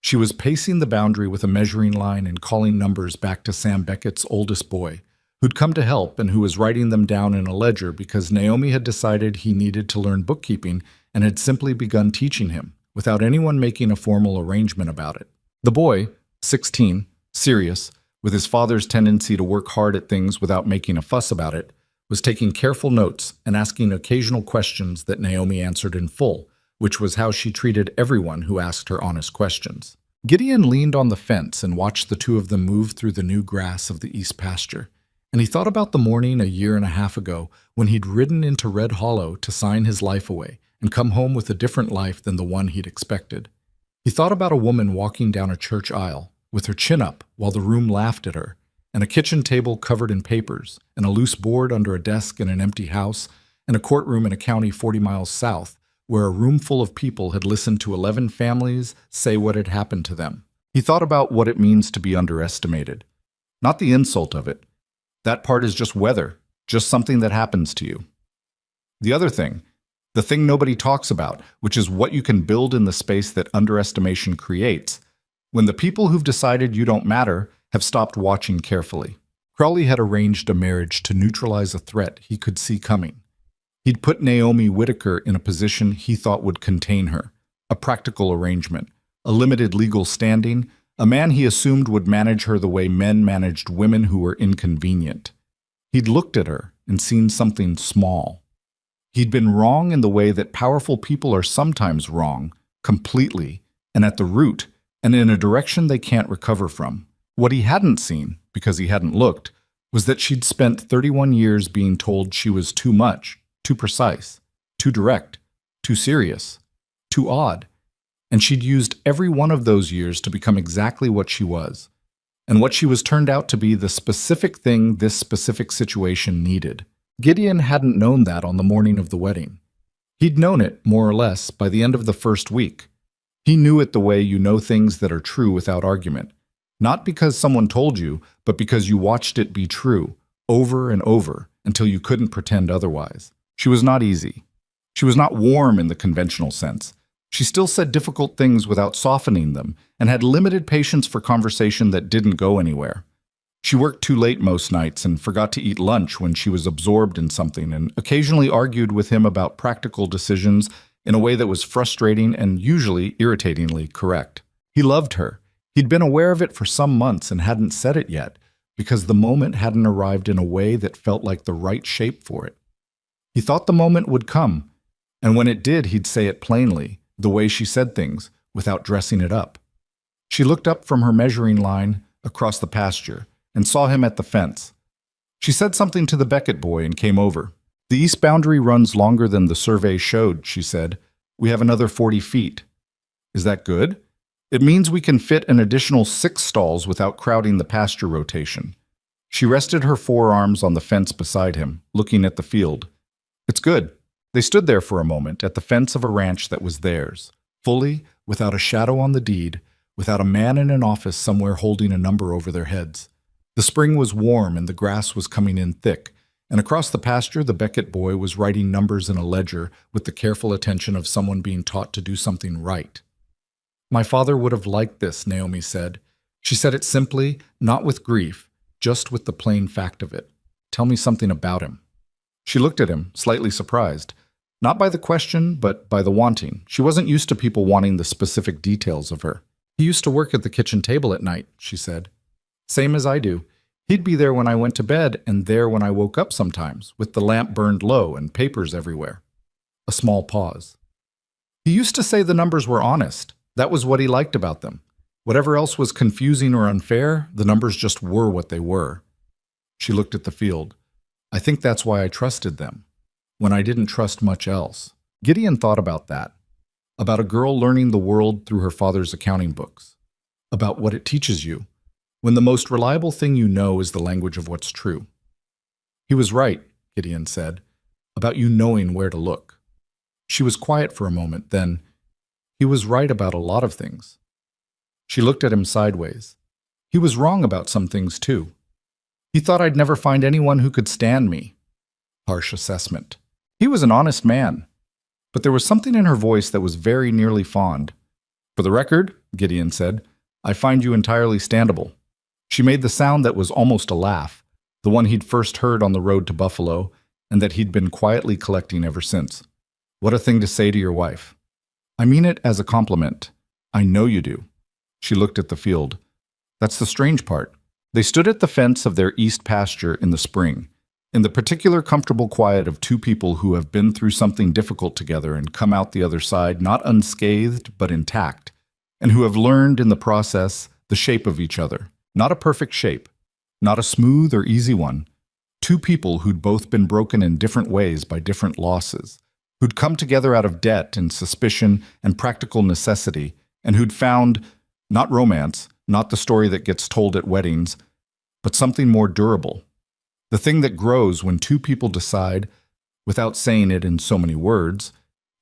She was pacing the boundary with a measuring line and calling numbers back to Sam Beckett's oldest boy, who'd come to help and who was writing them down in a ledger because Naomi had decided he needed to learn bookkeeping and had simply begun teaching him, without anyone making a formal arrangement about it. The boy, 16, serious, with his father's tendency to work hard at things without making a fuss about it, was taking careful notes and asking occasional questions that Naomi answered in full, which was how she treated everyone who asked her honest questions. Gideon leaned on the fence and watched the two of them move through the new grass of the east pasture, and he thought about the morning a year and a half ago when he'd ridden into Red Hollow to sign his life away and come home with a different life than the one he'd expected. He thought about a woman walking down a church aisle, with her chin up while the room laughed at her, and a kitchen table covered in papers, and a loose board under a desk in an empty house, and a courtroom in a county 40 miles south, where a room full of people had listened to 11 families say what had happened to them. He thought about what it means to be underestimated. Not the insult of it. That part is just weather, just something that happens to you. The other thing, the thing nobody talks about, which is what you can build in the space that underestimation creates, when the people who've decided you don't matter have stopped watching carefully. Crowley had arranged a marriage to neutralize a threat he could see coming. He'd put Naomi Whitaker in a position he thought would contain her, a practical arrangement, a limited legal standing, a man he assumed would manage her the way men managed women who were inconvenient. He'd looked at her and seen something small. He'd been wrong in the way that powerful people are sometimes wrong, completely, and at the root, and in a direction they can't recover from. What he hadn't seen, because he hadn't looked, was that she'd spent 31 years being told she was too much, too precise, too direct, too serious, too odd, and she'd used every one of those years to become exactly what she was, and what she was turned out to be the specific thing this specific situation needed. Gideon hadn't known that on the morning of the wedding. He'd known it, more or less, by the end of the first week. He knew it the way you know things that are true without argument, not because someone told you, but because you watched it be true, over and over, until you couldn't pretend otherwise. She was not easy. She was not warm in the conventional sense. She still said difficult things without softening them, and had limited patience for conversation that didn't go anywhere. She worked too late most nights and forgot to eat lunch when she was absorbed in something, and occasionally argued with him about practical decisions in a way that was frustrating and usually irritatingly correct. He loved her. He'd been aware of it for some months and hadn't said it yet, because the moment hadn't arrived in a way that felt like the right shape for it. He thought the moment would come, and when it did, he'd say it plainly, the way she said things, without dressing it up. She looked up from her measuring line across the pasture and saw him at the fence. She said something to the Beckett boy and came over. The east boundary runs longer than the survey showed, she said. We have another 40 feet. Is that good? It means we can fit an additional 6 stalls without crowding the pasture rotation. She rested her forearms on the fence beside him, looking at the field. It's good. They stood there for a moment at the fence of a ranch that was theirs, fully, without a shadow on the deed, without a man in an office somewhere holding a number over their heads. The spring was warm and the grass was coming in thick, and across the pasture the Beckett boy was writing numbers in a ledger with the careful attention of someone being taught to do something right. My father would have liked this, Naomi said. She said it simply, not with grief, just with the plain fact of it. Tell me something about him. She looked at him, slightly surprised. Not by the question, but by the wanting. She wasn't used to people wanting the specific details of her. He used to work at the kitchen table at night, she said. Same as I do. He'd be there when I went to bed and there when I woke up sometimes, with the lamp burned low and papers everywhere. A small pause. He used to say the numbers were honest. That was what he liked about them. Whatever else was confusing or unfair, the numbers just were what they were. She looked at the field. I think that's why I trusted them, when I didn't trust much else. Gideon thought about that, about a girl learning the world through her father's accounting books, about what it teaches you, when the most reliable thing you know is the language of what's true. He was right, Gideon said, about you knowing where to look. She was quiet for a moment, then, he was right about a lot of things. She looked at him sideways. He was wrong about some things, too. He thought I'd never find anyone who could stand me. Harsh assessment. He was an honest man. But there was something in her voice that was very nearly fond. For the record, Gideon said, I find you entirely standable. She made the sound that was almost a laugh, the one he'd first heard on the road to Buffalo, and that he'd been quietly collecting ever since. What a thing to say to your wife. I mean it as a compliment. I know you do. She looked at the field. That's the strange part. They stood at the fence of their east pasture in the spring, in the particular comfortable quiet of two people who have been through something difficult together and come out the other side not unscathed but intact, and who have learned in the process the shape of each other. Not a perfect shape, not a smooth or easy one. Two people who'd both been broken in different ways by different losses, who'd come together out of debt and suspicion and practical necessity, and who'd found, not romance, not the story that gets told at weddings, but something more durable. The thing that grows when two people decide, without saying it in so many words,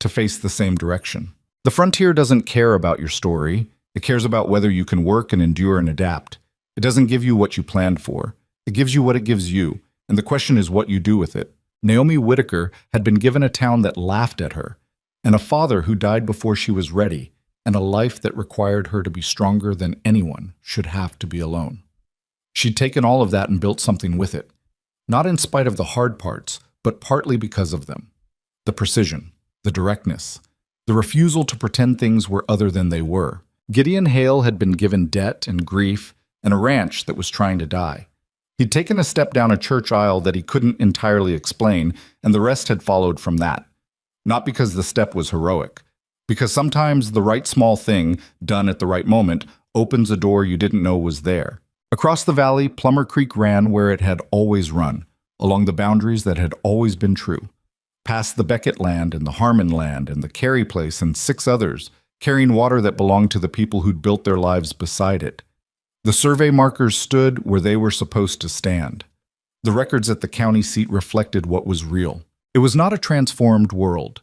to face the same direction. The frontier doesn't care about your story. It cares about whether you can work and endure and adapt. It doesn't give you what you planned for. It gives you what it gives you, and the question is what you do with it. Naomi Whitaker had been given a town that laughed at her, and a father who died before she was ready, and a life that required her to be stronger than anyone should have to be alone. She'd taken all of that and built something with it, not in spite of the hard parts, but partly because of them. The precision, the directness, the refusal to pretend things were other than they were. Gideon Hale had been given debt and grief and a ranch that was trying to die. He'd taken a step down a church aisle that he couldn't entirely explain, and the rest had followed from that. Not because the step was heroic, because sometimes the right small thing, done at the right moment, opens a door you didn't know was there. Across the valley, Plummer Creek ran where it had always run, along the boundaries that had always been true. Past the Beckett land and the Harmon land and the Carey place and 6 others, carrying water that belonged to the people who'd built their lives beside it. The survey markers stood where they were supposed to stand. The records at the county seat reflected what was real. It was not a transformed world.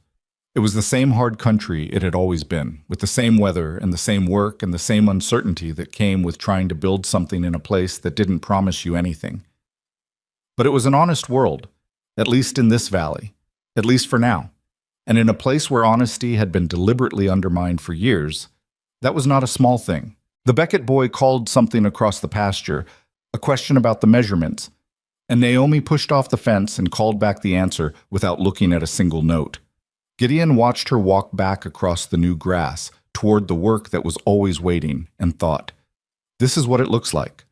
It was the same hard country it had always been, with the same weather and the same work and the same uncertainty that came with trying to build something in a place that didn't promise you anything. But it was an honest world, at least in this valley, at least for now. And in a place where honesty had been deliberately undermined for years, that was not a small thing. The Beckett boy called something across the pasture, a question about the measurements, and Naomi pushed off the fence and called back the answer without looking at a single note. Gideon watched her walk back across the new grass, toward the work that was always waiting, and thought, this is what it looks like.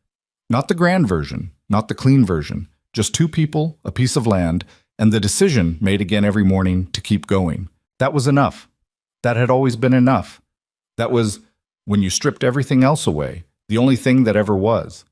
Not the grand version, not the clean version, just 2 people, a piece of land, and the decision made again every morning to keep going. That was enough. That had always been enough. That was, when you stripped everything else away, the only thing that ever was.